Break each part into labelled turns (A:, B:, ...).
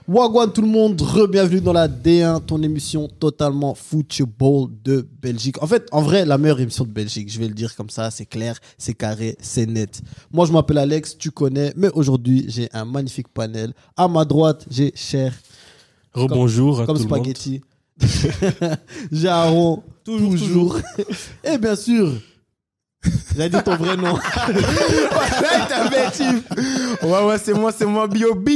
A: Wagwan tout le monde, bienvenue dans la D1, ton émission totalement football de Belgique. En fait, en vrai, la meilleure émission de Belgique, je vais le dire comme ça, c'est clair, c'est carré, c'est net. Moi, je m'appelle Alex, tu connais, mais aujourd'hui, j'ai un magnifique panel. À ma droite, j'ai Cher.
B: Rebonjour à
A: comme
B: tout
A: spaghetti. J'ai Aaron, toujours. Et bien sûr, j'ai dit ton vrai nom.
C: Ouais, c'est moi, B.O.B.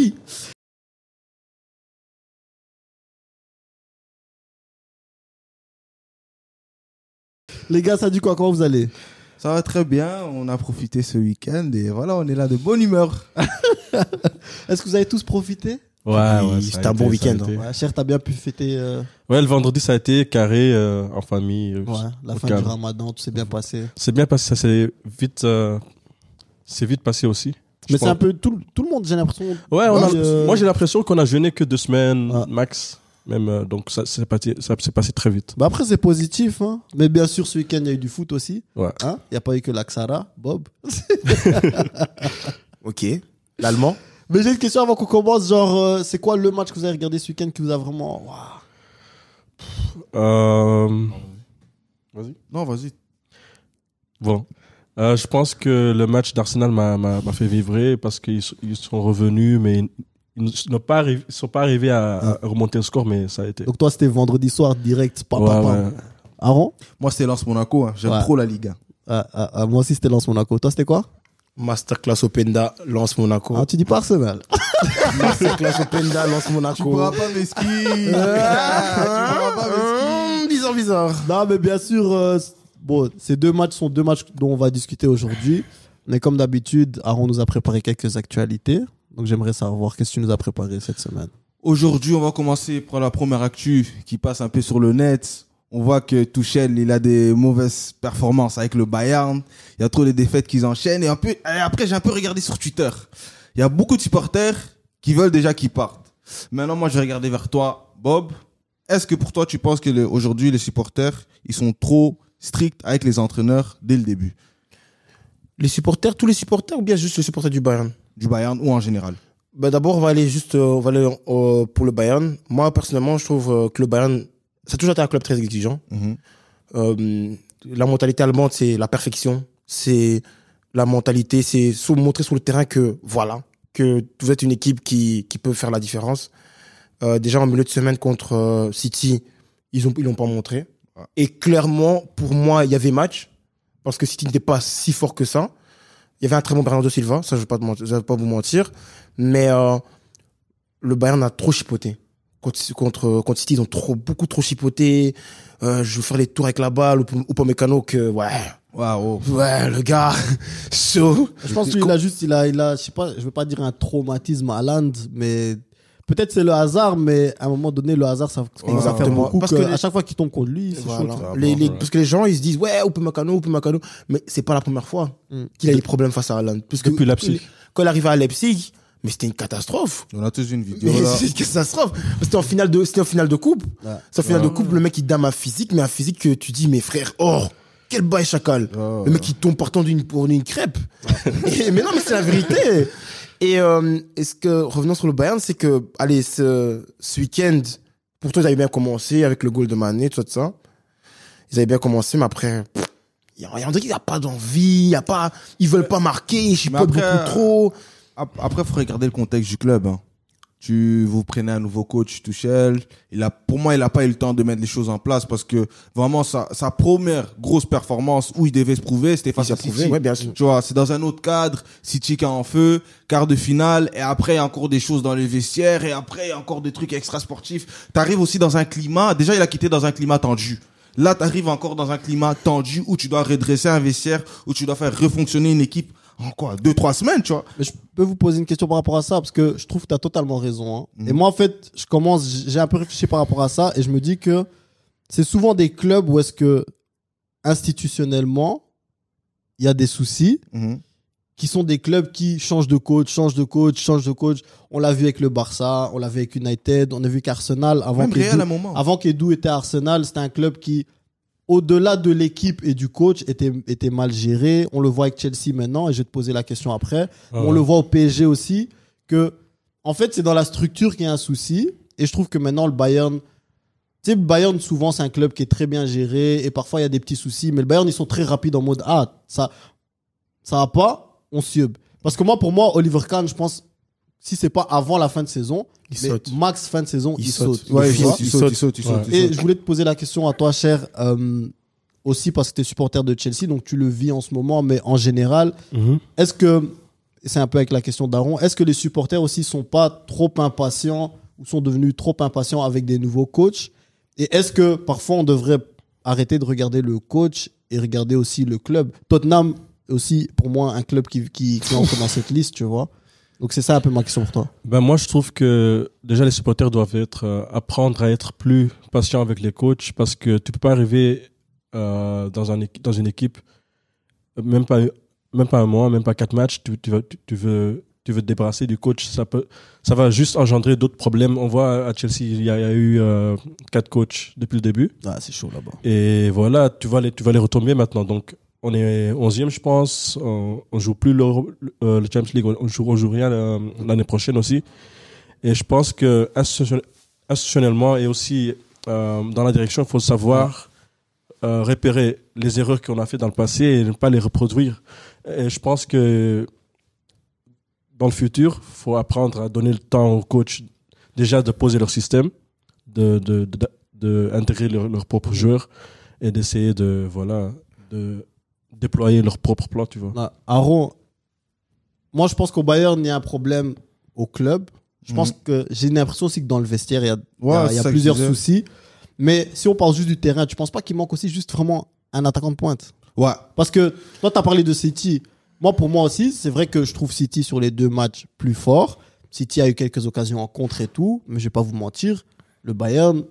A: Les gars, ça dit quoi? Comment vous allez?
C: Ça va très bien, on a profité ce week-end et voilà, on est là de bonne humeur.
A: Est-ce que vous avez tous profité?
B: Ouais,
C: c'était un bon week-end.
A: Ouais, Cher, t'as bien pu fêter
B: Ouais, le vendredi, ça a été carré en famille.
A: la
B: au
A: fin
B: calme.
A: du ramadan, tout s'est bien passé.
B: C'est bien passé, ça c'est vite passé aussi.
A: Mais c'est un peu tout le monde, j'ai l'impression.
B: Ouais, moi j'ai l'impression qu'on a jeûné que 2 semaines
A: Ah.
B: max. Même, donc ça s'est passé très vite.
A: Bah après, c'est positif. Hein. Mais bien sûr, ce week-end, il y a eu du foot aussi.
B: Ouais.
A: Hein, il n'y a pas eu que l'Axara, Bob.
C: Ok, l'allemand.
A: Mais j'ai une question avant qu'on commence. Genre, c'est quoi le match que vous avez regardé ce week-end qui vous a vraiment... Waouh.
B: Vas-y.
C: Non, vas-y.
B: Bon. Je pense que le match d'Arsenal m'a fait vibrer parce qu'ils sont revenus, mais ils sont pas arrivés à remonter le score, mais ça a été.
A: Donc toi, c'était vendredi soir, direct.
B: Ouais.
A: Aaron?
C: Moi, c'était Lens Monaco, hein. J'aime trop la Ligue 1.
A: Moi aussi, c'était Lens Monaco. Toi, c'était quoi?
C: Masterclass Openda, Lens Monaco.
A: Ah, tu dis pas Arsenal.
C: Masterclass Openda, Lens Monaco.
D: Tu pourras pas m'esquiver.
C: Bizarre.
A: Non, mais bien sûr, bon, ces deux matchs sont deux matchs dont on va discuter aujourd'hui. Mais comme d'habitude, Aaron nous a préparé quelques actualités. Donc j'aimerais savoir qu'est-ce que tu nous as préparé cette semaine.
C: Aujourd'hui, on va commencer par la première actu qui passe un peu sur le net. On voit que Tuchel, il a des mauvaises performances avec le Bayern. Il y a trop de défaites qu'ils enchaînent. Et après, j'ai un peu regardé sur Twitter. Il y a beaucoup de supporters qui veulent déjà qu'ils partent. Maintenant, moi, je vais regarder vers toi, Bob. Est-ce que pour toi, tu penses que aujourd'hui, les supporters, ils sont trop stricts avec les entraîneurs dès le début?
D: Les supporters, tous les supporters ou bien juste les supporters du Bayern?
C: Du Bayern ou en général?
D: Ben d'abord, on va aller pour le Bayern. Moi, personnellement, je trouve que le Bayern, ça a toujours été un club très exigeant. La mentalité allemande, c'est la perfection. C'est la mentalité, c'est montrer sur le terrain que vous êtes une équipe qui peut faire la différence. Déjà en milieu de semaine contre City, ils l'ont pas montré. Et clairement, pour moi, il y avait match parce que City n'était pas si fort que ça. Il y avait un très bon Bernardo Silva, ça je vais pas vous mentir, mais le Bayern a trop chipoté. Contre City, ils ont beaucoup trop chipoté. Je veux faire les tours avec la balle ou pas Mécano que ouais, le gars chaud.
A: Je pense qu'il a juste, il a, je sais pas, je veux pas dire un traumatisme à Haaland, mais peut-être c'est le hasard, mais à un moment donné, le hasard, ça commence à faire beaucoup. Parce que à chaque fois qu'il tombe contre lui, c'est chaud.
D: Parce que les gens, ils se disent, ouais, Upamecano. Mais c'est pas la première fois qu'il a des problèmes face à Haaland. Parce que
B: depuis Leipzig.
D: Quand il arrivait à Leipzig, mais c'était une catastrophe.
C: On a tous une vidéo là.
D: C'était une catastrophe. C'était en finale de coupe.
A: Ouais.
D: C'est en finale de coupe, le mec, il dame un physique, mais un physique que tu dis, mais frère, quel bail chacal. Le mec, il tombe partant pour une crêpe. Mais non, mais c'est la vérité. Et revenons sur le Bayern, c'est que, allez, ce week-end, pour toi, ils avaient bien commencé avec le goal de Mané, tout ça. Ils avaient bien commencé, mais après, on dirait qu'il n'y a pas d'envie, ils veulent pas marquer, ils chipotent beaucoup trop.
C: Après, faut regarder le contexte du club. Hein. Vous prenez un nouveau coach, Tuchel. Pour moi, il a pas eu le temps de mettre les choses en place parce que vraiment, sa première grosse performance où il devait se prouver, c'était face à City.
D: Ouais, bien sûr.
C: Tu vois, c'est dans un autre cadre. City qui est en feu, quart de finale, et après, il y a encore des choses dans les vestiaires, et après, il y a encore des trucs extra-sportifs. T'arrives aussi dans un climat, déjà, il a quitté dans un climat tendu. Là, t'arrives encore dans un climat tendu où tu dois redresser un vestiaire, où tu dois faire refonctionner une équipe en 2-3 semaines, tu vois.
A: Mais je peux vous poser une question par rapport à ça, parce que je trouve que tu as totalement raison. Hein. Et moi, en fait, j'ai un peu réfléchi par rapport à ça, et je me dis que c'est souvent des clubs où est-ce que, institutionnellement, il y a des soucis, qui sont des clubs qui changent de coach. On l'a vu avec le Barça, on l'a vu avec United, on a vu qu'Arsenal, avant qu'Edu était à Arsenal, c'était un club qui, au-delà de l'équipe et du coach, était mal géré. On le voit avec Chelsea maintenant, et je vais te poser la question après. On le voit au PSG aussi, que en fait, c'est dans la structure qu'il y a un souci. Et je trouve que maintenant, le Bayern. Tu sais, le Bayern, souvent, c'est un club qui est très bien géré. Et parfois, il y a des petits soucis. Mais le Bayern, ils sont très rapides en mode ça va pas, on sub. Parce que pour moi, Oliver Kahn, je pense, si c'est pas avant la fin de saison, mais
D: saute.
A: max fin de saison, il saute.
C: Ouais,
A: Tu vois.
C: il saute.
A: Et je voulais te poser la question à toi, cher, aussi parce que tu es supporter de Chelsea, donc tu le vis en ce moment, mais en général, est-ce que, c'est un peu avec la question d'Aaron, est-ce que les supporters aussi sont pas trop impatients ou sont devenus trop impatients avec des nouveaux coachs? Et est-ce que parfois on devrait arrêter de regarder le coach et regarder aussi le club? Tottenham est aussi, pour moi, un club qui entre dans cette liste, tu vois. Donc c'est ça un peu ma question pour toi.
B: Ben moi, je trouve que déjà les supporters doivent apprendre à être plus patients avec les coachs parce que tu peux pas arriver dans une équipe, même pas un mois, même pas 4 matchs, tu veux te débarrasser du coach, ça va juste engendrer d'autres problèmes. On voit à Chelsea, il y a eu 4 coachs depuis le début.
A: Ah, c'est chaud là-bas.
B: Et voilà, tu vas les retomber maintenant. Donc, on est 11e, je pense. On joue plus le Champions League. On joue rien l'année prochaine aussi. Et je pense que institutionnellement et aussi dans la direction, il faut savoir repérer les erreurs qu'on a fait dans le passé et ne pas les reproduire. Et je pense que dans le futur, il faut apprendre à donner le temps aux coachs déjà de poser leur système, d'intégrer leurs propres joueurs et d'essayer de déployer leur propre plan, tu vois.
A: Non, Aaron, moi je pense qu'au Bayern, il y a un problème au club. Je pense que j'ai l'impression aussi que dans le vestiaire, il y a plusieurs soucis. Mais si on parle juste du terrain, tu penses pas qu'il manque aussi juste vraiment un attaquant de pointe?
C: Ouais.
A: Parce que toi, tu as parlé de City. Pour moi aussi, c'est vrai que je trouve City sur les 2 matchs plus fort. City a eu quelques occasions en contre et tout, mais je vais pas vous mentir, le Bayern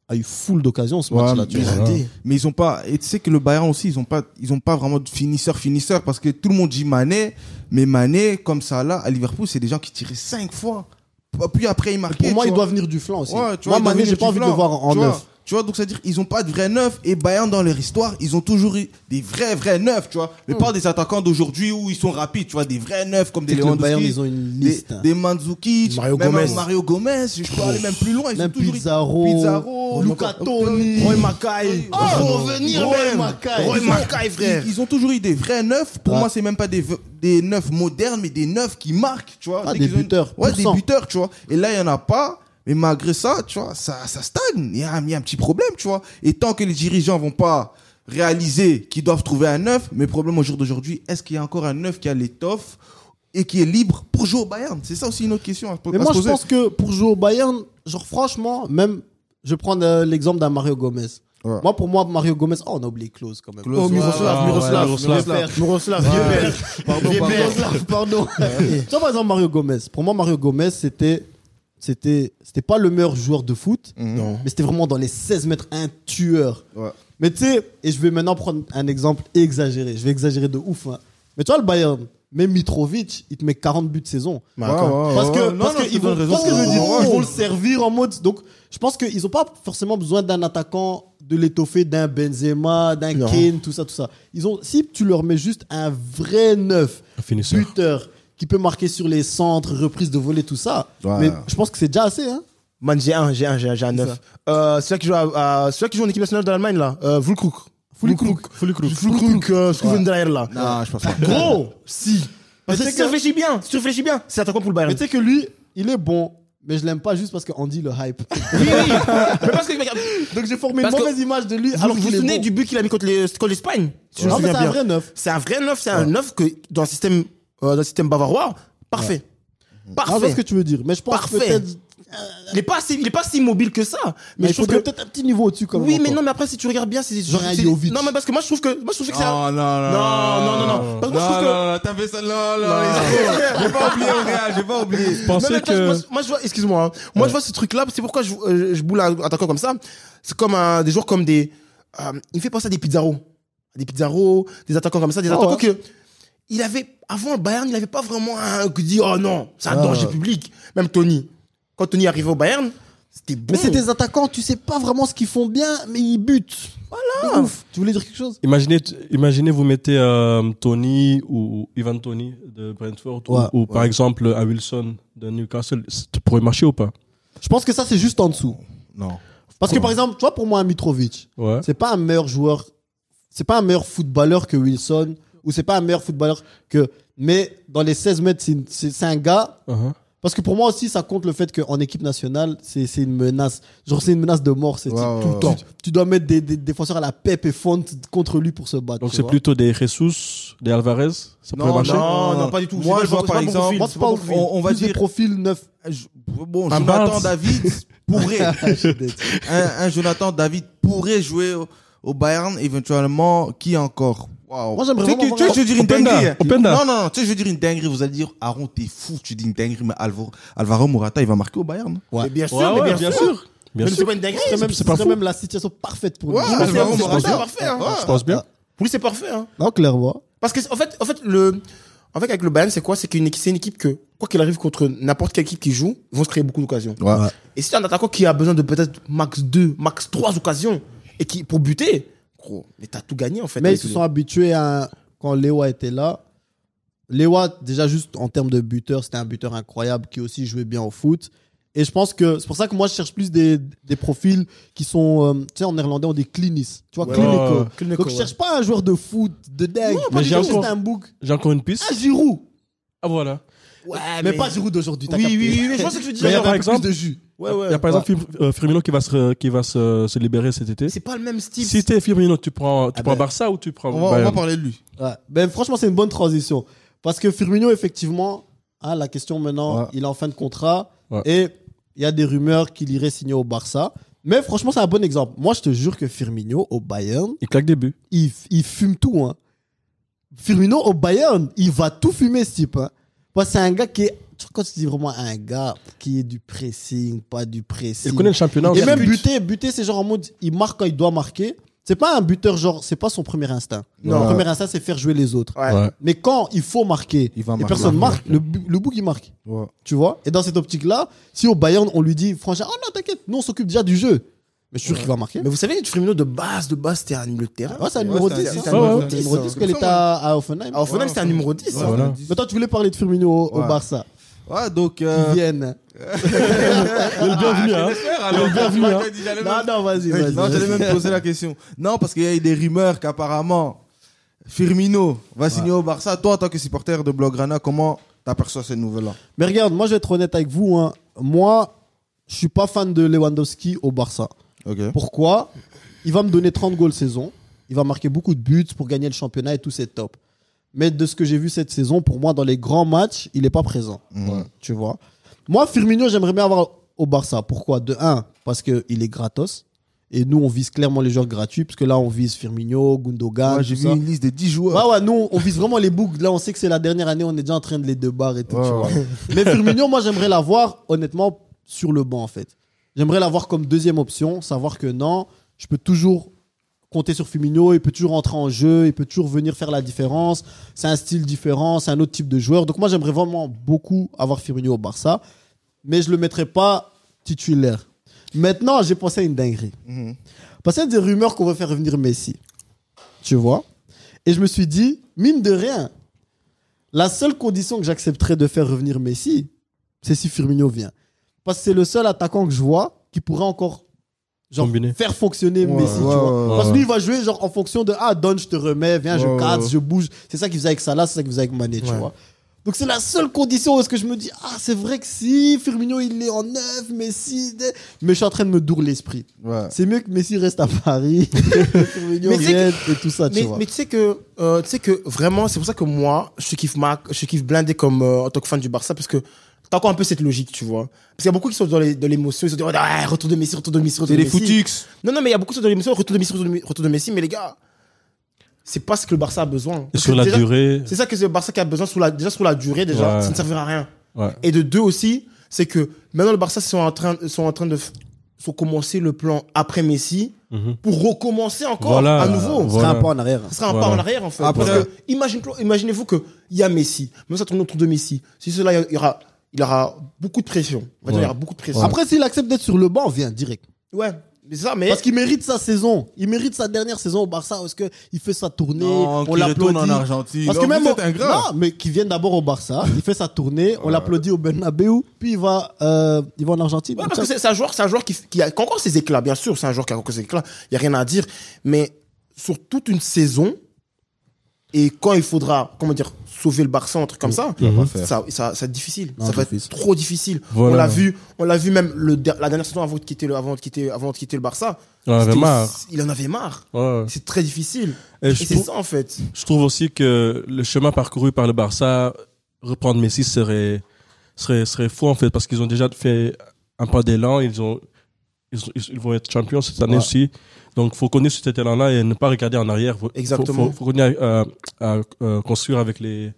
A: a eu full d'occasions ce match-là.
C: Mais ils ont pas, et tu sais que le Bayern aussi, ils ont pas vraiment de finisseur parce que tout le monde dit Mané, mais Mané, comme ça là, à Liverpool, c'est des gens qui tiraient 5 fois. Puis après, ils marquaient.
A: Pour moi, il doit venir du flanc aussi.
C: Ouais,
A: moi, Mané, j'ai pas envie de le voir en neuf.
C: Tu vois, donc c'est-à-dire ils ont pas de vrais neufs et Bayern dans leur histoire, ils ont toujours eu des vrais neufs, tu vois. Mais pas des attaquants d'aujourd'hui où ils sont rapides, tu vois, des vrais neufs comme des
A: Lewandowski,
C: Bayern,
A: ils ont une liste.
C: Des Mandzukic,
D: Mario
C: Gomez, je peux aller même plus loin, ils
A: même
C: ont toujours
A: Pizarro, Luca Toni,
D: Roy Mackay. Roy Mackay, frère.
C: Ils ont toujours eu des vrais neufs. Pour moi, c'est même pas des neufs modernes, mais des neufs qui marquent, tu vois.
A: Des buteurs.
C: Ouais, des buteurs, tu vois. Et là, il y en a pas. Mais malgré ça, tu vois, ça stagne. Il y a un petit problème, tu vois. Et tant que les dirigeants vont pas réaliser qu'ils doivent trouver un neuf, mais problème au jour d'aujourd'hui, est-ce qu'il y a encore un neuf qui a l'étoffe et qui est libre pour jouer au Bayern? C'est ça aussi une autre question à poser.
A: Mais moi, je pense que pour jouer au Bayern, genre franchement, même, je prends l'exemple d'un Mario Gomez.
C: Ouais.
A: Pour moi, Mario Gomez, on a oublié Klose quand même.
D: Miroslav.
A: Pardon. Tu vois, par exemple, Mario Gomez. Pour moi, Mario Gomez, c'était pas le meilleur joueur de foot,
D: Non.
A: mais c'était vraiment dans les 16 mètres un tueur.
C: Ouais.
A: Mais tu sais, et je vais maintenant prendre un exemple exagéré. Je vais exagérer de ouf. Hein. Mais tu vois, le Bayern, même Mitrovic, il te met 40 buts de saison. Parce que ils vont le servir en mode. Donc, je pense qu'ils n'ont pas forcément besoin d'un attaquant de l'étoffer, d'un Benzema, d'un Kane, tout ça. Si tu leur mets juste un vrai neuf, buteur, qui peut marquer sur les centres, reprise de volée, tout ça. Ouais. Mais je pense que c'est déjà assez. Hein.
D: Man, j'ai un neuf. Celui qui joue en équipe nationale de l'Allemagne, là. Fulkrug, je trouve une derrière là.
C: Non, je pense pas.
D: Gros, si. Parce que si tu réfléchis bien, c'est attaquant pour le Bayern.
A: Mais tu sais que lui, il est bon. Mais je l'aime pas juste parce qu'on dit le hype.
D: Oui. Mais parce que,
A: donc j'ai formé une mauvaise image de lui.
D: Vous vous souvenez du but qu'il a mis contre l'Espagne?
A: Non, mais c'est un vrai neuf.
D: C'est un vrai neuf, c'est un neuf que dans le système bavarois, parfait. Parfait.
A: Je vois ce que tu veux dire, mais je pense peut-être.
D: Il est pas si mobile que ça.
A: Mais je trouve que peut-être un petit niveau au-dessus quand même.
D: Oui, mais non, mais après si tu regardes bien, c'est
A: genre un Jovic.
D: Non, mais parce que moi je trouve que c'est
C: non.
D: Parce que moi je trouve que
C: t'as fait ça non. J'ai pas oublié.
B: Je pensais que
D: moi je vois, excuse-moi. Moi je vois ce truc là, c'est pourquoi je boule un attaquant comme ça. C'est comme des joueurs comme des il me fait penser à des Pizarro, des attaquants comme ça, des attaquants que il avait avant le Bayern, il avait pas vraiment un qui dit oh non, c'est un danger public. Même Tony. Quand Tony arrivait au Bayern, C'était bon.
A: Mais c'est des attaquants, tu sais pas vraiment ce qu'ils font bien, mais ils butent. Voilà. Ouf. Tu voulais dire quelque chose?
B: Imaginez vous mettez Tony ou Ivan Tony de Brentford ou par exemple un Wilson de Newcastle, ça pourrait marcher ou pas?
A: Je pense que ça, c'est juste en dessous.
C: Non.
A: Parce que par exemple, tu vois, pour moi, un Mitrovic,
B: Ouais.
A: c'est pas un meilleur joueur, c'est pas un meilleur footballeur que Wilson, ou c'est pas un meilleur footballeur que. Mais dans les 16 mètres, c'est un gars.
B: Uh-huh.
A: Parce que pour moi aussi, ça compte le fait qu'en équipe nationale, c'est une menace. Genre, c'est une menace de mort, c'est tout le temps. Tu dois mettre des défenseurs à la Pep et Font contre lui pour se battre.
B: Donc
A: tu
B: c'est
A: vois.
B: plutôt des Jesus, des Alvarez, ça pourrait marcher?
D: Non, pas du tout.
C: Moi, je vois par exemple,
A: Moi, tu parles
C: on va
A: plus des
C: dire
A: profils neufs.
C: bon,
B: Un
C: Jonathan
B: Barnes.
C: David pourrait un Jonathan David pourrait jouer au Bayern éventuellement. Qui encore? Wow.
A: Moi, j'aimerais
C: Tu sais
A: vraiment
C: que- tu sais, je veux dire une
B: Openda.
C: dinguerie. hein.
B: Openda.
C: Non, tu sais, je veux dire une dinguerie. Vous allez dire, Aaron, t'es fou, tu dis une dinguerie, mais Alvaro Morata, il va marquer au Bayern.
A: Ouais.
D: Bien sûr,
B: Ouais,
D: mais
B: bien sûr. Bien
D: Mais c'est
B: sûr.
D: pas une dinguerie.
A: C'est même,
B: c'est pas
A: ce serait
B: fou.
A: même la situation parfaite pour lui.
C: Ouais,
A: Je pense
C: Alvaro
A: que-
C: Morata,
D: c'est parfait. Hein.
B: Je pense bien.
D: Pour lui, c'est parfait. Hein.
A: Non, clairement.
D: Parce que, en fait, avec le Bayern, c'est quoi? C'est c'est une équipe que, quoi qu'il arrive contre n'importe quelle équipe qui joue, ils vont se créer beaucoup d'occasions.
C: Ouais.
D: Et si tu as un attaquant qui a besoin de peut-être max 2, max 3 occasions, et qui, pour buter, gros, mais t'as tout gagné, en fait.
A: Mais ils
D: avec
A: se
D: lui.
A: sont habitués à. Quand Lewa était là. Lewa, déjà, juste en termes de buteur, c'était un buteur incroyable qui aussi jouait bien au foot. Et je pense que c'est pour ça que moi, je cherche plus des profils qui sont. Tu sais, en néerlandais, on dit clinisch. Tu vois,
D: Ouais.
A: clinico.
D: Clinico,
A: Donc, je
D: ouais.
A: cherche pas un joueur de foot, de dingue.
B: mais j'ai
A: juste
B: encore-
A: un bouc.
B: J'ai encore une piste.
A: Un Giroud.
B: Ah voilà.
D: Ouais,
A: Mais pas Giroud d'aujourd'hui. t'as
D: Oui,
A: capté.
D: oui, je vois ce que tu veux dire.
B: Mais il y a
D: genre,
B: par
D: un peu plus
B: exemple-
D: de jus. Ouais,
B: Il y a par exemple Firmino qui va se libérer cet été.
D: C'est pas le même style.
B: Si t'es Firmino, tu prends
A: ben,
B: Barça ou tu prends
C: On va
B: Bayern?
C: parler de lui.
A: Ouais. Ben, franchement, c'est une bonne transition. Parce que Firmino, effectivement, la question maintenant,
C: Ouais.
A: il est en fin de contrat.
B: Ouais.
A: Et il y a des rumeurs qu'il irait signer au Barça. Mais franchement, c'est un bon exemple. Moi, je te jure que Firmino, au Bayern,
B: Il claque des buts.
A: il fume tout. Hein. Firmino, au Bayern, il va tout fumer, ce type. Hein. Parce que c'est un gars qui est. Quand tu dis vraiment un gars qui est du pressing, pas du pressing.
B: Il connaît le championnat
A: Et
B: aussi.
A: même buter, c'est genre en mode, il marque quand il doit marquer. C'est pas un buteur, genre, c'est pas son premier instinct.
C: Non.
A: Son premier instinct, c'est faire jouer les autres.
D: Ouais.
B: Ouais.
A: Mais quand il faut marquer,
C: Il va
A: et
C: marquer.
A: personne marque, le bouc il marque.
C: Ouais.
A: Tu vois? Et dans cette optique-là, si au Bayern, on lui dit, franchement, oh non, t'inquiète, nous on s'occupe déjà du jeu. Mais je suis sûr qu'il va marquer.
D: Mais vous savez que Firmino de base, c'était un milieu de terrain.
A: Ouais, c'est un numéro 10.
C: c'est
A: hein.
C: un
B: numéro
A: C'est un
D: 10,
A: numéro
D: hein.
A: 10 qu'elle était à Offenheim.
D: À Offenheim, c'était un numéro 10.
C: Ouais,
D: hein.
B: Voilà.
A: Mais toi, tu voulais parler de Firmino au
C: Ouais.
A: Barça.
C: Ouais, donc.
A: Qui viennent.
B: Le bienvenu, hein.
C: Alors,
B: bienvenu, hein.
A: Non, vas-y, vas-y.
C: Non, j'allais même te poser la question. Non, parce qu'il y a eu des rumeurs qu'apparemment Firmino va signer au Barça. Toi, en tant que supporter de Blaugrana, comment t'aperçois cette nouvelle-là?
A: Mais regarde, moi, je vais être honnête avec vous. Hein. Moi, je suis pas fan de Lewandowski au Barça.
C: Ok.
A: Pourquoi? Il va me donner 30 goals saison. Il va marquer beaucoup de buts pour gagner le championnat et tout, c'est top. Mais de ce que j'ai vu cette saison, pour moi, dans les grands matchs, il n'est pas présent. Tu vois? Moi, Firmino, j'aimerais bien avoir au Barça. Pourquoi? De 1, parce qu'il est gratos. Et nous, on vise clairement les joueurs gratuits, parce que là, on vise Firmino, Gundogan.
C: Moi, j'ai
A: tout
C: vu
A: ça.
C: une liste de 10 joueurs.
A: Ouais, nous, on vise vraiment les boucles. Là, on sait que c'est la dernière année, on est déjà en train de les débarrer et tout,
C: Ouais,
A: tu
C: ouais.
A: vois. Mais Firmino, moi, j'aimerais l'avoir, honnêtement, sur le banc, en fait. J'aimerais l'avoir comme deuxième option, savoir que non, je peux toujours compter sur Firmino, il peut toujours entrer en jeu, il peut toujours venir faire la différence. C'est un style différent, c'est un autre type de joueur. Donc, moi, j'aimerais vraiment beaucoup avoir Firmino au Barça, mais je le mettrais pas titulaire. Maintenant, j'ai pensé à une dinguerie. Parce qu'il y a des rumeurs qu'on va faire revenir Messi. Tu vois? Et je me suis dit, mine de rien, la seule condition que j'accepterais de faire revenir Messi, c'est si Firmino vient. Parce que c'est le seul attaquant que je vois qui pourrait encore genre,
B: Combiner.
A: faire fonctionner
C: Ouais,
A: Messi.
C: ouais,
A: tu vois.
C: ouais,
A: Parce que
B: ouais.
A: lui, il va jouer genre, en fonction de donne, je te remets, viens, je
C: Ouais,
A: casse,
C: ouais.
A: je bouge. C'est ça qu'il faisait avec Salah, c'est ça qu'il faisait avec Mané, tu
D: Ouais.
A: vois. Donc c'est la seule condition où est-ce que je me dis, c'est vrai que si Firmino il est en neuf, Messi, mais je suis en train de me dour l'esprit.
C: Ouais.
A: C'est mieux que Messi reste à Paris, Firmino
D: Mais tu sais
A: vienne et tout ça, tu vois.
D: Mais tu sais que vraiment, c'est pour ça que moi, je kiffe blindé comme en tant que fan du Barça, parce que t'as encore un peu cette logique, tu vois. Parce qu'il y a beaucoup qui sont dans l'émotion, ils se disent, retour de Messi, retour de Messi, retour
C: C'est
D: de
C: des
D: Messi.
C: footix.
D: Non, mais il y a beaucoup qui sont dans l'émotion, retour de Messi, retour de Messi, mais les gars, c'est pas ce que le Barça a besoin.
B: Et
D: Parce
B: sur
D: que
B: la
D: déjà,
B: durée.
D: c'est ça que le Barça qui a besoin, déjà sur la durée, déjà,
B: Ouais.
D: ça ne servira à rien.
B: Ouais.
D: Et de deux aussi, c'est que maintenant le Barça sont en train de commencer le plan après Messi
B: Mhm.
D: pour recommencer encore
B: Voilà.
D: à nouveau.
A: Ce
B: Voilà.
A: sera un pas en arrière.
D: Ce sera un
B: Voilà.
D: pas en arrière en fait.
C: Après-
D: Parce que imaginez-vous qu'il y a Messi. Même ça tourne autour de Messi. Si cela, il y aura il aura beaucoup de pression. On va dire, il y aura beaucoup de pression.
A: Après, s'il accepte d'être sur le banc, viens direct.
D: Ouais, mais ça, mais.
A: Parce qu'il mérite sa saison. Il mérite sa dernière saison au Barça parce qu'il fait sa tournée.
C: Non,
A: on
C: qu'il
A: l'applaudit.
C: retourne en Argentine.
A: Parce que
C: Non,
A: même
C: vous êtes ingrat.
A: non, mais qui vienne d'abord au Barça, il fait sa tournée, on l'applaudit au Bernabéu, puis il va en Argentine.
D: Ouais, parce que c'est un joueur qui a encore ses éclats, bien sûr, c'est un joueur qui a encore ses éclats, il n'y a rien à dire, mais sur toute une saison, et quand il faudra, comment dire, sauver le Barça, un truc comme ça, ça va être difficile.
A: Non,
D: Ça va
A: difficile.
D: être trop difficile.
B: Voilà.
D: On l'a vu même la dernière saison avant de quitter le Barça.
B: Il en avait
D: C'était-
B: marre.
D: Il en avait marre.
B: Ouais.
D: C'est très difficile.
B: Et
D: Et
B: je
D: c'est
B: trouve-
D: ça, en fait.
B: Je trouve aussi que le chemin parcouru par le Barça, reprendre Messi serait faux en fait, parce qu'ils ont déjà fait un pas d'élan, ils vont être champions cette année aussi. Donc, faut connaître cet élan-là et ne pas regarder en arrière.
D: Exactement.
B: Faut continuer à construire avec les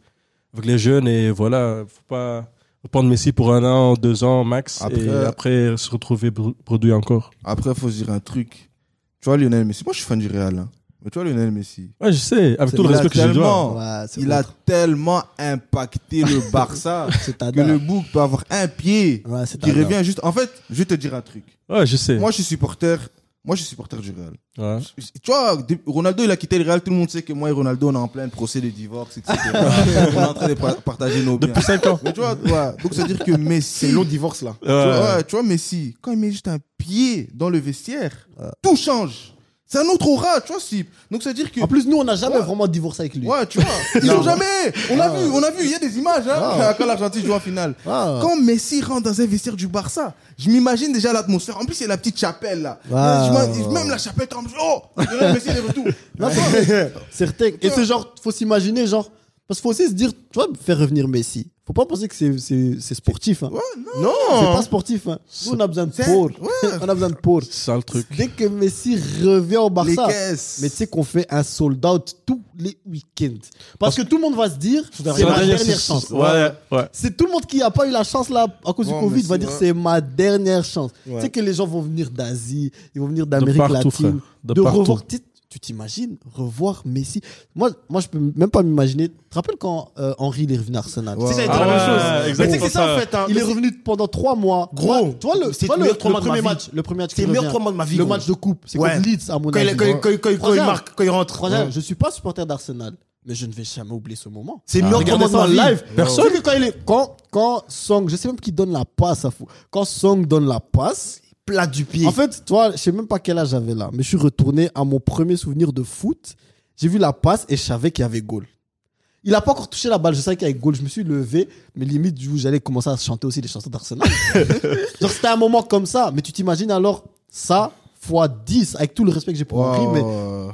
B: jeunes et voilà, faut pas prendre Messi pour 1 an, 2 ans max et après se retrouver bredouille encore.
C: Après, faut se dire un truc. Tu vois, Lionel Messi, moi je suis fan du Real. Hein. Mais tu vois, Lionel Messi,
B: Ouais, je sais, avec tout le
C: il a
B: respect que je lui dois.
A: Ouais, c'est
C: il a
A: contre.
C: tellement impacté le Barça
A: C'est
C: que
A: Tada.
C: le bouc peut avoir un pied
A: Ouais, c'est
C: qui
A: Tada.
C: revient juste. En fait, je vais te dire un truc.
B: Ouais, je sais.
C: Moi, je suis supporter du Real.
B: Ouais.
C: Tu vois, Ronaldo, il a quitté le Real. Tout le monde sait que moi et Ronaldo, on est en plein procès de divorce, etc. On est en train de partager nos biens.
B: Depuis 5 ans.
C: Mais tu vois, ouais, donc ça veut dire que Messi.
D: C'est long divorce, là.
C: Tu vois, Messi, quand il met juste un pied dans le vestiaire, tout change. C'est un autre aura, tu vois, Sip. Donc ça veut dire que.
A: En plus, nous, on n'a jamais
C: Ouais.
A: vraiment divorcé avec lui.
C: Ouais, tu vois. Ils ont jamais. On a vu, il y a des images, hein, quand l'Argentine joue en finale.
A: Ah.
C: Quand Messi rentre dans un vestiaire du Barça, je m'imagine déjà l'atmosphère. En plus, il y a la petite chapelle, là. Même la chapelle tremble. Oh, Messi est de retour.
A: Non, c'est certain. Et c'est genre, faut s'imaginer, genre, parce qu'il faut aussi se dire, tu vois, faire revenir Messi. Faut pas penser que c'est sportif. Hein.
C: Ouais, non.
D: Non!
A: C'est pas sportif. Hein. Nous, on a besoin de
C: C'est-
A: pour.
C: ouais.
A: On a besoin de pour.
B: C'est ça le truc.
A: Dès que Messi revient au
C: Les
A: Barça,
C: caisses.
A: mais tu sais qu'on fait un sold out tous les week-ends. Parce que tout le monde va se dire, c'est ma dernière chance.
B: Ouais.
A: C'est tout le monde qui n'a pas eu la chance là à cause du
C: Ouais,
A: Covid
C: Messi,
A: va dire
C: ouais.
A: c'est ma dernière chance.
D: Ouais.
A: Tu sais que les gens vont venir d'Asie, ils vont venir d'Amérique
B: partout,
A: latine,
B: frère. De
A: de
B: partout.
A: revoir. Tu t'imagines revoir Messi. Moi, je peux même pas m'imaginer. Tu te rappelles quand Henry il est revenu à Arsenal?
C: Ouais.
D: C'est ça, il
B: Ah
D: était la
B: ouais,
D: même chose.
B: exactement
D: Mais tu sais que c'est ça,
B: ça.
D: en fait. Hein.
A: Il est revenu pendant 3 mois.
D: Gros,
A: tu vois
D: c'est
A: tu vois
D: le meilleur 3 mois de ma
A: premier
D: vie.
A: match, le premier match
D: C'est
A: qui
D: le meilleur
A: revient.
D: 3 mois de ma vie,
A: Le
D: gros.
A: match de coupe, c'est
D: Ouais.
A: contre Leeds à mon
D: Quand il,
A: avis.
D: quand il
A: Franchement,
D: marque, quand il rentre.
A: Franchement, je suis pas supporter d'Arsenal, mais je ne vais jamais oublier ce moment.
D: C'est le meilleur
A: Regardez
D: 3 mois de
A: ça en
D: ma vie.
A: live. Personne. Tu sais que quand Song, je sais même qui donne la passe à fou. Quand Song donne la passe,
D: Plat du pied.
A: en fait, toi, je sais même pas quel âge j'avais là, mais je suis retourné à mon premier souvenir de foot. J'ai vu la passe et je savais qu'il y avait goal. Il a pas encore touché la balle, je savais qu'il y avait goal. Je me suis levé, mais limite, j'allais commencer à chanter aussi des chansons d'Arsenal. Genre, c'était un moment comme ça. Mais tu t'imagines alors ça fois 10, avec tout le respect que j'ai pour Henry, mais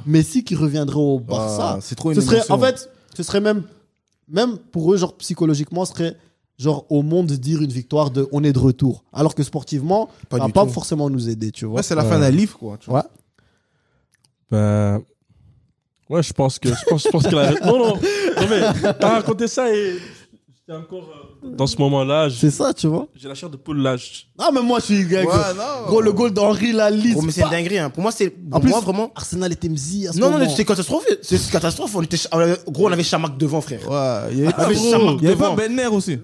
A: Messi qui reviendrait au Barça.
C: C'est trop une
A: Ce serait,
C: émotion.
A: en fait, ce serait même pour eux, genre psychologiquement, ce serait genre au monde de dire une victoire de on est de retour. Alors que sportivement,
D: Pas
A: ça va
D: du
A: pas
D: tout.
A: forcément nous aider, tu vois.
C: Ouais, c'est la fin d'un livre, quoi. Tu vois.
A: Ouais.
B: Ben, ouais, je pense qu'il a. Non, mais t'as raconté ça et j'étais encore dans ce moment-là.
A: C'est ça, tu vois.
B: J'ai la chair de poule là.
A: Ah, mais moi, je suis gros.
C: non.
A: Gros, le goal d'Henri, la liste.
D: Gros, mais c'est une dinguerie. Hein. Pour moi, c'est.
A: En plus,
D: moi, vraiment.
A: Arsenal était mzi à ce
D: Non,
A: moment.
D: c'était catastrophe. C'est une catastrophe. Gros, on avait Chamac devant, frère.
C: Ouais, il y
D: Ah,
C: avait,
D: mais Chamac
C: il y avait
D: devant.
C: pas Benner aussi.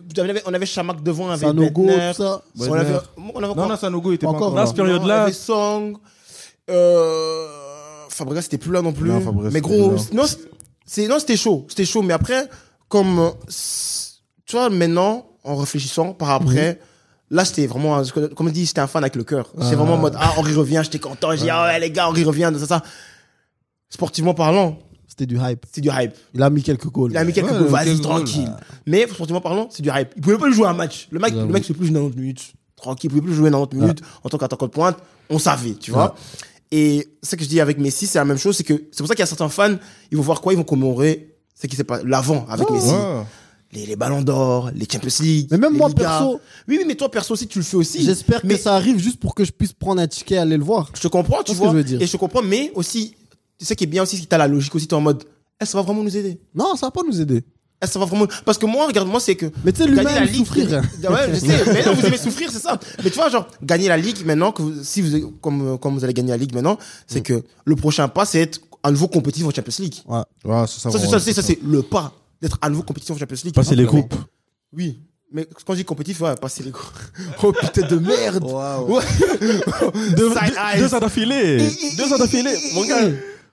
D: On avait Chamac devant, on avait
A: Sanogo,
D: Bentner.
A: tout ça.
D: On avait
C: Non, Sanogo était pas
A: Encore
C: encore
B: là,
C: là.
B: cette période-là.
D: On avait Song. Fabregas, c'était plus là non plus.
C: Non, Fabregas,
D: mais
C: c'était
D: gros,
C: là.
D: non, c'était chaud. C'était chaud. Mais après, comme, tu vois, maintenant, en réfléchissant par après, là, c'était vraiment, comme on dit, j'étais un fan avec le cœur. C'est vraiment en mode, Henri revient, j'étais content. J'ai dit, ouais, les gars, Henri revient, ça. Sportivement parlant,
A: C'était du hype.
D: c'est du hype.
A: Il a mis quelques goals.
D: Il a mis quelques
C: Ouais,
D: goals, vas-y,
C: quelques
D: tranquille. Mais, sportivement parlant, c'est du hype. Il pouvait pas le jouer un match. Le mec, ne pouvait plus jouer 90 minutes. Tranquille, il pouvait plus jouer 90 minutes en tant qu'attaquant de pointe. On savait, tu vois. Et ce que je dis avec Messi, c'est la même chose. C'est pour ça qu'il y a certains fans, ils vont voir quoi? Ils vont commémorer ce qui s'est passé, l'avant avec Messi.
C: Ouais.
D: Les ballons d'or, les Champions League.
A: Mais même
D: les
A: moi,
D: Ligas.
A: perso.
D: Oui, mais toi, perso aussi, tu le fais aussi.
A: J'espère
D: Mais
A: que ça arrive juste pour que je puisse prendre un ticket et aller le voir.
D: je te comprends, tu
A: C'est ce
D: vois.
A: que je veux dire.
D: Et je te comprends, mais aussi, tu sais qui est bien aussi, c'est que t'as la logique aussi, t'es en mode, ça va vraiment nous aider?
A: Non, ça va pas nous aider.
D: Ça va vraiment, parce que moi, regarde, moi, c'est que.
A: Mais tu sais,
D: gagner
A: l'humain
D: la
A: aime
D: Ligue.
A: souffrir. hein.
D: Ouais, je sais. Mais non, vous aimez souffrir, c'est ça. Mais tu vois, genre, gagner la Ligue maintenant, si vous, comme vous allez gagner la Ligue maintenant, c'est que le prochain pas, c'est être à nouveau compétitif en Champions League.
C: Ouais,
D: Ça, c'est le pas. D'être à nouveau compétitif en Champions League.
B: Passer les groupes.
D: Oui. Mais quand je dis compétitif, ouais, passer les gros. Oh putain de merde.
C: Waouh.
D: Ouais. Side eyes.
B: 2 ans d'affilée. 2 ans d'affilée, mon gars.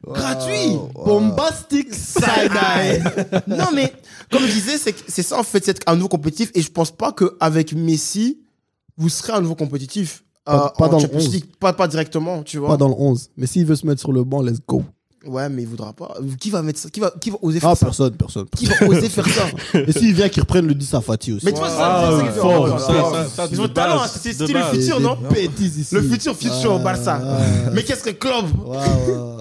D: Gratuit.
A: Bombastic side-eye.
D: Non, mais comme je disais, c'est ça en fait, c'est un nouveau compétitif. Et je pense pas qu'avec Messi, vous serez un nouveau compétitif.
A: Pas
D: en
A: dans le
D: Champions
A: 11.
D: League. Pas directement, tu vois.
A: Pas dans le 11. Mais s'il veut se mettre sur le banc, let's go.
D: Ouais, mais il voudra pas. Qui va mettre ça? Qui va oser faire
A: Ah,
D: ça?
A: personne.
D: Qui va oser faire ça?
A: Et s'il vient, qu'il reprenne le 10 à Fatih aussi.
D: Mais tu vois,
B: Ah,
D: ça, c'est
B: fort.
D: fort.
B: Ça,
D: Ils ont
B: de
D: le talent,
B: base,
D: c'est
B: de
D: le
B: base.
D: futur, non?
A: Bêtises ici.
D: Le futur au Barça. Mais qu'est-ce que club?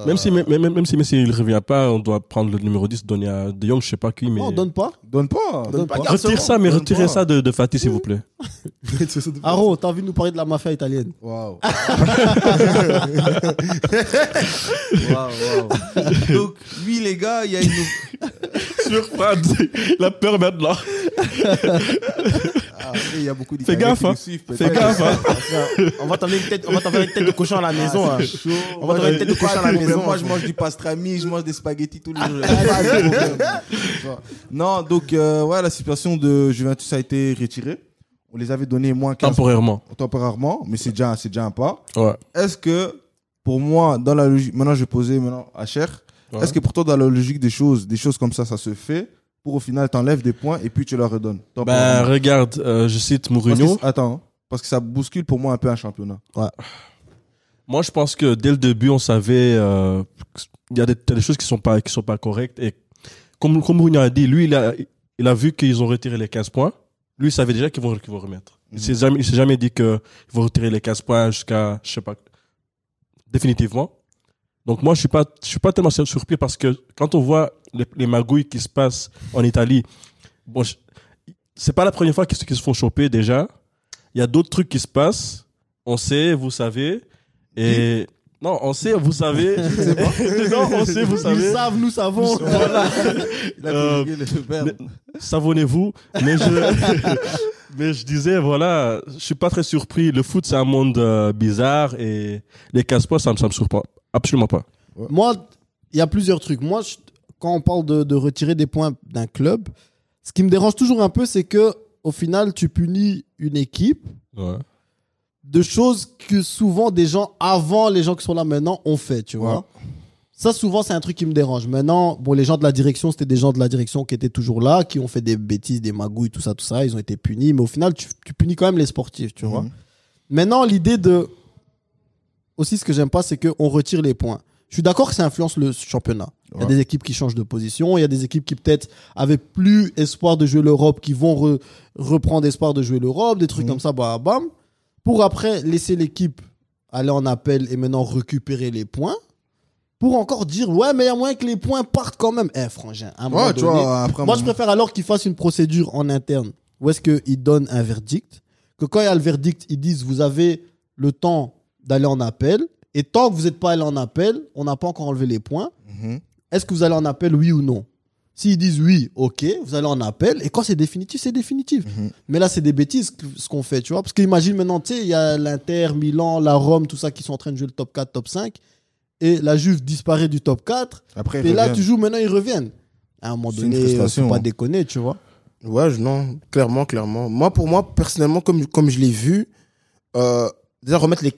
B: Même si Messi il revient pas, on doit prendre le numéro 10, donner à De Jong, je sais pas qui, mais.
A: Non, donne pas.
C: Donne pas.
D: Donne pas.
B: Retire ça, mais retirez ça de Fatih, s'il vous plaît.
A: Aro, t'as envie de nous parler de la mafia italienne?
C: Waouh. Waouh. Donc, lui, les gars, il y a une.
B: Surprendre. La peur maintenant.
C: Il y a beaucoup
B: Fais gaffe, hein. Fais gaffe, hein.
D: On va t'envoyer une tête de cochon à la maison. hein. On va t'envoyer une tête de cochon à la maison.
C: Moi, je mange du pastrami, je mange des spaghettis tous les jours. Pas de problème. Non, donc, ouais, la situation de Juventus a été retirée. On les avait donnés moins 15 temporairement, mais c'est déjà un pas.
B: Ouais.
C: Est-ce que, pour moi, dans la logique, maintenant je vais poser à Cher, est-ce que pour toi, dans la logique des choses comme ça se fait, pour au final t'enlèves des points et puis tu leur redonnes?
B: Ben, regarde, je cite Mourinho.
C: Parce que ça bouscule pour moi un peu un championnat.
A: Ouais.
B: Moi, je pense que dès le début, on savait, il y a des choses qui sont pas correctes. Et comme Mourinho a dit, lui, il a vu qu'ils ont retiré les 15 points. Lui, il savait déjà qu'ils vont remettre. Il s'est jamais dit qu'ils vont retirer les 15 points jusqu'à, je sais pas, définitivement. Donc moi, je suis pas tellement surpris parce que quand on voit les magouilles qui se passent en Italie, bon, c'est pas la première fois qu'ils se font choper déjà. Il y a d'autres trucs qui se passent. On sait, vous savez. Et non, on sait, vous savez. Je sais pas. Non, on sait, vous savez.
A: Ils savent, nous savons.
B: Voilà.
C: Il a corrigé le verbe.
B: Savonnez-vous. Mais je disais, voilà, je suis pas très surpris. Le foot, c'est un monde bizarre et les casse-points, ça me surprend absolument pas.
C: Ouais.
A: Moi, il y a plusieurs trucs. Moi, quand on parle de retirer des points d'un club, ce qui me dérange toujours un peu, c'est que au final, tu punis une équipe
B: Ouais.
A: de choses que souvent des gens avant les gens qui sont là maintenant ont fait, tu vois.
C: Ouais.
A: Ça, souvent, c'est un truc qui me dérange. Maintenant, bon, les gens de la direction, c'était des gens de la direction qui étaient toujours là, qui ont fait des bêtises, des magouilles, tout ça. Ils ont été punis. Mais au final, tu punis quand même les sportifs, tu vois. Maintenant, l'idée de... Aussi, ce que j'aime pas, c'est qu'on retire les points. Je suis d'accord que ça influence le championnat. Il y a des équipes qui changent de position. Il y a des équipes qui, peut-être, avaient plus espoir de jouer l'Europe, qui vont reprendre espoir de jouer l'Europe, des trucs comme ça, bam, bam. Pour après laisser l'équipe aller en appel et maintenant récupérer les points. Pour encore dire, ouais, mais il y a moyen que les points partent quand même. Frangin, à un moment
C: Tu
A: donné,
C: vois, après,
A: moi, je préfère alors qu'ils fassent une procédure en interne où est-ce qu'ils donnent un verdict, que quand il y a le verdict, ils disent, vous avez le temps d'aller en appel, et tant que vous n'êtes pas allé en appel, on n'a pas encore enlevé les points. Est-ce que vous allez en appel, oui ou non? S'ils disent oui, ok, vous allez en appel, et quand c'est définitif, c'est définitif. Mais là, c'est des bêtises ce qu'on fait, tu vois. Parce qu'imagine maintenant, tu sais, il y a l'Inter, Milan, la Rome, tout ça qui sont en train de jouer le top 4, top 5, et la Juve disparaît du top 4,
C: Après,
A: et là, tu joues, maintenant, ils reviennent. À un moment
C: C'est une
A: donné,
C: frustration,
A: faut pas
C: hein.
A: déconner, tu vois.
D: Ouais, non, clairement. Moi, pour moi, personnellement, comme je l'ai vu, déjà remettre les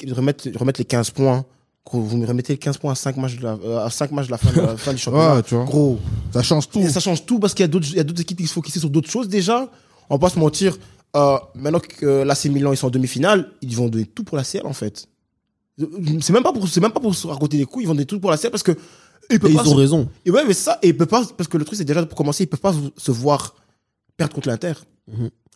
D: 15 points. Gros, vous me remettez les 15 points à 5 matchs de la fin du championnat.
C: Ouais, tu vois.
D: Gros.
C: Ça change tout.
D: Et ça change tout parce qu'il y a d'autres équipes qui se focusent sur d'autres choses déjà. On va pas se mentir. Maintenant que l'AC Milan ils sont en demi-finale, ils vont donner tout pour la CL en fait. C'est même pas pour se raconter des coups, ils vont donner tout pour la CL parce que
A: Et ils ont raison.
D: Et ouais, mais ça, et ils peuvent pas, parce que le truc c'est déjà pour commencer, ils peuvent pas se voir perdre contre l'Inter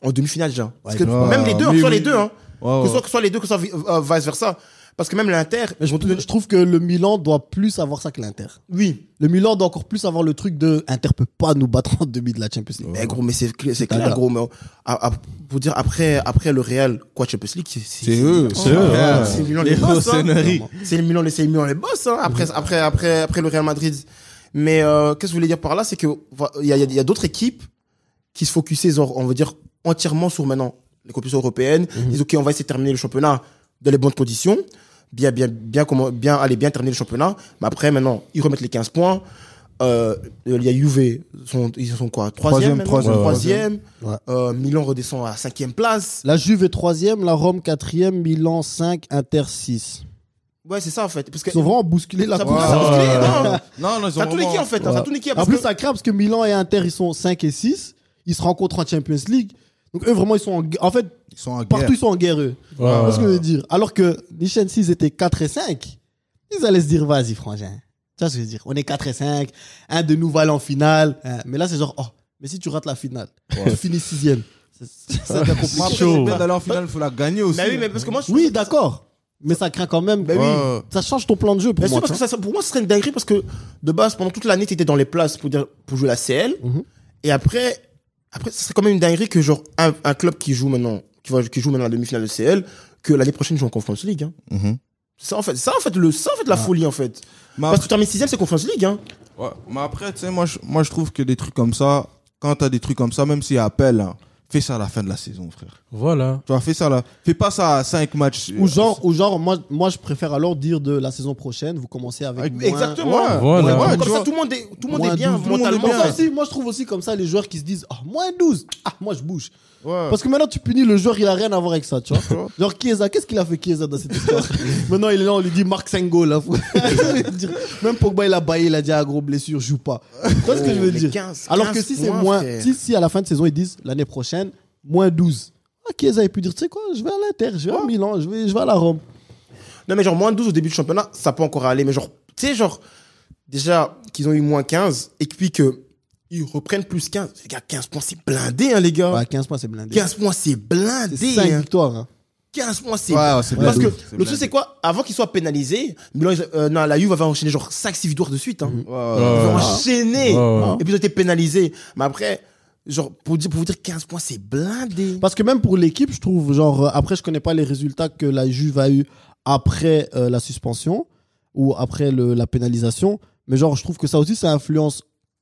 D: en demi-finale déjà. Parce que même les deux, que ce soit les deux, hein, que ce soit les deux, que ce soit vice versa. Parce que même l'Inter,
A: Mais je trouve que le Milan doit plus avoir ça que l'Inter.
D: oui.
A: Le Milan doit encore plus avoir le truc de Inter peut pas nous battre en demi de la Champions League.
D: Mais gros, mais c'est clair,
A: Voilà.
D: gros. Mais pour dire après le Real, quoi, Champions League,
C: C'est eux.
B: C'est eux, ouais.
D: C'est le Milan
C: Les
D: les boss, hein.
C: Rossonneries.
D: C'est le Milan les boss, hein. Après le Real Madrid. Mais qu'est-ce que je voulais dire par là, c'est que il y a d'autres équipes qui se focusaient, genre, on va dire, entièrement sur maintenant les compétitions européennes. Ils disent ok, on va essayer de terminer le championnat dans les bonnes conditions, bien terminer le championnat. Mais après maintenant, ils remettent les 15 points. il y a Juve, ils sont quoi? Troisième.
A: Ouais.
D: Milan redescend à 5e place.
A: La Juve est 3e, la Rome 4e, Milan 5, Inter 6.
D: Ouais, c'est ça, en fait. Parce que
A: Ils ont vraiment bousculé la
D: ça
A: course.
D: ça a bousculé, non.
C: Non, ils ont
D: Ça a tout niqué, en fait.
A: Ouais.
D: Ça a tout niqué.
A: En
D: Parce
A: plus,
D: que
A: ça craint parce que Milan et Inter, ils sont 5 et 6. Ils se rencontrent en Champions League. Donc, eux, vraiment, ils sont en fait,
C: Ils sont en guerre.
A: partout, ils sont en guerre, eux.
B: Ouais.
A: C'est ce que je veux dire. Alors que Nichensi, s'ils étaient 4 et 5, ils allaient se dire, vas-y, frangin. Tu vois ce que je veux dire? On est 4 et 5, un de nous va aller en finale. Mais là, c'est genre, oh, mais si tu rates la finale, tu finis 6e. Ça devient
C: Mais
A: compliqué.
C: après,
B: chaud.
C: c'est bien d'aller en finale, il faut la gagner aussi.
D: Bah oui, mais parce que moi, je
A: Oui, d'accord. Mais ça craint quand même.
D: Bah oui.
C: Ouais.
A: Ça change ton plan de jeu pour
D: Bien sûr,
A: moi.
D: parce que ça, pour moi, ce serait une dinguerie parce que de base, pendant toute l'année, tu étais dans les places pour jouer la CL.
A: Mhm.
D: Et après, ce serait quand même une dinguerie que genre un club qui joue maintenant la demi-finale de CL, que l'année prochaine joue en Conference League. Hein.
C: Mhm.
D: Ça en fait la folie en fait.
C: Mais
D: Parce que tu termines 6e, c'est Conference League. Hein.
C: Ouais, mais après, tu sais, moi, je trouve que des trucs comme ça, quand t'as des trucs comme ça, même s'il y a appel, hein, fais ça à la fin de la saison, frère.
B: Voilà.
C: Tu vois, fais ça là. Fais pas ça à 5 matchs.
A: Ou genre moi, je préfère alors dire de la saison prochaine, vous commencez avec moins,
D: Exactement.
C: Ouais,
B: Voilà.
C: ouais,
D: Comme
C: tu
D: ça,
C: vois.
D: tout le monde
A: moins
D: est bien
A: 12, tout le monde est
D: mentalement.
A: bien.
D: en fait.
A: Aussi, moi, je trouve aussi comme ça les joueurs qui se disent, moins 12. Moi, je bouge.
C: Ouais.
A: Parce que maintenant, tu punis le joueur, il a rien à voir avec ça, tu vois. Genre, Chiesa, qu'est-ce qu'il a fait Chiesa dans cette histoire? Maintenant, il est là, on lui dit marque 5 goals, là. Même Pogba, il a baillé, il a dit, gros blessure, joue pas. Tu vois ce que je veux
D: les
A: dire?
D: 15
A: Alors que si c'est
D: points,
A: moins,
D: frère.
A: si à la fin de saison, ils disent, l'année prochaine, moins 12. Chiesa, il peut dire, tu sais quoi, je vais à l'Inter, je vais à Milan, je vais à la Rome.
D: Non, mais genre, moins 12 au début du championnat, ça peut encore aller. Mais genre, tu sais, genre, déjà qu'ils ont eu moins 15 et puis qu'ils reprennent plus 15. Les gars, 15 points, c'est blindé, hein, les gars.
A: Ouais, 15 points, c'est blindé.
D: 15 points, c'est blindé.
A: C'est 5
D: hein.
A: victoires, hein.
D: 15 points, c'est
C: Ouais, c'est
D: Parce
C: blindé.
D: que
C: C'est
D: le
C: blindé.
D: truc, c'est quoi? Avant qu'ils soient pénalisés, Milan, la Juve avait enchaîné genre 5-6 victoires de suite. Hein.
C: Ouais,
D: Ils
C: ouais.
D: ont enchaîné.
B: Ouais.
D: Et puis ils ont été pénalisés. Mais après, genre, pour vous dire 15 points, c'est blindé.
A: Parce que même pour l'équipe, je trouve, genre, après, je connais pas les résultats que la Juve a eu après la suspension ou après la pénalisation. Mais genre, je trouve que ça aussi, ça influence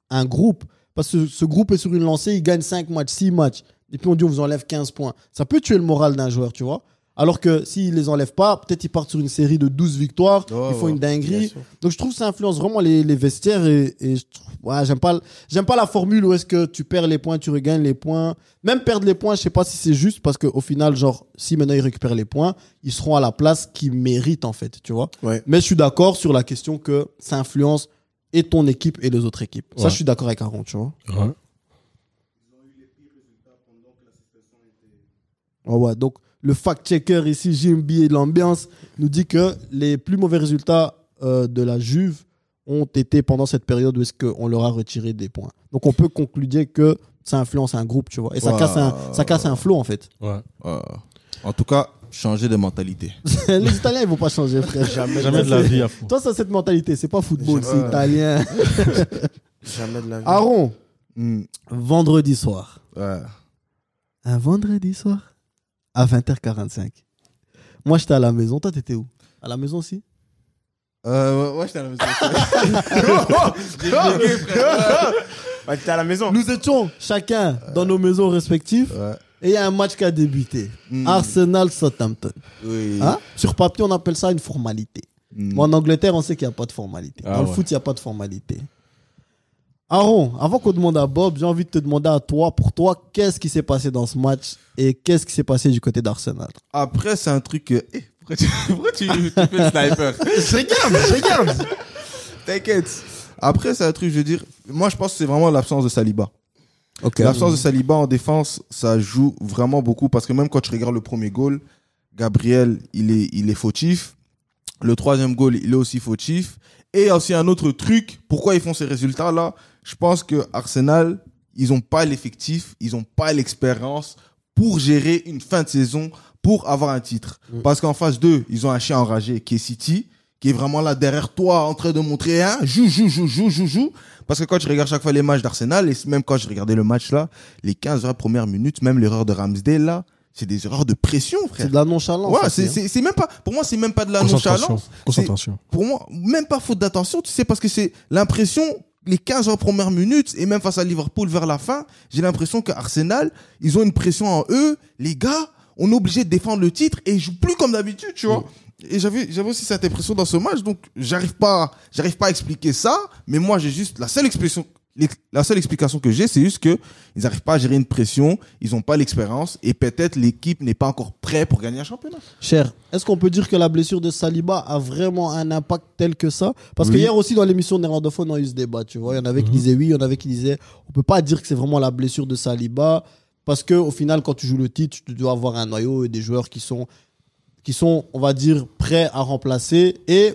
A: un groupe. Parce que ce groupe est sur une lancée, il gagne 5 matchs, 6 matchs. Et puis on dit, on vous enlève 15 points. Ça peut tuer le moral d'un joueur, tu vois. Alors que s'ils les enlèvent pas, peut-être ils partent sur une série de 12 victoires, ils font une
D: Bien
A: dinguerie.
D: sûr.
A: Donc je trouve que ça influence vraiment les vestiaires et je trouve, ouais, j'aime pas la formule où est-ce que tu perds les points, tu regagnes les points. Même perdre les points, je sais pas si c'est juste parce qu'au final, genre, si maintenant ils récupèrent les points, ils seront à la place qu'ils méritent en fait, tu vois.
D: Ouais.
A: Mais je suis d'accord sur la question que ça influence et ton équipe et les autres équipes. Ça,
B: Ouais.
A: je suis d'accord avec Aaron, tu vois.
B: Ouais.
A: Ouais. Donc, le fact-checker ici, JMB et l'ambiance, nous dit que les plus mauvais résultats de la Juve ont été pendant cette période où est-ce qu'on leur a retiré des points. Donc, on peut conclure que ça influence un groupe, tu vois. Et ça,
C: Ouais.
A: ça casse un flow, en fait.
B: Ouais.
C: En tout cas, changer de mentalité.
A: Les Italiens, ils vont pas changer, frère.
B: Jamais de la vie à fond.
A: Toi, ça, cette mentalité, c'est pas football, c'est
C: Ouais.
A: italien.
D: Jamais de la vie.
A: Aaron,
C: Hmm.
A: vendredi soir.
C: Ouais.
A: Un vendredi soir à 20h45. Moi, j'étais à la maison. Toi, t'étais où? À la maison aussi?
C: Ouais, j'étais à la maison. J'ai bugué, frère.
D: Ouais, t'es à la maison.
A: Nous étions chacun dans nos maisons respectives
C: Ouais.
A: et il y a un match qui a débuté. Arsenal-Southampton.
C: Oui.
A: Hein? Sur papier, on appelle ça une formalité.
C: Hmm.
A: Mais en Angleterre, on sait qu'il n'y a pas de formalité.
B: Ah
A: Dans le
B: ouais.
A: foot, il n'y a pas de formalité. Aaron, avant qu'on demande à Bob, j'ai envie de te demander à toi, pour toi, qu'est-ce qui s'est passé dans ce match et qu'est-ce qui s'est passé du côté d'Arsenal?
C: Après, c'est un truc. Pourquoi tu fais le sniper?
D: Je regarde.
C: T'inquiète. Après, c'est un truc, je veux dire. Moi, je pense que c'est vraiment l'absence de Saliba.
A: Ok.
C: L'absence de Saliba en défense, ça joue vraiment beaucoup parce que même quand tu regardes le premier goal, Gabriel, il est fautif. Le troisième goal, il est aussi fautif. Et il y a aussi un autre truc. Pourquoi ils font ces résultats-là? Je pense que Arsenal, ils n'ont pas l'effectif, ils n'ont pas l'expérience pour gérer une fin de saison, pour avoir un titre. Parce qu'en face d'eux, ils ont un chien enragé qui est City, qui est vraiment là derrière toi en train de montrer joue. Parce que quand je regarde chaque fois les matchs d'Arsenal, et même quand je regardais le match là, les 15 premières minutes, même l'erreur de Ramsdale là, c'est des erreurs de pression, frère.
A: C'est de la nonchalance.
C: Ouais,
A: ça, hein.
C: c'est même pas, pour moi, c'est même pas de la
B: Concentration.
C: nonchalance.
B: Concentration.
C: Pour moi, même pas faute d'attention, tu sais, parce que c'est l'impression, les 15 premières minutes, et même face à Liverpool vers la fin, j'ai l'impression que Arsenal, ils ont une pression en eux. Les gars, on est obligé de défendre le titre et ils jouent plus comme d'habitude, tu vois. Et j'avais aussi cette impression dans ce match, donc j'arrive pas à expliquer ça, mais moi j'ai juste la seule explication que j'ai, c'est juste que ils n'arrivent pas à gérer une pression, ils n'ont pas l'expérience et peut-être l'équipe n'est pas encore prête pour gagner un championnat.
A: Cher, est-ce qu'on peut dire que la blessure de Saliba a vraiment un impact tel que ça? Parce que hier aussi dans l'émission néerlandophone on a eu ce débat, tu vois, il y en avait qui disaient oui, il y en avait qui disaient on peut pas dire que c'est vraiment la blessure de Saliba parce que au final quand tu joues le titre, tu dois avoir un noyau et des joueurs qui sont on va dire prêts à remplacer. Et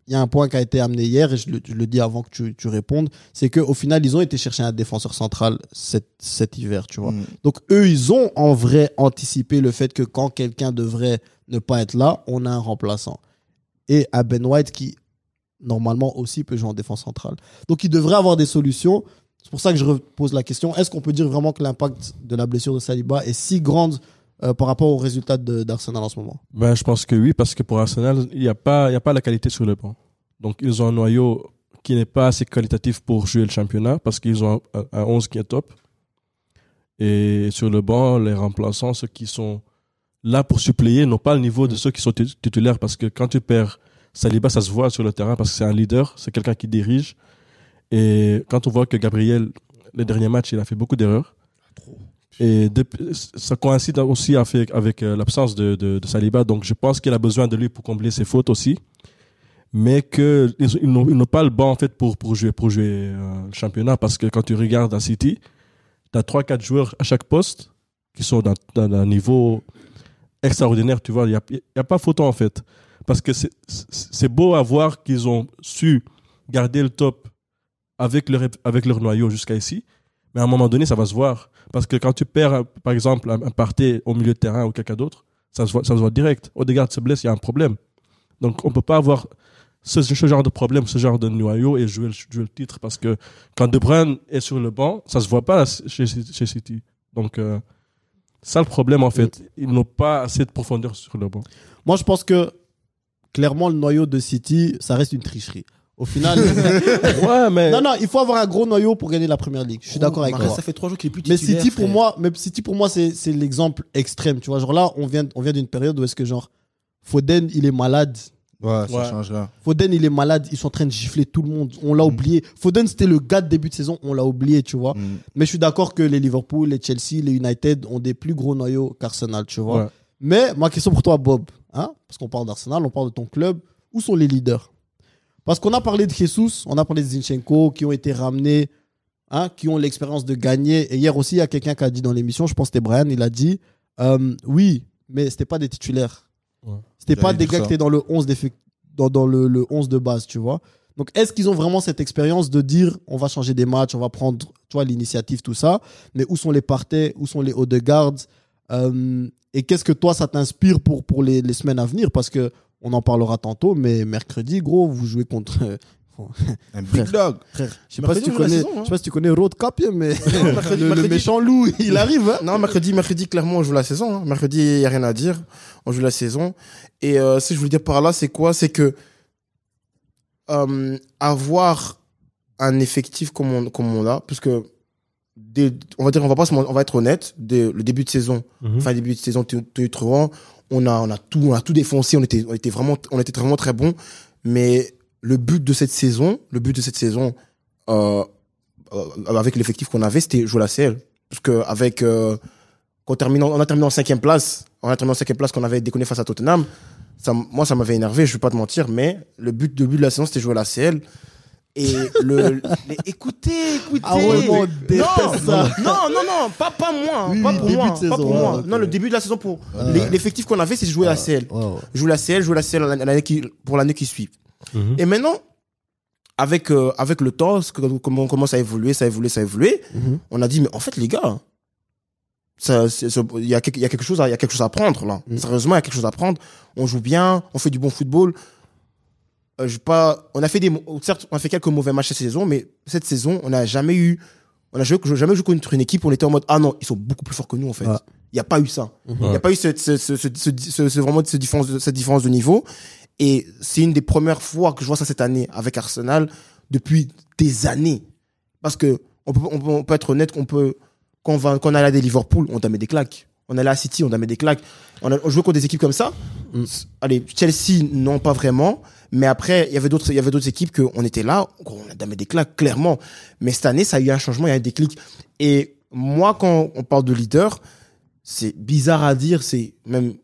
A: il y a un point qui a été amené hier, et je le dis avant que tu répondes, c'est qu'au final, ils ont été chercher un défenseur central cet hiver, tu vois. Donc, eux, ils ont en vrai anticipé le fait que quand quelqu'un devrait ne pas être là, on a un remplaçant. Et un Ben White qui, normalement, aussi peut jouer en défense centrale. Donc, il devrait avoir des solutions. C'est pour ça que je repose la question. Est-ce qu'on peut dire vraiment que l'impact de la blessure de Saliba est si grande par rapport aux résultats d'Arsenal en ce moment?
B: Je pense que oui, parce que pour Arsenal, il n'y a pas la qualité sur le banc. Donc, ils ont un noyau qui n'est pas assez qualitatif pour jouer le championnat parce qu'ils ont un 11 qui est top. Et sur le banc, les remplaçants, ceux qui sont là pour suppléer, n'ont pas le niveau de ceux qui sont titulaires parce que quand tu perds Saliba, ça se voit sur le terrain parce que c'est un leader, c'est quelqu'un qui dirige. Et quand on voit que Gabriel, les derniers matchs, il a fait beaucoup d'erreurs. Et ça coïncide aussi avec l'absence de Saliba. Donc, je pense qu'il a besoin de lui pour combler ses fautes aussi. Mais qu'ils n'ont pas le banc en fait, pour jouer le championnat. Parce que quand tu regardes à City, tu as 3-4 joueurs à chaque poste qui sont d'un niveau extraordinaire. Tu vois, il n'y a pas photo en fait. Parce que c'est beau à voir qu'ils ont su garder le top avec leur noyau jusqu'à ici. Mais à un moment donné, ça va se voir. Parce que quand tu perds, par exemple, un Partey au milieu de terrain ou quelqu'un d'autre, ça se voit direct. Odegaard se blesse, il y a un problème. Donc, on ne peut pas avoir ce genre de problème, ce genre de noyau et jouer le titre. Parce que quand De Bruyne est sur le banc, ça ne se voit pas chez City. Donc, ça le problème, en fait. Ils n'ont pas assez de profondeur sur le banc.
A: Moi, je pense que, clairement, le noyau de City, ça reste une tricherie. Au final,
B: ouais, mais
A: non, il faut avoir un gros noyau pour gagner la première ligue. Je suis d'accord avec toi.
D: Ça fait 3 jours qu'il est plus
A: Mais
D: titulaire.
A: City pour moi, c'est l'exemple extrême. Tu vois, genre là, on vient d'une période où est-ce que genre Foden, il est malade.
C: Ouais, ça change là.
A: Foden, il est malade. Ils sont en train de gifler tout le monde. On l'a oublié. Foden, c'était le gars de début de saison. On l'a oublié, tu vois. Mais je suis d'accord que les Liverpool, les Chelsea, les United ont des plus gros noyaux qu'Arsenal, tu vois. Ouais. Mais ma question pour toi, Bob, hein, parce qu'on parle d'Arsenal, on parle de ton club. Où sont les leaders? Parce qu'on a parlé de Jesus, on a parlé de Zinchenko, qui ont été ramenés, hein, qui ont l'expérience de gagner. Et hier aussi, il y a quelqu'un qui a dit dans l'émission, je pense que c'était Brian, il a dit oui, mais c'était pas des titulaires. Ouais. C'était pas des gars qui étaient dans le 11 dans le 11 de base, tu vois. Donc, est-ce qu'ils ont vraiment cette expérience de dire on va changer des matchs, on va prendre, tu vois, l'initiative, tout ça. Mais où sont les Partey, où sont les Odegaard et qu'est-ce que toi, ça t'inspire pour les semaines à venir? Parce que on en parlera tantôt, mais mercredi, gros, vous jouez contre
C: un big dog.
A: Frère, je sais pas si tu connais Road Cup, mais le méchant loup, il arrive. Hein.
D: Non, mercredi, clairement, on joue la saison. Hein. Mercredi, il n'y a rien à dire. On joue la saison. Et ce que je voulais dire par là, c'est quoi? C'est que avoir un effectif comme on l'a, parce que on va être honnête, le début de saison, début de saison, on a tout défoncé, on était vraiment très bon, mais le but de cette saison, avec l'effectif qu'on avait, c'était jouer la CL, parce que on a terminé en 5e place, qu'on avait déconné face à Tottenham. Moi, ça m'avait énervé, je vais pas te mentir, mais le but de la saison, c'était jouer la CL. Et écoutez.
A: Ah ouais, on déteste ça.
D: Non, pas moi.
A: Oui,
D: pas pour moi.
A: saison,
D: pas pour moi.
A: Okay.
D: Non, le début de la saison pour l'effectif qu'on avait, c'est jouer la CL. Jouer la CL pour l'année qui suit. Et maintenant, avec le temps, comment on commence à évoluer, on a dit, mais en fait, les gars, il y a quelque chose à prendre, là. Sérieusement, il y a quelque chose à prendre. On joue bien, on fait du bon football. On a fait quelques mauvais matchs cette saison, mais cette saison, on n'a jamais joué contre une équipe où on était en mode, ah non, ils sont beaucoup plus forts que nous, en fait. Il n'y a pas eu ça. Il n'y a pas eu vraiment cette différence de niveau. Et c'est une des premières fois que je vois ça cette année avec Arsenal depuis des années. Parce que on peut être honnête, quand on a des Liverpool, on t'a mis des claques. On allait à City, on a mis des claques. On jouait contre des équipes comme ça. Allez, Chelsea, non, pas vraiment. Mais après, il y avait d'autres équipes qu'on était là, on a mis des claques, clairement. Mais cette année, ça a eu un changement, il y a eu des clics. Et moi, quand on parle de leader, c'est bizarre à dire, c'est même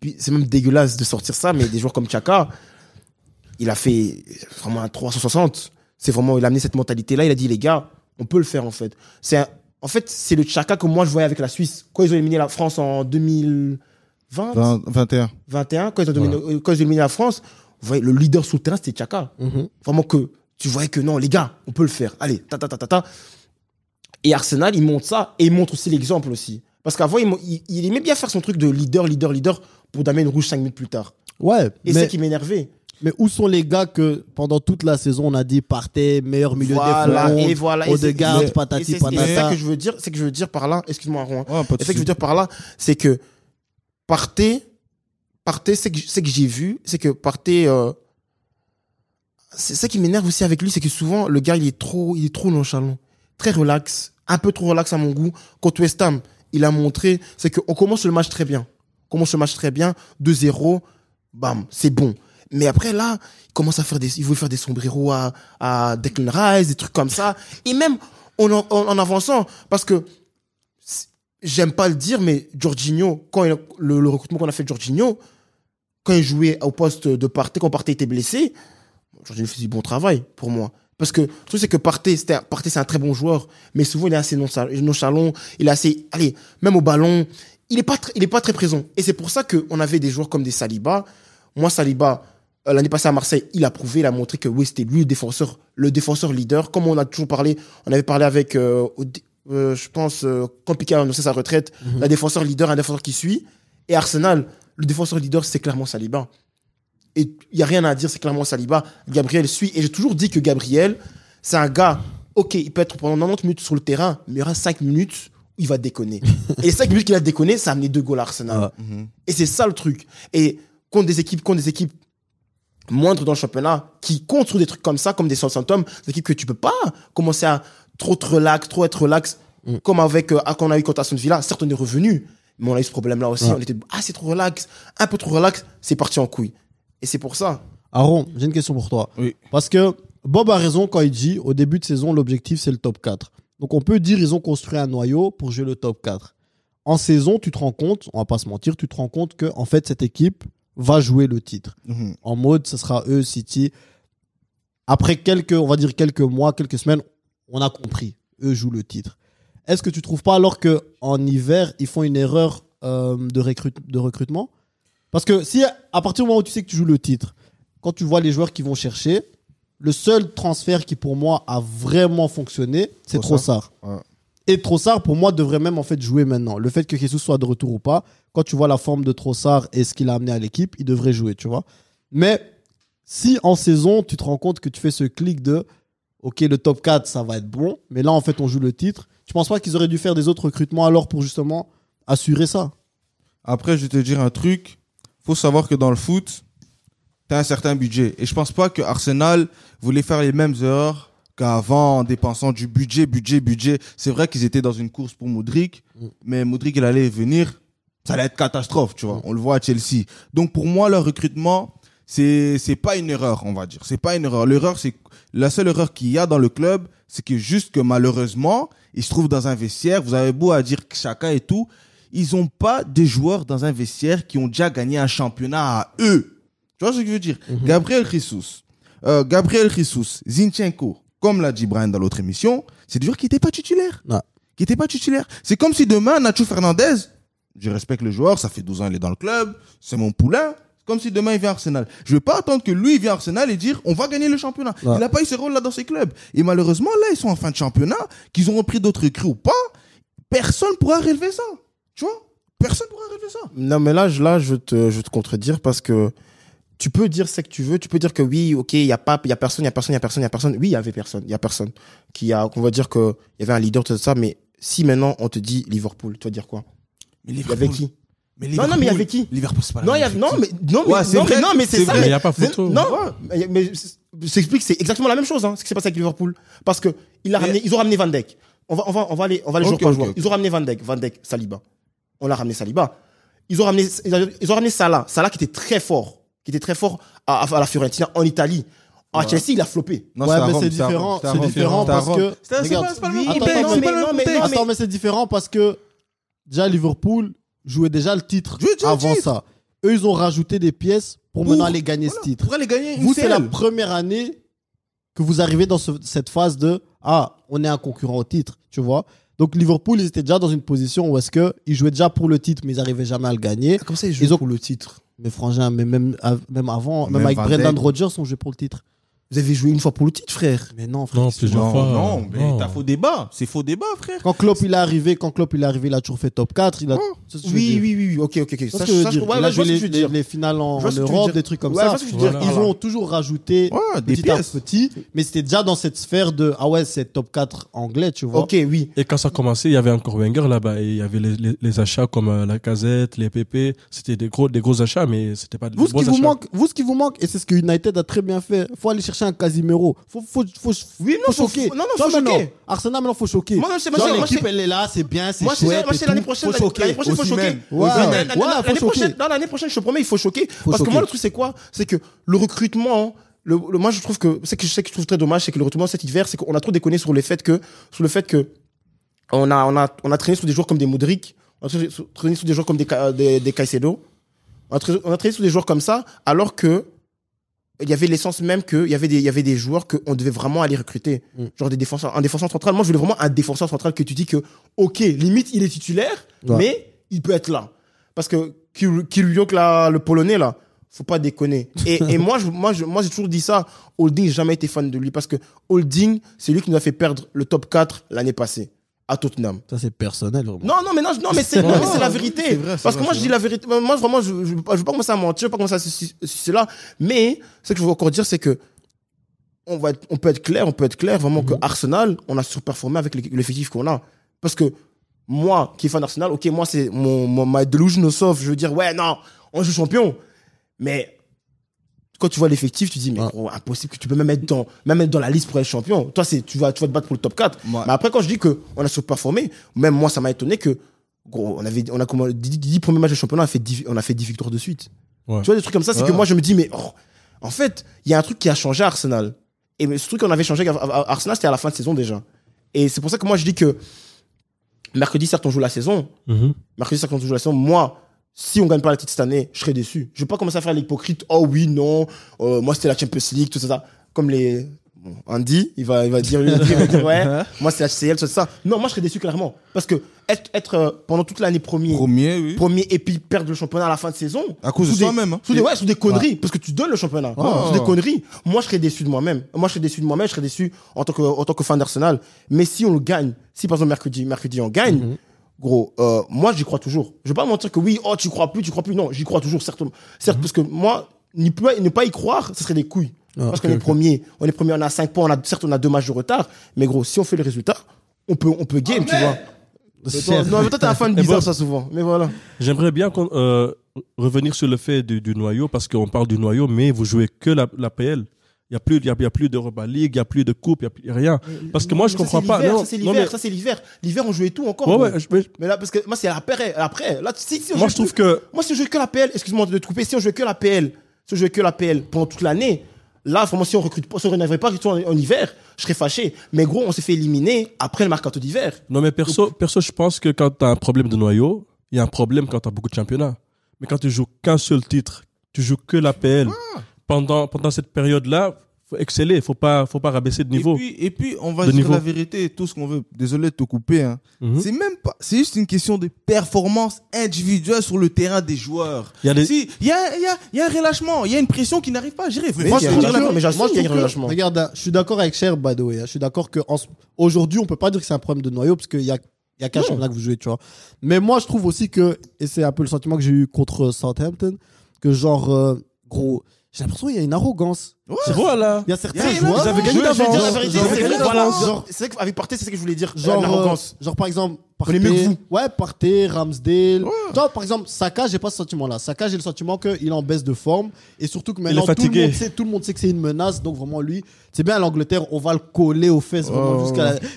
D: dégueulasse de sortir ça, mais des joueurs comme Xhaka, il a fait vraiment un 360. Il a amené cette mentalité-là, il a dit, les gars, on peut le faire, en fait. En fait, c'est le Xhaka que moi, je voyais avec la Suisse. Quand ils ont éliminé la France en 2020 21, quand ils ont éliminé la France, vous voyez, le leader sous le terrain, c'était Xhaka. Vraiment que tu voyais que non, les gars, on peut le faire. Allez, Et Arsenal, il montre ça, et il montre aussi l'exemple aussi. Parce qu'avant, il aimait bien faire son truc de leader, pour damer une rouge 5 minutes plus tard.
A: Ouais.
D: Et c'est qui m'énervait.
A: Mais où sont les gars que pendant toute la saison on a dit partez, meilleur milieu des fonds, Odegaard, patati patata.
D: C'est ça que je veux dire par là, excuse-moi Rouen. C'est ça que je veux dire par là, c'est que partez, c'est que j'ai vu, c'est que partez, c'est ça qui m'énerve aussi avec lui, c'est que souvent le gars il est trop nonchalant, très relax, un peu trop relax à mon goût. Contre West Ham, il a montré, c'est qu'on commence le match très bien, 2-0, bam, c'est bon. Mais après, là, il veut faire des sombreros à Declan Rice, des trucs comme ça. Et même en avançant, parce que j'aime pas le dire, mais Jorginho, quand le recrutement qu'on a fait de Jorginho, quand il jouait au poste de Partey, quand Partey était blessé, Jorginho faisait du bon travail pour moi. Parce que le truc, c'est que Partey, c'est un très bon joueur, mais souvent, il est assez nonchalant, il est assez, allez, même au ballon, il est pas très présent. Et c'est pour ça qu'on avait des joueurs comme des Saliba. Moi, Saliba, l'année passée à Marseille, il a prouvé, il a montré que oui, c'était lui le défenseur leader. Comme on a toujours parlé, on avait parlé avec, je pense, quand Piqué a annoncé sa retraite, un défenseur leader, un défenseur qui suit. Et Arsenal, le défenseur leader, c'est clairement Saliba. Et il n'y a rien à dire, c'est clairement Saliba. Gabriel suit. Et j'ai toujours dit que Gabriel, c'est un gars, ok, il peut être pendant 90 minutes sur le terrain, mais il y aura 5 minutes où il va déconner. Et les 5 minutes qu'il a déconné, ça a amené 2 goals à Arsenal. Et c'est ça le truc. Et contre des équipes moindres dans le championnat, qui comptent sur des trucs comme ça, comme des Southampton, des équipes que tu peux pas commencer à trop être relax, comme avec, quand on a eu contre Aston Villa. Certes, on est revenu, mais on a eu ce problème-là aussi. On était, c'est trop relax, un peu trop relax, c'est parti en couille. Et c'est pour ça.
A: Aaron, j'ai une question pour toi.
C: Oui.
A: Parce que Bob a raison quand il dit, au début de saison, l'objectif, c'est le top 4. Donc, on peut dire, ils ont construit un noyau pour jouer le top 4. En saison, tu te rends compte, on va pas se mentir, tu te rends compte que, en fait, cette équipe va jouer le titre. En mode, ce sera eux, City. Après quelques mois, quelques semaines, on a compris. Eux jouent le titre. Est-ce que tu trouves pas alors qu'en hiver, ils font une erreur de recrutement? Parce que si, à partir du moment où tu sais que tu joues le titre, quand tu vois les joueurs qui vont chercher, le seul transfert qui, pour moi, a vraiment fonctionné, c'est Trossard. Ouais. Et Trossard, pour moi, devrait même en fait jouer maintenant. Le fait que Jesus soit de retour ou pas, quand tu vois la forme de Trossard et ce qu'il a amené à l'équipe, il devrait jouer, tu vois. Mais si en saison, tu te rends compte que tu fais ce clic de OK, le top 4, ça va être bon, mais là, en fait, on joue le titre, tu penses pas qu'ils auraient dû faire des autres recrutements alors pour justement assurer ça?
C: Après, je vais te dire un truc. Faut savoir que dans le foot, tu as un certain budget. Et je pense pas que Arsenal voulait faire les mêmes erreurs qu'avant en dépensant du budget. C'est vrai qu'ils étaient dans une course pour Modric, mais Modric, il allait venir, ça allait être catastrophe, tu vois. On le voit à Chelsea. Donc pour moi, leur recrutement, c'est pas une erreur, on va dire. C'est pas une erreur. La seule erreur qu'il y a dans le club, c'est que juste que malheureusement, ils se trouvent dans un vestiaire. Vous avez beau à dire que Xhaka et tout, ils ont pas des joueurs dans un vestiaire qui ont déjà gagné un championnat à eux. Tu vois ce que je veux dire? Gabriel Jesus, Zinchenko, comme l'a dit Brian dans l'autre émission, c'est des joueurs qui n'étaient pas titulaires. C'est comme si demain, Nacho Fernandez, je respecte le joueur, ça fait 12 ans qu'il est dans le club, c'est mon poulain, c'est comme si demain il vient à Arsenal. Je ne vais pas attendre que lui il vienne à Arsenal et dire on va gagner le championnat. Il n'a pas eu ce rôle-là dans ses clubs. Et malheureusement, là, ils sont en fin de championnat, qu'ils ont repris d'autres recrues ou pas, personne ne pourra relever ça. Tu vois? Personne ne pourra relever ça.
D: Non, mais là, je vais te contredire parce que tu peux dire ce que tu veux. Tu peux dire que oui, ok, il y a personne. Oui, il y avait personne. Il y a personne on va dire que il y avait un leader, tout ça. Mais si maintenant on te dit Liverpool, tu vas dire quoi?
C: Mais
D: il y avait qui?
C: Mais
D: non, mais il y avait qui?
C: Liverpool, c'est pas la
D: non,
C: même
D: c'est ça.
B: Mais il n'y a pas photo.
D: Non, mais je t'explique, c'est exactement la même chose, ce qui s'est passé avec Liverpool. Parce que ils ont ramené Van Dijk. On va aller jour par jour. Ils ont ramené Van Dijk, Saliba. on l'a ramené Saliba. Ils ont ramené Salah qui était très fort à la Fiorentina en Italie. À Chelsea, il a floppé.
C: Non,
A: Ouais,
C: c'est à
A: mais
C: Rome,
A: c'est différent parce que. Regarde, attends, mais c'est différent parce que déjà Liverpool jouait déjà le titre avant ça. Eux, ils ont rajouté des pièces pour maintenant aller gagner ce titre.
C: Pour aller gagner une
A: Vous, c'est la
C: CL.
A: première année que vous arrivez dans cette phase de on est un concurrent au titre, tu vois. Donc Liverpool, ils étaient déjà dans une position où est-ce que ils jouaient déjà pour le titre, mais ils n'arrivaient jamais à le gagner.
D: Comme ça, ils jouent pour le titre.
A: Mais frangin, mais même avant, même
C: Même
A: avec
C: Van
A: Brendan
C: Dijk.
A: Rodgers, on jouait pour le titre.
D: Vous avez joué une fois pour le titre, frère.
A: Mais non, frère.
B: Non, plusieurs fois.
C: Non, mais t'as faux débat. C'est faux débat, frère.
A: Quand Klopp il est arrivé, il a toujours fait top 4. Il a... C'est ce que je veux dire.
D: Oui. Ok.
A: C'est ce que je veux dire. Il a joué les finales en Europe, des trucs comme ça. Ils ont toujours rajouté
C: Des
A: petit à
C: pièces.
A: petit, mais c'était déjà dans cette sphère de c'est top 4 anglais, tu vois.
D: Ok, oui.
B: Et quand ça a commencé, il y avait encore Wenger là-bas. Et il y avait les achats comme la Casette, les PP. C'était des gros achats, mais c'était pas des
A: Vous, ce
B: bons
A: qui vous
B: achats.
A: manque, et c'est ce que United a très bien fait, faut aller chercher un Casimiro. Faut choquer.
D: Non,
A: Tu vois,
D: faut
A: maintenant,
D: choquer.
A: Arsenal, maintenant, faut choquer.
D: Moi, c'est- moi,
A: Genre,
D: c'est- moi,
A: l'équipe,
D: c'est-
A: elle est là, c'est bien, c'est
D: Moi,
A: chouette.
D: c'est l'année prochaine.
A: Faut choquer.
D: L'année prochaine, il faut choquer.
A: Ouais,
D: L'année
A: faut choquer.
D: l'année prochaine, je te promets, il faut choquer. Parce que
A: choquer.
D: moi, le truc, c'est quoi? C'est que le recrutement, moi, je trouve que, c'est que je sais que je trouve très dommage, c'est que le recrutement cet hiver, c'est qu'on a trop déconné sur le fait que on a traîné sur des joueurs comme des Modric, on a traîné sur des joueurs comme des Caicedo, on a traîné sur des joueurs comme ça, alors que il y avait l'essence même qu'il y avait des joueurs qu'on devait vraiment aller recruter. Genre un défenseur central. Moi, je voulais vraiment un défenseur central que tu dis que, ok, limite, il est titulaire, mais il peut être là. Parce que Kyriok, là, le Polonais, là, faut pas déconner. Et moi, j'ai toujours dit ça. Holding, j'ai jamais été fan de lui parce que Holding, c'est lui qui nous a fait perdre le top 4 l'année passée à Tottenham.
A: Ça, c'est personnel, vraiment.
D: Non, mais c'est la vérité.
C: c'est vrai, c'est
D: Parce que
C: vrai,
D: moi,
C: c'est
D: je dis la vérité. Moi, vraiment, je veux pas commencer à mentir, je veux pas commencer à c'est là. Mais, ce que je veux encore dire, c'est que on peut être clair, vraiment que Arsenal, on a surperformé avec l'effectif qu'on a. Parce que moi, qui est fan d'Arsenal, ok, moi, c'est my delusion of, je veux dire, ouais, non, on joue champion. Mais, quand tu vois l'effectif, tu dis, mais gros, impossible que tu peux même être dans la liste pour être champion. Toi, tu vas te battre pour le top 4.
C: Ouais.
D: Mais après, quand je dis qu'on a surperformé, même moi, ça m'a étonné que, gros, on a comme 10 premiers matchs de championnat, on a fait 10 victoires de suite.
B: Ouais.
D: Tu vois, des trucs comme ça, c'est que moi, je me dis, mais en fait, il y a un truc qui a changé à Arsenal. Et ce truc qu'on avait changé à Arsenal, c'était à la fin de saison déjà. Et c'est pour ça que moi, je dis que mercredi, certes, on joue la saison. Moi, si on gagne pas la titre cette année, je serais déçu. Je vais pas commencer à faire l'hypocrite. Oh oui, non, moi c'était la Champions League, tout ça. Comme les Andy, il va dire ouais, moi c'est la HCL, tout ça. Non, moi je serais déçu clairement parce que être pendant toute l'année premier et puis perdre le championnat à la fin de saison
C: À cause de soi-même. Hein.
D: sous des conneries parce que tu donnes le championnat. Sous des conneries. Moi je serais déçu de moi-même. Je serais déçu en tant que fan d'Arsenal. Mais si on le gagne, si par exemple mercredi on gagne. Gros, moi j'y crois toujours. Je vais pas mentir que oui, tu crois plus. Non, j'y crois toujours, certes, parce que moi, ne pas y croire, ce serait des couilles. Parce qu'on est premier, on a 5 points, on a 2 matchs de retard, mais gros, si on fait le résultat, on peut game, tu vois. Non, mais toi t'es un fan bizarre, ça souvent, mais voilà.
B: J'aimerais bien revenir sur le fait du noyau, parce qu'on parle du noyau, mais vous jouez que la PL. Il n'y a plus d'Europa League, il n'y a plus de coupe, il n'y a rien. Parce que moi, je ne comprends pas.
D: Ça, c'est l'hiver. L'hiver, on jouait tout encore.
B: Ouais,
D: mais là, parce que moi, c'est après. Là, si
B: moi, je trouve que.
D: Moi, si on jouait que la PL, excuse-moi de te couper, si on jouait que la PL pendant toute l'année, là, vraiment, si on n'arriverait pas en hiver, je serais fâché. Mais gros, on s'est fait éliminer après le mercato d'hiver.
B: Non, mais perso, je pense que quand tu as un problème de noyau, il y a un problème quand tu as beaucoup de championnats. Mais quand tu joues qu'un seul titre, tu joues que la PL. Pendant cette période-là, faut exceller, faut pas rabaisser de niveau.
C: Et puis on va dire la vérité, tout ce qu'on veut. Désolé de te couper. Hein. C'est même pas, c'est juste une question de performance individuelle sur le terrain des joueurs. Il y a un relâchement, il y a une pression qui n'arrive pas à gérer.
D: Moi, j'assume qu'il y a un relâchement.
A: Regarde, je suis d'accord avec Cher, by the way. Je suis d'accord que aujourd'hui, on peut pas dire que c'est un problème de noyau parce qu'il y a qu'un championnat que vous jouez, tu vois. Mais moi, je trouve aussi que, et c'est un peu le sentiment que j'ai eu contre Southampton, que genre, gros, j'ai l'impression qu'il y a une arrogance.
B: Voilà.
A: Il y a certains
C: Ils
A: joueurs.
B: avaient gagné
D: Je vais dire la
B: d'avance.
D: vérité,
A: Genre,
D: c'est que,
A: genre,
D: voilà,
A: genre,
D: c'est vrai qu'avec Partey, c'est ce que je voulais dire.
A: Genre,
D: L'arrogance.
A: genre par exemple,
D: On est mieux que vous.
A: Ouais, Partey, Ramsdale. Genre, par exemple, Saka, j'ai pas ce sentiment-là. Saka, j'ai le sentiment qu'il est en baisse de forme. Et surtout que maintenant,
B: est fatigué.
A: tout le monde sait que c'est une menace. Donc, vraiment, lui, c'est bien à l'Angleterre, on va le coller aux fesses vraiment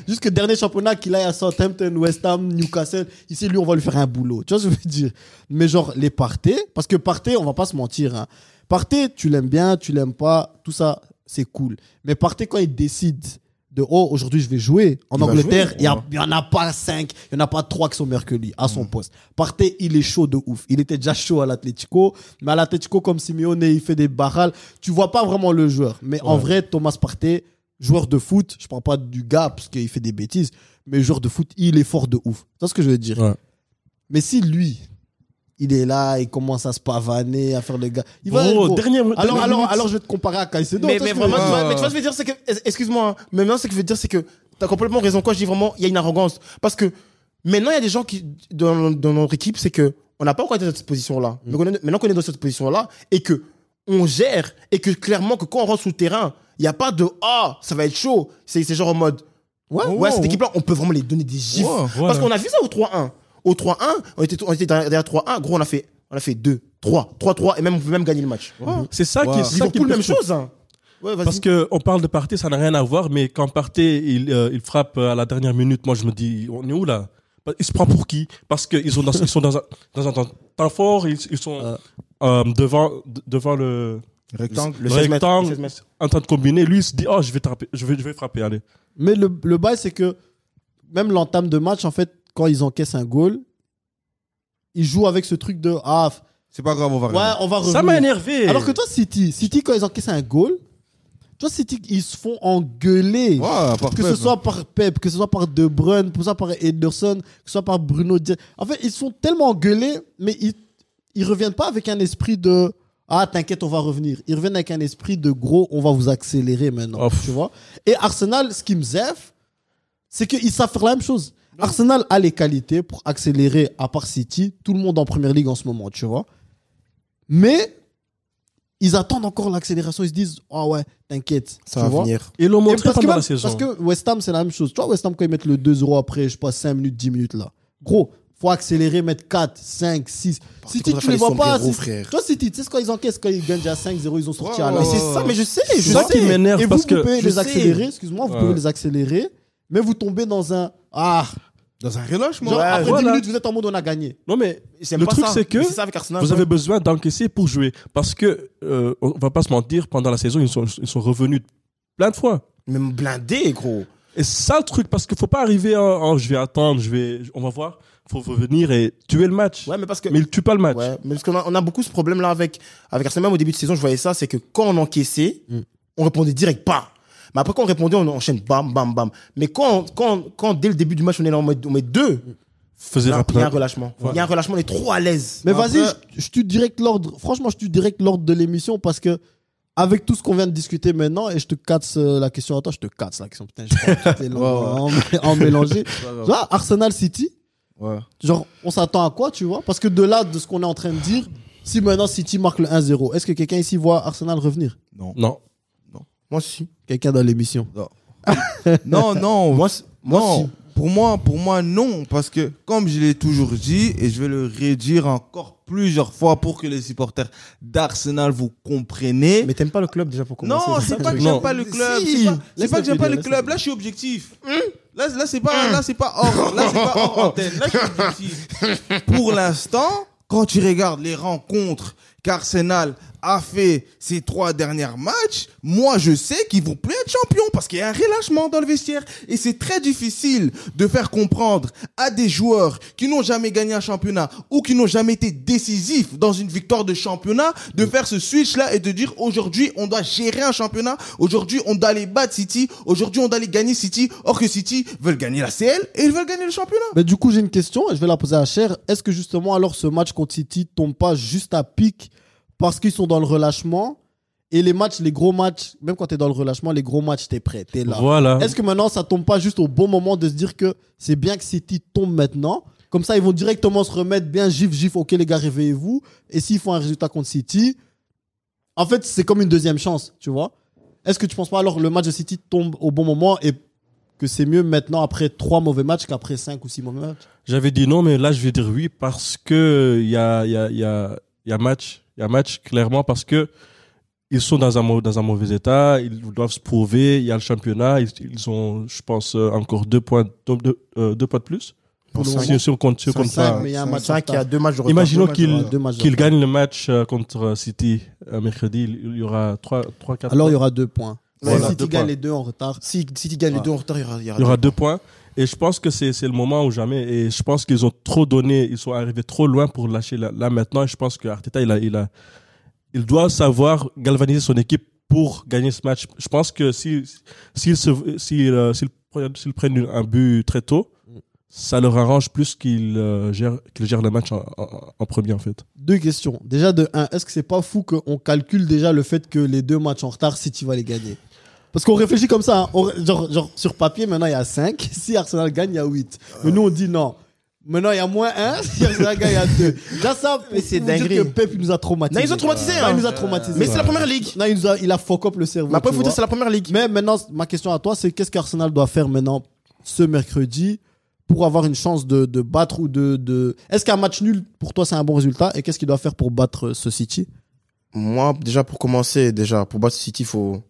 A: jusqu'au dernier championnat qu'il aille à Southampton, West Ham, Newcastle. Ici, lui, on va lui faire un boulot. Tu vois ce que je veux dire? Mais genre, les Partey, parce que Partey, on va pas se mentir, hein. Partey, tu l'aimes bien, tu l'aimes pas, tout ça, c'est cool. Mais Partey, quand il décide de aujourd'hui je vais jouer en
C: Il va
A: Angleterre,
C: jouer,
A: il y en a pas 5, il y en a pas 3 qui sont meilleurs que lui à son poste. Partey, il est chaud de ouf. Il était déjà chaud à l'Atlético, mais à l'Atlético comme Simeone, il fait des barrales, tu vois pas vraiment le joueur. Mais en vrai, Thomas Partey, joueur de foot, je parle pas du gars parce qu'il fait des bêtises, mais joueur de foot, il est fort de ouf. C'est ce que je veux dire.
B: Ouais.
A: Mais si lui, il est là, il commence à se pavaner, à faire le gars. Il va,
B: Gros,
A: gros.
B: dernière minute.
A: Alors, je vais te comparer à Caicedo.
D: Mais
A: tu vois ce que
D: vraiment,
A: je veux dire.
D: mais tu vois ce que je veux dire, c'est que, excuse-moi, hein, mais maintenant, ce que je veux dire, c'est que t'as complètement raison. Quand je dis vraiment, il y a une arrogance. Parce que maintenant, il y a des gens qui, dans notre équipe, c'est que on n'a pas encore été dans cette position-là. Mais maintenant qu'on est dans cette position-là, et que on gère, et que clairement, que quand on rentre sur le terrain, il n'y a pas de ça va être chaud. C'est genre en mode, ouais, cette équipe-là, on peut vraiment les donner des gifs.
B: Voilà.
D: Parce qu'on a vu ça au 3-1. Au 3-1, on était derrière 3-1. Gros, on a fait 2, 3, 3-3, et même, on peut même gagner le match.
B: C'est ça qui est ça qui
D: Liverpool,
B: me
D: même
B: perturbe.
D: chose, hein. Ouais, vas-y.
B: Parce que on parle de Partey, ça n'a rien à voir, mais quand Partey il frappe à la dernière minute, moi je me dis, on est où là? Il se prend pour qui? Parce qu'ils sont dans un temps fort, ils sont devant le
C: Rectangle.
D: Le 16 mètres,
B: rectangle,
D: le 16 mètres.
B: en train de combiner. Lui il se dit, je vais frapper, allez.
A: Mais le bail, c'est que même l'entame de match, en fait, quand ils encaissent un goal, ils jouent avec ce truc de
C: C'est pas grave, on va revenir.
A: on va revenir.
B: Ça m'a énervé.
A: Alors que toi, City, quand ils encaissent un goal, toi, City, ils se font engueuler.
C: Ouais, par
A: Que
C: Pep.
A: ce soit par Pep, que ce soit par De Bruyne, que ce soit par Ederson, que ce soit par Bruno Diaz. En fait, ils se font tellement engueuler, mais ils reviennent pas avec un esprit de t'inquiète, on va revenir. Ils reviennent avec un esprit de gros, on va vous accélérer maintenant.
B: Ouf.
A: Tu vois? Et Arsenal, ce qui me zève, c'est qu'ils savent faire la même chose. Arsenal a les qualités pour accélérer, à part City, tout le monde en première ligue en ce moment, tu vois. Mais ils attendent encore l'accélération. Ils se disent, ouais, t'inquiète.
D: Ça
A: tu
D: va
A: vois.
D: venir.
B: Ils l'ont
A: Et
B: montré pendant la
A: même-
B: saison.
A: Parce que West Ham, c'est la même chose. Tu vois, West Ham, quand ils mettent le 2-0 après, je sais pas, 5 minutes, 10 minutes là. Gros, faut accélérer, mettre 4, 5, 6. City,
D: contre,
A: tu les vois
D: fallait
A: pas.
D: sombrer,
A: Tu
D: frère.
A: vois, City, tu sais, quand ils encaissent, quand ils gagnent déjà 5-0, ils ont sorti à la
D: Mais c'est ça, mais je sais, je
B: C'est ça qui
D: sais.
B: m'énerve
A: Et vous,
B: parce que
A: vous pouvez
D: je
A: les
D: sais.
A: accélérer, excuse-moi, vous
B: Ouais.
A: pouvez les accélérer, mais vous tombez dans un.
C: Dans un relâchement.
A: Genre,
D: Ouais,
A: après 10
B: voilà.
A: minutes, vous êtes en mode on a gagné.
B: non mais
D: J'aime
B: le
D: pas
B: truc
D: ça.
B: c'est que
D: Mais c'est ça avec Arsenal,
B: vous
D: ouais.
B: avez besoin d'encaisser pour jouer parce que on va pas se mentir, pendant la saison ils sont revenus plein de fois.
D: Même blindé, gros.
B: Et c'est ça le truc parce qu'il faut pas arriver je vais attendre, on va voir, faut revenir et tuer le match.
D: Ouais, mais parce que.
B: Mais il tue pas le match.
D: Ouais, mais parce qu'on on a beaucoup ce problème-là avec Arsenal. Même au début de saison, je voyais ça, c'est que quand on encaissait, on répondait direct, pas. Mais après, quand on répondait, on enchaîne, bam, bam, bam. Mais quand dès le début du match, on est là en mode 2,
B: Faisait
D: il y a
B: rappeler.
D: un relâchement. Il y a un relâchement, on est trop à l'aise.
A: Mais
C: Après-
A: vas-y, je tue direct l'ordre. Franchement, je tue direct l'ordre de l'émission parce que, avec tout ce qu'on vient de discuter maintenant, et je te casse la question à toi, je te casse la question. Putain, je prends toutes les langues en mélanger. Genre, Arsenal City,
C: Ouais.
A: genre, on s'attend à quoi, tu vois? Parce que de là, de ce qu'on est en train de dire, si maintenant City marque le 1-0, est-ce que quelqu'un ici voit Arsenal revenir?
C: Non.
B: Non.
D: Moi aussi.
A: Quelqu'un dans l'émission?
C: Non, non.
D: Moi
C: non.
D: aussi.
C: Pour moi, non. Parce que, comme je l'ai toujours dit, et je vais le redire encore plusieurs fois pour que les supporters d'Arsenal vous compreniez.
D: Mais t'aimes pas le club déjà pour commencer?
C: Non,
D: ça,
C: c'est
D: le
C: pas que
D: truc.
C: j'aime
B: Non.
C: pas le club.
A: Si.
C: C'est pas
A: Laisse-le
C: que j'aime pas
A: finir,
C: le
A: laisse-le
C: club. Là, je suis objectif. Là, c'est pas hors antenne. Là, je suis objectif. Pour l'instant, quand tu regardes les rencontres qu'Arsenal a fait ces 3 derniers matchs, moi, je sais qu'ils vont plus être champions parce qu'il y a un relâchement dans le vestiaire. Et c'est très difficile de faire comprendre à des joueurs qui n'ont jamais gagné un championnat ou qui n'ont jamais été décisifs dans une victoire de championnat de faire ce switch-là et de dire aujourd'hui, on doit gérer un championnat. Aujourd'hui, on doit aller battre City. Aujourd'hui, on doit aller gagner City. Or que City veulent gagner la CL et ils veulent gagner le championnat.
A: Mais du coup, j'ai une question et je vais la poser à Cher. Est-ce que justement, alors, ce match contre City tombe pas juste à pic parce qu'ils sont dans le relâchement et les matchs, les gros matchs, même quand t'es dans le relâchement, les gros matchs, t'es prêt, t'es là.
B: Voilà.
A: Est-ce que maintenant, ça tombe pas juste au bon moment de se dire que c'est bien que City tombe maintenant? Comme ça, ils vont directement se remettre bien gif, ok les gars, réveillez-vous. Et s'ils font un résultat contre City, En fait, c'est comme une deuxième chance, tu vois. Est-ce que tu penses pas alors le match de City tombe au bon moment et que c'est mieux maintenant après 3 mauvais matchs qu'après 5 ou 6 mauvais matchs?
B: J'avais dit non, mais là, je vais dire oui parce que il y a match clairement parce que ils sont dans un mauvais état, ils doivent se prouver, il y a le championnat, ils ont, je pense, encore 2 points de plus.
A: Pour le
B: Si on compte
A: Sur
B: ça.
A: 5, mais il y a un match
D: 5, il y a 2 matchs de retard.
B: Imaginons
A: deux matchs de
B: qu'il
A: retard.
B: gagne le match contre City mercredi, il y aura 3-4
A: Alors il y aura 2 points.
B: Voilà,
A: Si
B: 2
A: tu gagnes
B: points.
A: les 2 en retard.
D: Si tu gagnes les 2 en retard, il y
B: Il y aura 2 points. Et je pense que c'est le moment ou jamais. Et je pense qu'ils ont trop donné, ils sont arrivés trop loin pour lâcher là maintenant. Et je pense que Arteta, il doit savoir galvaniser son équipe pour gagner ce match. Je pense que s'ils prennent un but très tôt, ça leur arrange plus qu'ils gèrent le match en premier, en fait.
A: 2 questions. Déjà, de 1, est-ce que c'est pas fou qu'on calcule déjà le fait que les 2 matchs en retard, City va les gagner? Parce qu'on réfléchit comme ça. Hein. Genre, sur papier, maintenant, il y a 5. Si Arsenal gagne, il y a 8. Mais nous, on dit non. Maintenant, il y a moins 1. Si Arsenal gagne, il y a 2. Déjà, ça,
D: Mais c'est
A: pour vous dire
D: dinguerie.
A: que Pep, il nous a traumatisés.
D: Non, ils ont traumatisé,
A: Non,
D: hein.
A: il nous a traumatisés.
D: Mais c'est la première ligue.
A: Non, il a fuck up le cerveau.
D: Mais après,
A: tu
D: faut dire
A: vois.
D: c'est la première ligue.
A: Mais maintenant, ma question à toi, c'est qu'est-ce qu'Arsenal doit faire maintenant ce mercredi pour avoir une chance de battre ou de... Est-ce qu'un match nul, pour toi, c'est un bon résultat? Et qu'est-ce qu'il doit faire pour battre ce City?
D: Moi, déjà, pour commencer, pour battre City, faut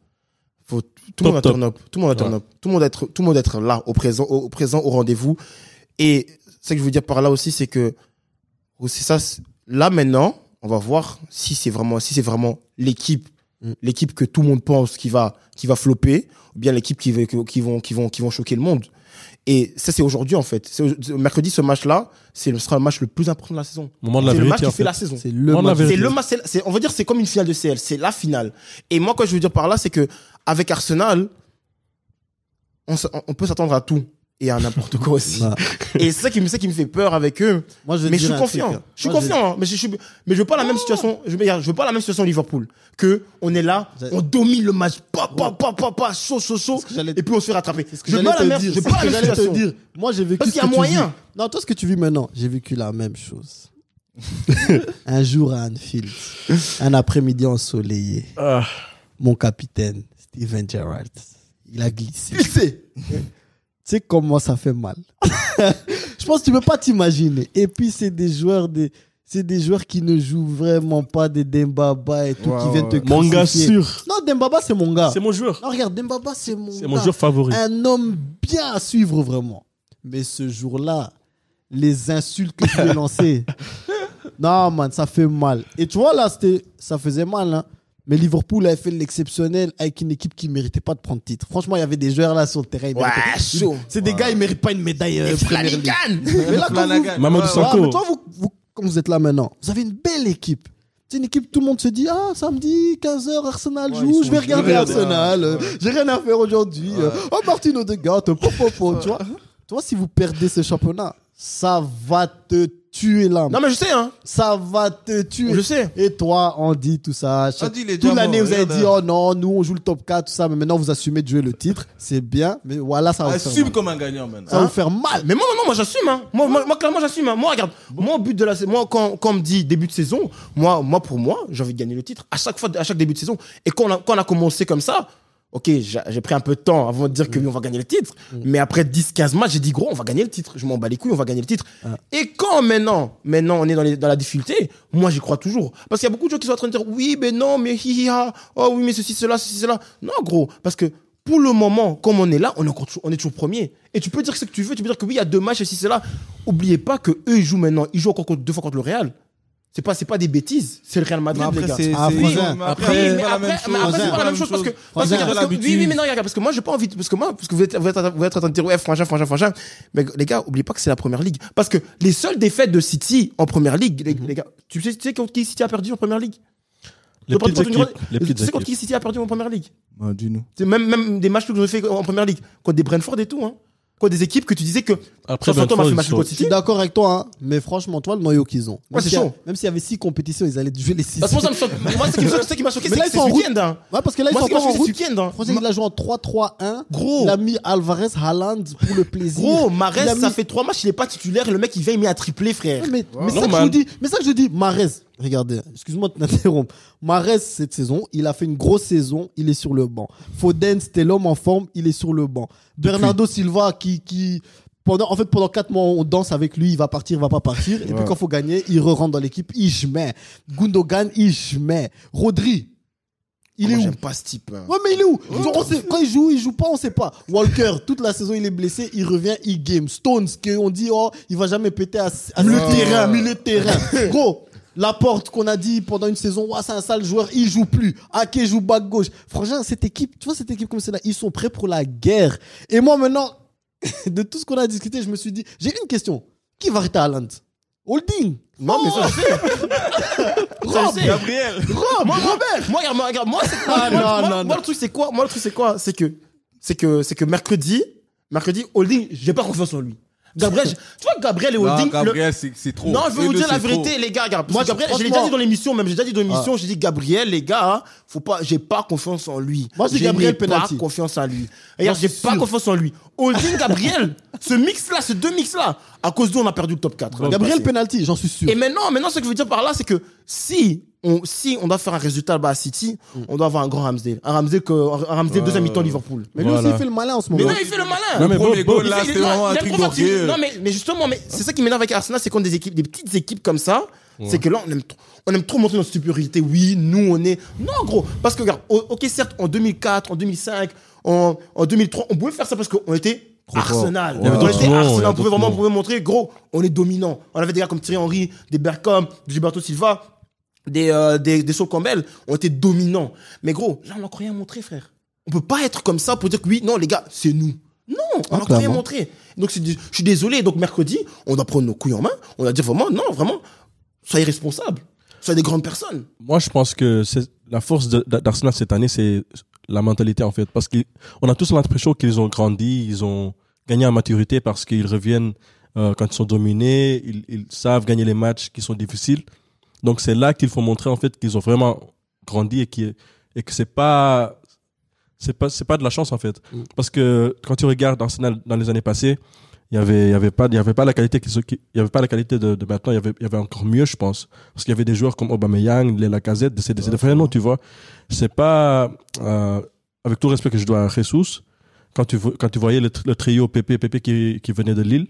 D: tout le monde
B: Top.
D: turn up. Tout le monde turn up. Tout le monde être là, au présent, au rendez-vous. Et ce que je veux dire par là aussi, c'est que, c'est ça, là, maintenant, on va voir si c'est vraiment l'équipe que tout le monde pense qui va flopper, ou bien l'équipe qui vont choquer le monde. Et ça, c'est aujourd'hui, en fait. Mercredi, ce match-là, sera le match le plus important de la saison.
B: Moment de la
D: C'est le match
B: vérité,
D: qui
B: en
D: fait
B: fait.
D: la saison.
A: C'est le
B: On
A: match.
B: avait-
D: C'est le match, on va dire, c'est comme une finale de CL, c'est la finale. Et moi, quoi je veux dire par là, c'est que avec Arsenal, on peut s'attendre à tout et à n'importe quoi aussi.
A: Non.
D: Et c'est ça qui me fait peur avec eux.
A: Moi, je vais
D: Mais
A: te
D: je suis
A: dire un
D: confiant.
A: truc.
D: Je suis
A: Moi,
D: confiant, hein. Mais je veux pas la même situation. Je veux pas la même situation au Liverpool. Que on est là, on domine le match, chaud,
A: que j'allais-
D: et puis on se fait rattraper.
A: C'est ce que
D: Je veux
A: j'allais
D: pas la
A: te
D: même,
A: dire.
D: je veux
A: C'est
D: pas
A: ce
D: la
A: que
D: même
A: j'allais te
D: situation.
A: dire. Moi, j'ai vécu
D: Parce
A: ce
D: qu'il y a
A: que tu
D: moyen.
A: vis. Non, toi, ce que tu vis maintenant, j'ai vécu la même chose. Un jour à Anfield, un après-midi ensoleillé,
B: Ah.
A: mon capitaine, Steven Gerrard, il a glissé. Tu sais comment ça fait mal. Je pense que tu peux pas t'imaginer. Et puis, c'est des joueurs qui ne jouent vraiment pas, des Dembaba et tout,
C: Ouais,
A: qui viennent te
C: ouais.
B: Mon gars
A: crucifier.
B: sûr.
A: Non, Dembaba, c'est mon gars.
B: C'est mon joueur.
A: Non, regarde, Dembaba, c'est mon
B: C'est
A: gars.
B: mon joueur favori.
A: Un homme bien à suivre, vraiment. Mais ce jour-là, les insultes que je lui ai lancées, non, man, ça fait mal. Et tu vois, là, ça faisait mal, hein. Mais Liverpool avait fait l'exceptionnel avec une équipe qui ne méritait pas de prendre titre. Franchement, il y avait des joueurs là sur le terrain. ils
D: Ouais,
A: méritaient-
D: chaud.
A: C'est des gars, ils ne méritent pas une médaille. Première Ligue. Mais là, quand vous,
B: Mamadou
A: Ouais,
B: Sakho.
A: mais toi, comme vous êtes là maintenant, vous avez une belle équipe. C'est une équipe, tout le monde se dit, ah, samedi, 15h, Arsenal
C: Ouais,
A: joue,
C: ils
A: je vais
C: sont
A: regarder
C: joués,
A: Arsenal.
C: ouais.
A: J'ai rien à faire aujourd'hui. Oh, Martino de Gatte, tu vois. Toi, si vous perdez ce championnat, ça va te tuer là.
D: Non, mais je sais, hein.
A: Ça va te tuer.
D: Je sais.
A: Et toi, Andy, tout ça.
C: Andy, il est
A: Toute
C: déjà
A: l'année,
C: mort,
A: vous avez
C: regarde.
A: dit, oh non, nous, on joue le top 4, tout ça. Mais maintenant, vous assumez de jouer le titre. C'est bien. Mais voilà, ça va vous faire
C: Assume
A: mal.
C: comme un gagnant, maintenant.
A: Ça va vous faire mal.
D: Mais moi j'assume, hein. Moi, clairement, j'assume, hein. Moi, regarde, moi, au but de la saison, moi, quand on me dit début de saison, pour moi, j'ai envie de gagner le titre. À chaque début de saison. Et quand on a commencé comme ça, ok, j'ai pris un peu de temps avant de dire que oui, on va gagner le titre. Mais après 10-15 matchs, j'ai dit, gros, on va gagner le titre. Je m'en bats les couilles, on va gagner le titre. Et quand maintenant, on est dans la difficulté, moi, j'y crois toujours. Parce qu'il y a beaucoup de gens qui sont en train de dire, oui, mais non, mais hi, oh oui, mais ceci, cela. Non, gros, parce que pour le moment, comme on est là, on est toujours premier. Et tu peux dire ce que tu veux, tu peux dire que oui, il y a 2 matchs, ceci, cela. Oubliez pas que eux, ils jouent maintenant, ils jouent encore 2 fois contre le Real. C'est pas des bêtises, c'est le Real Madrid,
C: Mais
D: les
C: après,
D: gars.
C: c'est
A: Frangin.
C: mais
B: Après,
C: après,
D: Oui,
C: c'est pas la même chose.
D: mais après, c'est pas la même chose parce que oui, mais non, regarde, parce que moi, j'ai pas envie, parce que vous êtes en train de dire, ouais, Frangin. Mais les gars, oubliez pas que c'est la première ligue. Parce que les seules défaites de City en première ligue, les gars, tu sais contre qui City a perdu en première ligue?
B: Les
D: Tu
B: petites équipes.
D: sais contre qui City a perdu en première ligue?
C: Dis-nous.
D: C'est même des matchs que vous avez fait en première ligue. Contre des Brentford et tout, hein. Contre des équipes que tu disais que,
B: Après,
D: Southampton a fait match
B: Brentford,
D: contre
A: Je
D: City.
A: suis d'accord avec toi, hein, mais franchement, toi, le noyau qu'ils ont.
D: Ouais, c'est chaud.
A: Même s'il y avait 6 compétitions, ils allaient jouer les 6.
D: Parce que moi, ça me choque. Moi, ce qui m'a choqué,
A: Mais là,
D: c'est
A: ils sont en
D: ce
A: route.
D: week-end, hein.
A: Ouais, parce que là, ils
D: Moi,
A: sont
D: ce qui m'a
A: encore en
D: choqué,
A: route.
D: c'est ce week-end, hein.
A: Français, il a joué en 3-3-1.
D: Gros.
A: Il a mis Alvarez, Haaland pour le plaisir.
D: Gros,
A: Il
D: Mahrez,
A: a
D: ça
A: mis-
D: fait 3 matchs, il est pas titulaire, et le mec, il vient, il met un triplé, frère.
A: Ouais, mais ça que je
B: Normal.
A: vous dis, Mahrez, regardez, excuse-moi de t'interrompre. Mahrez, cette saison, il a fait une grosse saison, il est sur le banc. Foden, c'était l'homme en forme, il est sur le banc. Bernardo Silva, pendant 4 mois, on danse avec lui, il va partir, il va pas partir. Et puis quand il faut gagner, il re-rentre dans l'équipe, il met. Gundogan, il met. Rodri, il est où?
D: J'aime pas ce type. Hein.
A: Ouais, mais il est où? Genre, quand il joue pas, on sait pas. Walker, toute la saison, il est blessé, il revient, il game. Stones, qu'on dit, il va jamais péter à milieu de terrain. Gros, Laporte, qu'on a dit pendant une saison, c'est un sale joueur, il joue plus. Ake joue back gauche. Franchement, cette équipe comme celle-là, ils sont prêts pour la guerre. Et moi, maintenant, de tout ce qu'on a discuté, je me suis dit, j'ai une question. Qui va arrêter Haaland? Holding.
D: Non, mais ça, je sais. Ça, je sais.
C: Gabriel.
D: Moi, Robert. Regarde, moi, c'est quoi? Moi, le truc, c'est quoi? C'est que mercredi, Holding, j'ai pas confiance en lui. Gabriel, tu vois, Gabriel et Holding.
C: Non, Gabriel, c'est trop.
D: Non, je vais vous dire la vérité, les gars. Regarde, moi, Gabriel, je l'ai déjà dit dans l'émission, j'ai dit, Gabriel, les gars, j'ai pas confiance en lui.
A: Moi, c'est Gabriel penalty.
D: J'ai pas confiance en lui. Regarde, j'ai pas confiance en lui. Holding, Gabriel, ces deux mix-là, à cause d'eux, on a perdu le top 4.
A: Gabriel penalty, j'en suis sûr.
D: Et maintenant, ce que je veux dire par là, c'est que si on doit faire un résultat à City, on doit avoir un grand Ramsdale. Un Ramsdale deuxième mi-temps Liverpool.
A: Mais lui aussi, il fait le malin en ce moment.
D: Mais non, il fait le malin.
B: Non, mais
C: Le premier goal, là, c'était vraiment un truc d'orgueil.
D: Non, mais justement, c'est ça qui m'énerve avec Arsenal, c'est qu'on a des petites équipes comme ça. C'est que là, on aime trop montrer notre supériorité. Oui, nous, on est. Non, gros. Parce que, regarde, ok, certes, en 2004, en 2005, en 2003, on pouvait faire ça parce qu'on était Arsenal. On pouvait montrer, gros, on est dominant. On avait des gars comme Thierry Henry, des Bergkamp, des Gilberto Silva, des Sol Campbell. On était dominants. Mais gros, là, on n'a encore rien montré, frère. On peut pas être comme ça pour dire que oui, non, les gars, c'est nous. Non, on n'a encore rien montré. Donc, je suis désolé. Donc, mercredi, on doit prendre nos couilles en main. On va dire vraiment, soyez responsables. Soyez des grandes personnes.
B: Moi, je pense que la force d'Arsenal cette année, c'est la mentalité, en fait. Parce qu'on a tous l'impression qu'ils ont grandi, ils ont gagné en maturité parce qu'ils reviennent quand ils sont dominés, ils savent gagner les matchs qui sont difficiles. Donc, c'est là qu'il faut montrer, en fait, qu'ils ont vraiment grandi et que c'est pas de la chance, en fait. Parce que quand tu regardes Arsenal dans les années passées, il y avait pas la qualité de maintenant, il y avait encore mieux, je pense, parce qu'il y avait des joueurs comme Aubameyang, Lacazette, c'est des vrais noms, tu vois. C'est pas avec tout le respect que je dois à Jesus, quand tu voyais le trio Pépé qui venait de Lille,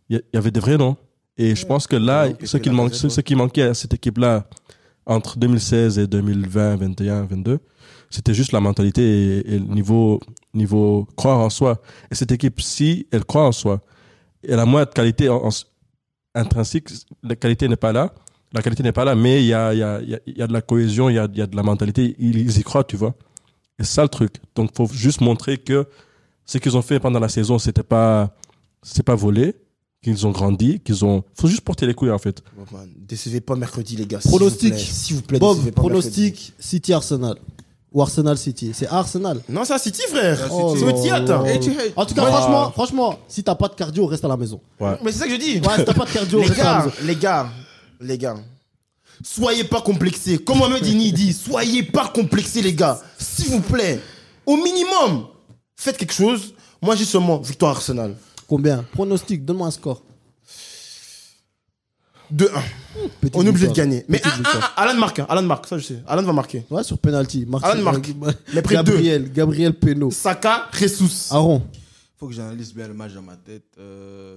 B: il y avait des vrais noms. Et je pense que là, ce qui manquait à cette équipe-là entre 2016 et 2020, 21, 22, c'était juste la mentalité et le niveau croire en soi. Et cette équipe, si elle croit en soi, elle a moins de qualité intrinsèque, la qualité n'est pas là, mais il y a de la cohésion, il y a de la mentalité, ils y croient, tu vois. Et c'est ça le truc. Donc, faut juste montrer que ce qu'ils ont fait pendant la saison, c'est pas volé, qu'ils ont grandi, faut juste porter les couilles, en fait.
D: Décevez pas mercredi, les gars.
A: Pronostic.
D: S'il vous plaît,
A: Bob,
D: décevez pas
A: pronostic City-Arsenal. Ou Arsenal-City. C'est Arsenal.
D: Non, c'est à City, frère.
A: Oh
D: C'est
A: là
D: au théâtre.
A: là. En tout cas, franchement, si t'as pas de cardio, reste à la maison.
B: Ouais.
D: Mais c'est ça que je dis.
A: Ouais, si t'as pas de cardio, reste à la maison.
D: Les gars. Soyez pas complexés. Comme Mohamed Dini dit, soyez pas complexés, les gars. S'il vous plaît. Au minimum, faites quelque chose. Moi, j'ai seulement victoire Arsenal.
A: Combien? Pronostic, donne-moi un score.
D: 2-1. On est obligé de gagner. Mais
A: Petite victoire.
D: Alan marque, ça je sais. Alan va marquer.
A: Ouais, sur penalty.
D: Alan marque. Mais près de
A: Gabriel Peno.
D: Saka, Jesus.
A: Aaron.
C: Faut que j'analyse bien le match dans ma tête.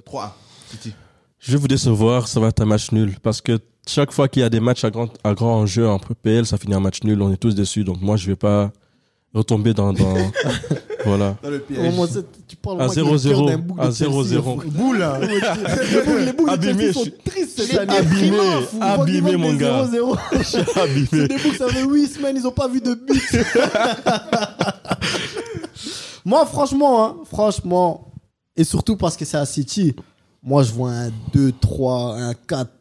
C: 3-1. City.
B: Je vais vous décevoir, ça va être un match nul. Parce que chaque fois qu'il y a des matchs à grand enjeu en PL, ça finit en match nul. On est tous déçus. Donc moi, je vais pas retomber dans voilà.
C: Dans le piège.
A: Tu parles
B: À 0-0. À 0-0.
D: Boule.
A: Les boules de
B: Abîmé,
A: Chelsea sont tristes cette
B: suis
A: année.
B: abîmé,
A: Vraiment fou.
B: abîmé, mon gars.
A: 0-0.
B: Je suis abîmé.
A: C'est des boules, ça fait 8 semaines, ils ont pas vu de but. Moi, franchement, et surtout parce que c'est à City, moi, je vois un 2-3, un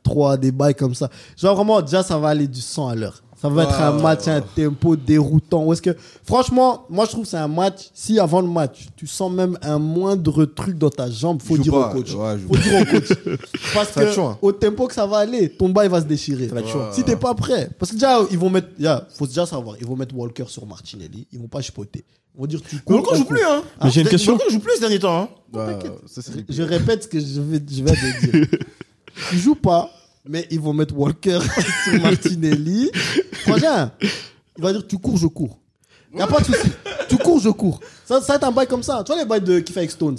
A: 4-3, des bails comme ça. Genre, vraiment, déjà, ça va aller du 100 à l'heure. Ça va être un match, un tempo déroutant. Où est-ce que, franchement, moi, je trouve que c'est un match. Si avant le match, tu sens même un moindre truc dans ta jambe, faut dire au coach. Faut dire au coach. Parce que, au tempo que ça va aller, ton bail va se déchirer. Si t'es pas prêt. Parce que déjà, ils vont mettre, faut déjà savoir, ils vont mettre Walker sur Martinelli. Ils vont pas chipoter. Ils vont dire, tu cours.
D: Walker joue plus, hein.
B: Mais j'ai une question.
D: Walker joue plus ces derniers temps, hein.
A: Je répète ce que je vais te dire. Il joue pas. Mais ils vont mettre Walker sur Martinelli. Franchement, il va dire tu cours, je cours. Il n'y a pas de souci. Tu cours, je cours. Ça va être un bail comme ça. Tu vois les bails qu'il fait avec Stones.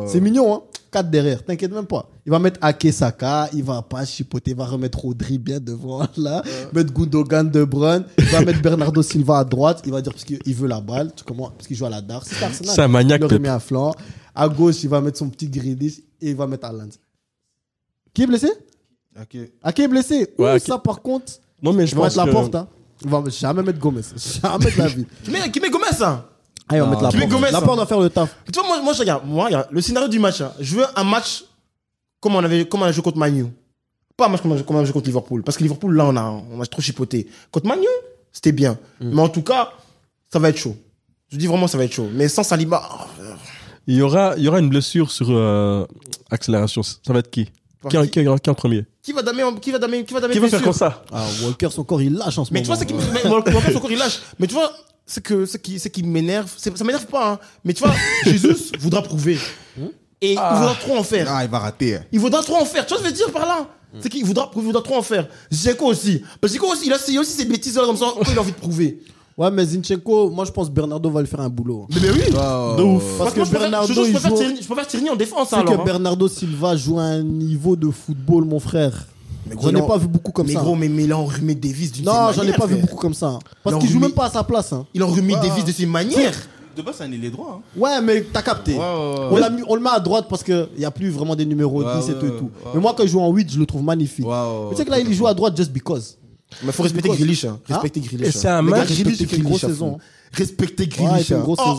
A: C'est mignon, hein. 4 derrière, t'inquiète même pas. Il va mettre Ake Saka, il va pas chipoter, il va remettre Rodri bien devant, là. Mettre Gundogan, De Bruyne. Il va mettre Bernardo Silva à droite. Il va dire parce qu'il veut la balle. Parce qu'il joue à la Dar. C'est Arsenal.
B: C'est un maniaque.
A: Il le remet à flanc. À gauche, il va mettre son petit Grealish et il va mettre Haaland. Qui est blessé? Ake est blessé.
B: Ouais,
A: Ça, par contre,
B: non, mais je
A: il va
B: pense
A: mettre la
B: que...
A: porte, hein. Il va jamais mettre Gomez. Jamais de la vie.
D: Qui met Gomez, hein?
A: Ah, il va mettre la
D: Qui met
A: porte.
D: Gomez,
A: La porte va faire le taf.
D: Tu vois, moi, je regarde. Regarde, le scénario du match, hein. Je veux un match comme on a joué contre Man U. Pas un match comme on a joué contre Liverpool. Parce que Liverpool, là, on a trop chipoté. Contre Man U, c'était bien. Mais en tout cas, ça va être chaud. Je dis vraiment, ça va être chaud. Mais sans Saliba.
B: Il y aura une blessure sur accélération. Ça va être qui Qui en premier?
D: Qui va damer
B: Qui va faire comme ça?
A: Ah, Walker, son corps, il lâche en ce
D: Mais
A: moment.
D: tu vois, Walker, son corps, il lâche. Mais tu vois, ce qui m'énerve, ça m'énerve pas, hein. Mais tu vois, Jesus voudra prouver. Et il voudra trop en faire.
C: Ah, il va rater.
D: Il voudra trop en faire. Tu vois ce que je veux dire par là? C'est qu'il voudra trop en faire. Zinchenko aussi. Parce que Zinchenko aussi, il a aussi ces bêtises là comme ça, quand il a envie de prouver.
A: Ouais, mais Zinchenko, moi je pense que Bernardo va lui faire un boulot.
D: Mais oui.
B: De ouf.
A: Parce que Bernardo,
D: je préfère Tierney en défense.
A: c'est
D: alors,
A: que Bernardo Silva joue à un niveau de football, mon frère. J'en ai pas vu beaucoup comme ça.
D: Mais gros, mais il a enrhumé Davis d'une
A: Non,
D: certaine
A: j'en ai pas vu
D: manière,
A: beaucoup comme ça. Parce
D: Il
A: qu'il joue
D: enrhumé-
A: même pas à sa place. hein.
D: Il a enrhumé Davis de ses manières.
C: De base, c'est un ailier droit.
A: Ouais, mais t'as capté. On le met à droite parce qu'il n'y a plus vraiment des numéros 10 et tout et tout. Mais moi, quand il joue en 8, je le trouve magnifique. Mais tu sais que là, il joue à droite just because.
D: Mais faut respecter Grealish. Respecter Grealish.
B: Et c'est un match.
A: Grealish, il fait une grosse saison.
D: Respecter
A: Ouais, il
D: Grealish.
A: fait une grosse saison.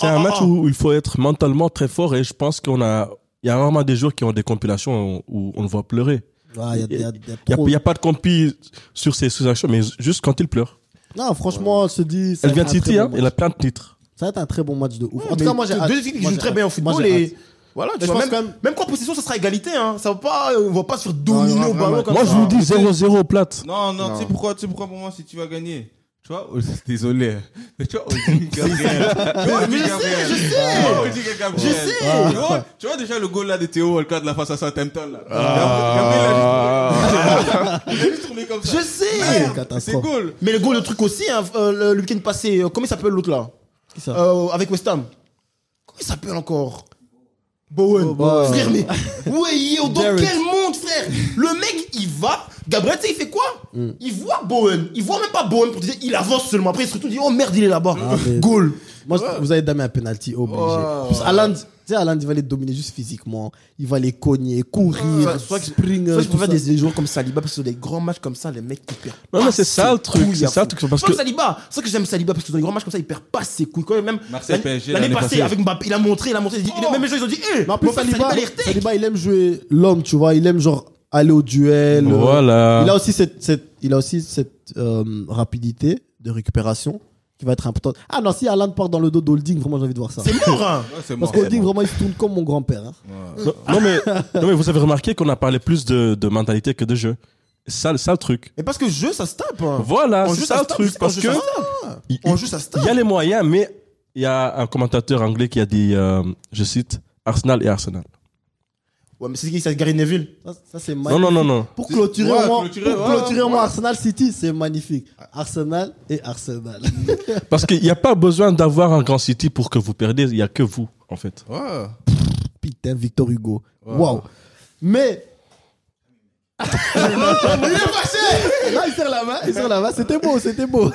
B: C'est un match où il faut être mentalement très fort et je pense il y a vraiment des joueurs qui ont des compilations où on le voit pleurer.
A: Ouais,
B: Il n'y a pas de compi sur ses sous-actions, mais juste quand il pleure.
A: Non, franchement, je te dis.
B: Elle vient de City, hein, elle a plein de titres.
A: Ça va être un très bon match de ouf. En tout
D: Mais
A: cas, moi, j'ai hâte.
D: deux équipes qui
A: Moi,
D: jouent
A: j'ai
D: très
A: hâte.
D: bien au
A: Moi,
D: football
A: j'ai
D: et
A: hâte.
D: voilà, tu
A: Mais
D: vois,
A: je pense
D: même qu'en possession, ça sera égalité, hein. Ça va pas, on va pas se faire dominer au ballon comme
B: Moi,
D: ça.
B: je vous dis 0-0 plate.
C: Non, tu sais pourquoi pour moi, si tu vas gagner? Tu vois, désolé. Mais tu vois, Odin Gabriel.
D: Mais je sais.
C: Tu vois déjà le goal là de Théo Walcott de la face à Southampton là. Il a juste tourné comme ça.
D: Je sais.
C: C'est
A: Catastrophe.
C: goal.
D: Mais le goal, le truc aussi, hein, le week-end passé, comment il s'appelle l'autre là?
A: Qui ça
D: Avec West Ham. Comment il s'appelle encore? Bowen.
A: Bowen.
D: Frère, mais ouais, yo, dans
A: Derek.
D: quel monde, frère? Le mec, il va. Gabriel, tu sais, il fait quoi? Il voit Bowen. Il voit même pas Bowen pour dire, il avance seulement. Après, il se retourne, il dit, oh merde, il est là-bas.
A: mais-
D: Goal.
A: Moi, vous avez damé un penalty obligé. Plus Haaland, tu sais, Haaland, il va les dominer juste physiquement. Il va les cogner, courir, springer.
D: Je préfère des joueurs comme Saliba parce que sur des grands matchs comme ça, les mecs, ils perdent.
B: Non, mais c'est ça le truc.
D: couilles
B: C'est
D: à
B: ça le
D: fond.
B: truc. Parce
D: Comme
B: que
D: Saliba, c'est ça que j'aime Saliba parce que dans les grands matchs comme ça, il perd pas ses couilles. Quand même,
C: Marseille, PSG,
D: l'année
C: l'année
D: passée,
C: passée.
D: avec Mbappé, il a montré, même les gens, ils ont dit,
A: Mais en plus, Saliba,
D: il est retake.
A: Saliba, il aime jouer l'homme, tu vois. Il aime genre aller au duel.
B: Voilà.
A: Il a aussi cette rapidité de récupération qui va être importante. Ah non, si Haaland part dans le dos d'Holding, vraiment, j'ai envie de voir ça.
D: C'est mort, hein.
C: Ouais, c'est
A: Parce
C: mort.
A: qu'Holding, vraiment, il se tourne comme mon grand-père. hein.
B: Non, mais vous avez remarqué qu'on a parlé plus de mentalité que de jeu. C'est ça le truc.
D: Mais parce que jeu, ça se tape. hein.
B: Voilà,
D: En
B: c'est
D: jeu,
B: ça
D: ça
B: le
D: se tape.
B: truc.
D: En
B: Parce
D: jeu,
B: que
D: ça se tape.
B: il
D: En jeu, ça se tape.
B: y a les moyens, mais il y a un commentateur anglais qui a dit, je cite, Arsenal et Arsenal.
D: Ouais, mais c'est qui, c'est Gary Neville?
A: Ça, c'est
B: Non,
A: magnifique.
B: non.
A: Pour clôturer,
C: Ouais,
A: au moins,
C: clôturer, ouais.
A: Arsenal City, c'est magnifique. Arsenal et Arsenal.
B: Parce qu'il n'y a pas besoin d'avoir un grand City pour que vous perdez. Il n'y a que vous, en fait.
C: Ouais.
A: Putain, Victor Hugo. Waouh. Mais. Là, il serre la main. C'était beau.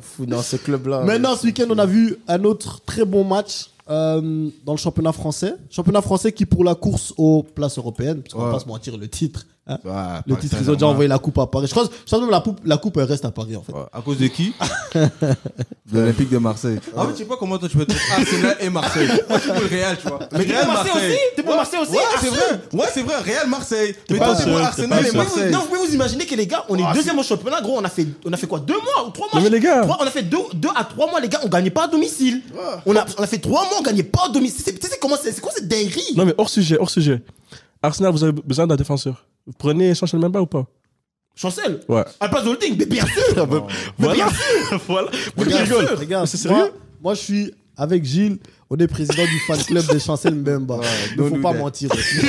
D: Fou, dans ce club-là.
A: Maintenant, ce week-end, on a vu un autre très bon match dans le championnat français. Championnat français qui, pour la course aux places européennes, parce qu'on va pas se mentir, le titre. hein.
C: Ouais,
A: Le
C: Paris
A: titre, ils ont déjà envoyé la coupe à Paris. Je crois même la coupe, elle reste à Paris, en fait.
C: Ouais. À cause de qui? De l'Olympique de Marseille. En fait, je sais pas comment toi tu peux être Arsenal et Marseille. Moi, je suis pour le Real, tu vois.
D: Mais t'es pour Marseille aussi? T'es pour Marseille aussi?
C: Ouais,
D: Ah,
C: c'est vrai. Ouais, c'est vrai. Real Marseille. Mais
B: pas
C: toi, t'es
B: seul,
C: pour
B: t'es
C: Arsenal
B: pas
C: et
B: seul.
C: Marseille.
D: Non, vous pouvez vous imaginer que les gars, on est deuxième au championnat, gros. On a fait quoi? 2 mois ou 3 mois?
B: Non, mais les gars.
D: On a fait 2 à 3 mois, les gars, on gagnait pas à domicile. On a fait 3 mois, on gagnait pas à domicile. C'est quoi cette dinguerie?
B: Non, mais hors sujet. Arsenal, vous avez besoin d'un défenseur. Vous prenez Chancel Memba ou pas?
D: Chancel?
B: Ouais.
D: À la place de Holding? Mais bien sûr! Mais bien sûr!
B: Voilà.
A: Regarde,
B: C'est sérieux?
A: moi, je suis avec Gilles. On est président du fan club de Chancel Mbemba. Il ne faut pas mentir aussi.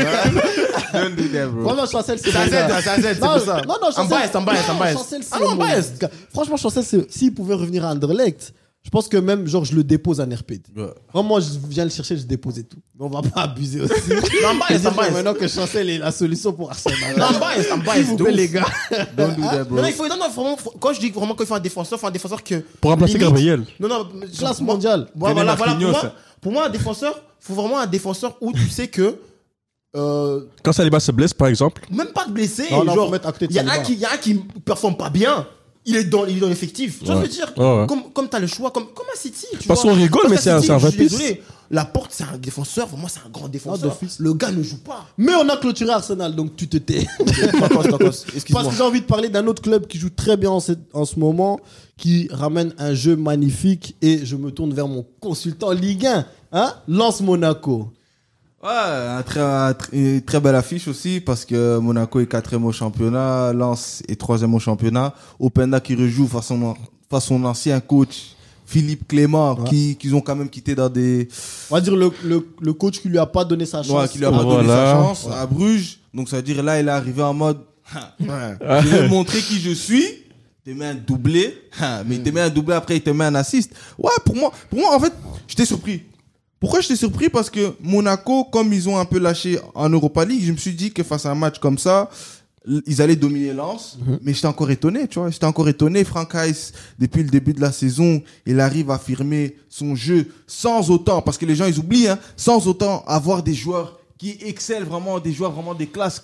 C: Don't do that, bro.
A: Franchement, Chancel, c'est
D: Ça
A: mon gars.
D: aide, c'est pour ça.
A: Non, Chancel.
D: I'm biased.
A: Non, Chancel, c'est
D: Ah non,
A: mon
D: biased.
A: gars. Franchement, Chancel, s'il pouvait revenir à Anderlecht, je pense que même, genre, je le dépose à NRP.
C: Ouais.
A: Vraiment, je viens le chercher, je dépose et tout. Mais on va pas abuser aussi.
D: Non, I'm biased.
A: Maintenant que Chancel est la solution pour Arsenal.
D: Non, I'm biased.
A: S'il vous plaît, les gars.
C: Don't do that, bro.
D: Non, vraiment, quand je dis vraiment qu'il faut un défenseur que.
B: Pour remplacer
D: limite-
B: Gabriel.
D: Non,
A: Classe mondiale.
D: Voilà,
C: Marquinhos, ça.
D: pour moi, un défenseur, faut vraiment un défenseur où tu sais que.
B: Quand Saliba se blesse, par exemple,
D: Même pas de blessé.
A: Non,
D: genre,
A: faut mettre à côté de
D: il y a
A: Saliba.
D: il y a un qui performe pas bien. Il est dans l'effectif. Tu vois ce que je veux dire?
B: Ouais.
D: Comme t'as le choix, comme à City. Tu
B: Parce
D: vois.
B: qu'on rigole,
D: Comme
B: mais
D: à
B: c'est un
D: City,
B: vrai
D: je suis
B: piste.
D: désolé. Laporte, c'est un défenseur. Vraiment, c'est un grand défenseur.
A: d'office.
D: Le gars ne joue pas.
A: Mais on a clôturé Arsenal, donc tu te tais.
D: Parce
A: Parce
D: Excuse-moi.
A: que j'ai envie de parler d'un autre club qui joue très bien en ce moment, qui ramène un jeu magnifique, et je me tourne vers mon consultant Ligue 1, hein, Lens Monaco.
C: Ouais, une très belle affiche aussi parce que Monaco est 4e au championnat, Lens est 3e au championnat. Openda qui rejoue face à son ancien coach Philippe Clément, qu'ils ont quand même quitté dans des...
A: On va dire le coach qui lui a pas donné sa chance.
C: Ouais, qui lui a pas donné
B: Voilà.
C: sa chance à Bruges. Donc ça veut dire là, il est arrivé en mode... Je vais montrer qui je suis. Il te met un doublé. Mais il te met un doublé, après il te met un assist. Ouais, pour moi en fait, j'étais surpris. Pourquoi j'étais surpris? Parce que Monaco, comme ils ont un peu lâché en Europa League, je me suis dit que face à un match comme ça, ils allaient dominer Lens. Mais j'étais encore étonné, tu vois. J'étais encore étonné. Franck Heiss, depuis le début de la saison, il arrive à affirmer son jeu sans autant, parce que les gens, ils oublient, hein, sans autant avoir des joueurs qui excellent vraiment, des joueurs vraiment des classes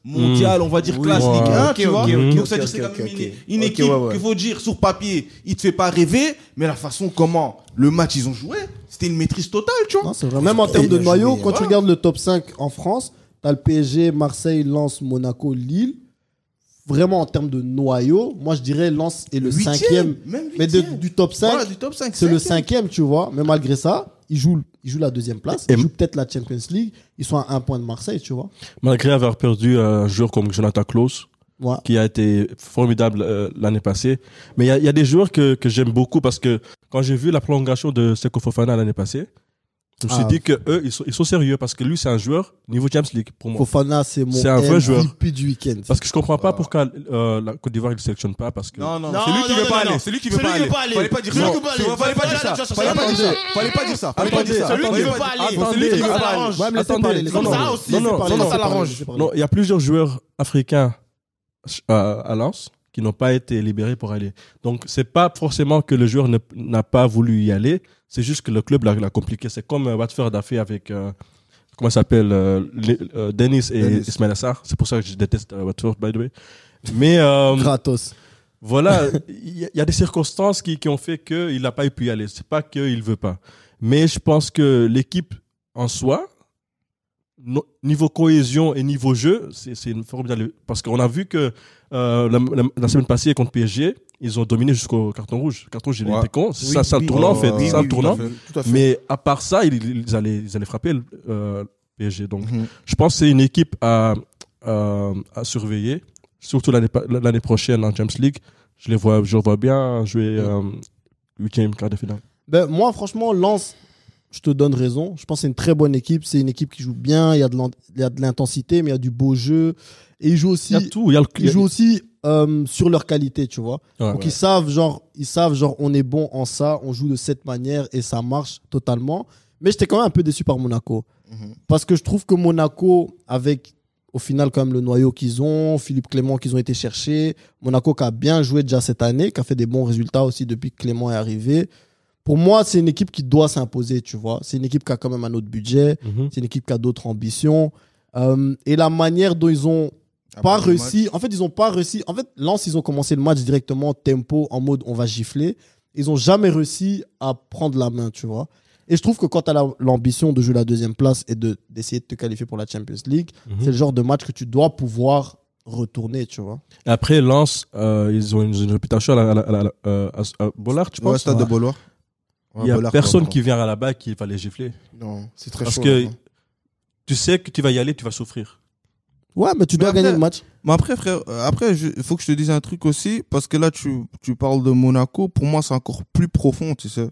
C: mondiales, on va dire classe
B: Ouais.
C: Ligue 1,
D: Ok,
C: tu vois.
D: ok,
C: Donc ça veut dire
D: ok,
C: c'est quand
D: ok,
C: même
D: ok.
C: une
D: Ok,
C: équipe
D: ouais.
C: qu'il faut dire sur papier, il te fait pas rêver, mais la façon comment le match ils ont joué, c'était une maîtrise totale, tu vois.
A: Non, c'est vrai. Même en termes de
D: il a
A: noyau,
D: joué,
A: quand tu
C: voilà.
A: regardes le top 5 en France, t'as le PSG, Marseille, Lens, Monaco, Lille. Vraiment, en termes de noyau, moi je dirais Lens est le
C: Huitième,
A: 5e.
C: même
A: Mais
C: huitième.
A: du top 5,
C: Voilà, du top 5,
A: c'est le
C: cinquième.
A: 5e, tu vois. Mais malgré ça, ils jouent la deuxième place.
B: Et-
A: Ils jouent peut-être la Champions League. Ils sont à 1 point de Marseille, tu vois.
B: malgré avoir perdu un joueur comme Jonathan Klaus,
A: Ouais.
B: qui a été formidable l'année passée. Mais il y a des joueurs que j'aime beaucoup parce que quand j'ai vu la prolongation de Seko Fofana l'année passée, je me suis dit que eux, ils sont sérieux parce que lui, c'est un joueur niveau Champions League pour moi.
A: Fofana, c'est mon
B: C'est un vrai joueur.
A: MVP du week-end.
B: Parce que je comprends pas pourquoi la Côte d'Ivoire, il ne sélectionne pas parce que...
C: Non,
D: Non,
C: c'est lui qui
D: non,
C: veut
D: non,
C: pas
D: non.
C: aller. C'est lui qui veut
D: Celui
C: pas
D: qui veut
C: aller.
D: pas aller.
C: Fallait pas dire
D: Celui
C: ça.
D: qui veut pas aller.
C: Fallait pas dire ça. Fallait pas dire ça. Fallait pas dire ça. Fallait pas dire ça.
D: Celui qui
C: Fallait
D: veut
C: pas
D: pas
C: dire
D: aller.
C: ça.
D: Celui qui veut pas aller.
A: Ouais, mais laissez
B: Attendez,
A: parler, laissez
B: non,
A: parler.
D: ça aussi,
A: Laissez
B: non,
A: parler,
B: non,
A: laissez
D: ça
A: parler,
D: l'arrange.
A: laissez parler.
B: Non, il y a plusieurs joueurs africains à Lens qui n'ont pas été libérés pour aller. Donc, c'est pas forcément que le joueur n'a pas voulu y aller, c'est juste que le club l'a compliqué. C'est comme Watford a fait avec, comment ça s'appelle, Dennis et
C: Dennis.
B: Ismail Assar. C'est pour ça que je déteste Watford, by the way. Mais
A: Gratos.
B: voilà, il y a des circonstances qui ont fait qu'il n'a pas pu y aller. C'est pas qu'il ne veut pas. Mais je pense que l'équipe en soi, niveau cohésion et niveau jeu, c'est une formidable. Parce qu'on a vu que la semaine passée contre PSG, ils ont dominé jusqu'au carton rouge. Le carton rouge, il
C: Ouais.
B: était con. C'est ça le tournant, en fait.
C: oui,
B: C'est ça
C: oui,
B: le tournant.
D: Tout à fait.
B: Mais à part ça, ils allaient frapper le PSG. Donc,
C: Mhm.
B: je pense que c'est une équipe à surveiller. Surtout l'année prochaine en Champions League. Je le vois bien jouer 8e quart de finale.
A: Ben, moi, franchement, Lens, je te donne raison. Je pense que c'est une très bonne équipe. C'est une équipe qui joue bien. Il y a de l'intensité, mais il y a du beau jeu. Et ils jouent aussi,
B: Il y a tout.
A: ils jouent aussi sur leur qualité, tu vois.
B: Ouais,
A: Donc,
B: ouais.
A: ils savent, genre, on est bon en ça, on joue de cette manière et ça marche totalement. Mais j'étais quand même un peu déçu par Monaco. Parce que je trouve que Monaco, avec au final quand même le noyau qu'ils ont, Philippe Clément qu'ils ont été chercher, Monaco qui a bien joué déjà cette année, qui a fait des bons résultats aussi depuis que Clément est arrivé. Pour moi, c'est une équipe qui doit s'imposer, tu vois. C'est une équipe qui a quand même un autre budget,
B: Mhm.
A: c'est une équipe qui a d'autres ambitions. Et la manière dont ils ont pas réussi, en fait, ils ont pas réussi. En fait, Lens, ils ont commencé le match directement tempo, en mode on va gifler. Ils ont jamais réussi à prendre la main, tu vois. Et je trouve que quand tu as l'ambition de jouer la deuxième place et d'essayer de te qualifier pour la Champions League, c'est le genre de match que tu dois pouvoir retourner, tu vois.
B: Après, Lens, ils ont une réputation à Bollard, tu
C: Ouais,
B: penses.
C: stade de Bollard.
B: Il n'y a personne qui vient à la balle qui va les gifler.
D: Non, c'est très
B: Parce
D: chaud.
B: que
D: là.
B: tu sais que tu vas y aller, tu vas souffrir.
A: Ouais, mais tu dois
C: après-
A: gagner le match.
C: Mais après, frère, il faut que je te dise un truc aussi, parce que là, tu parles de Monaco. Pour moi, c'est encore plus profond, tu sais.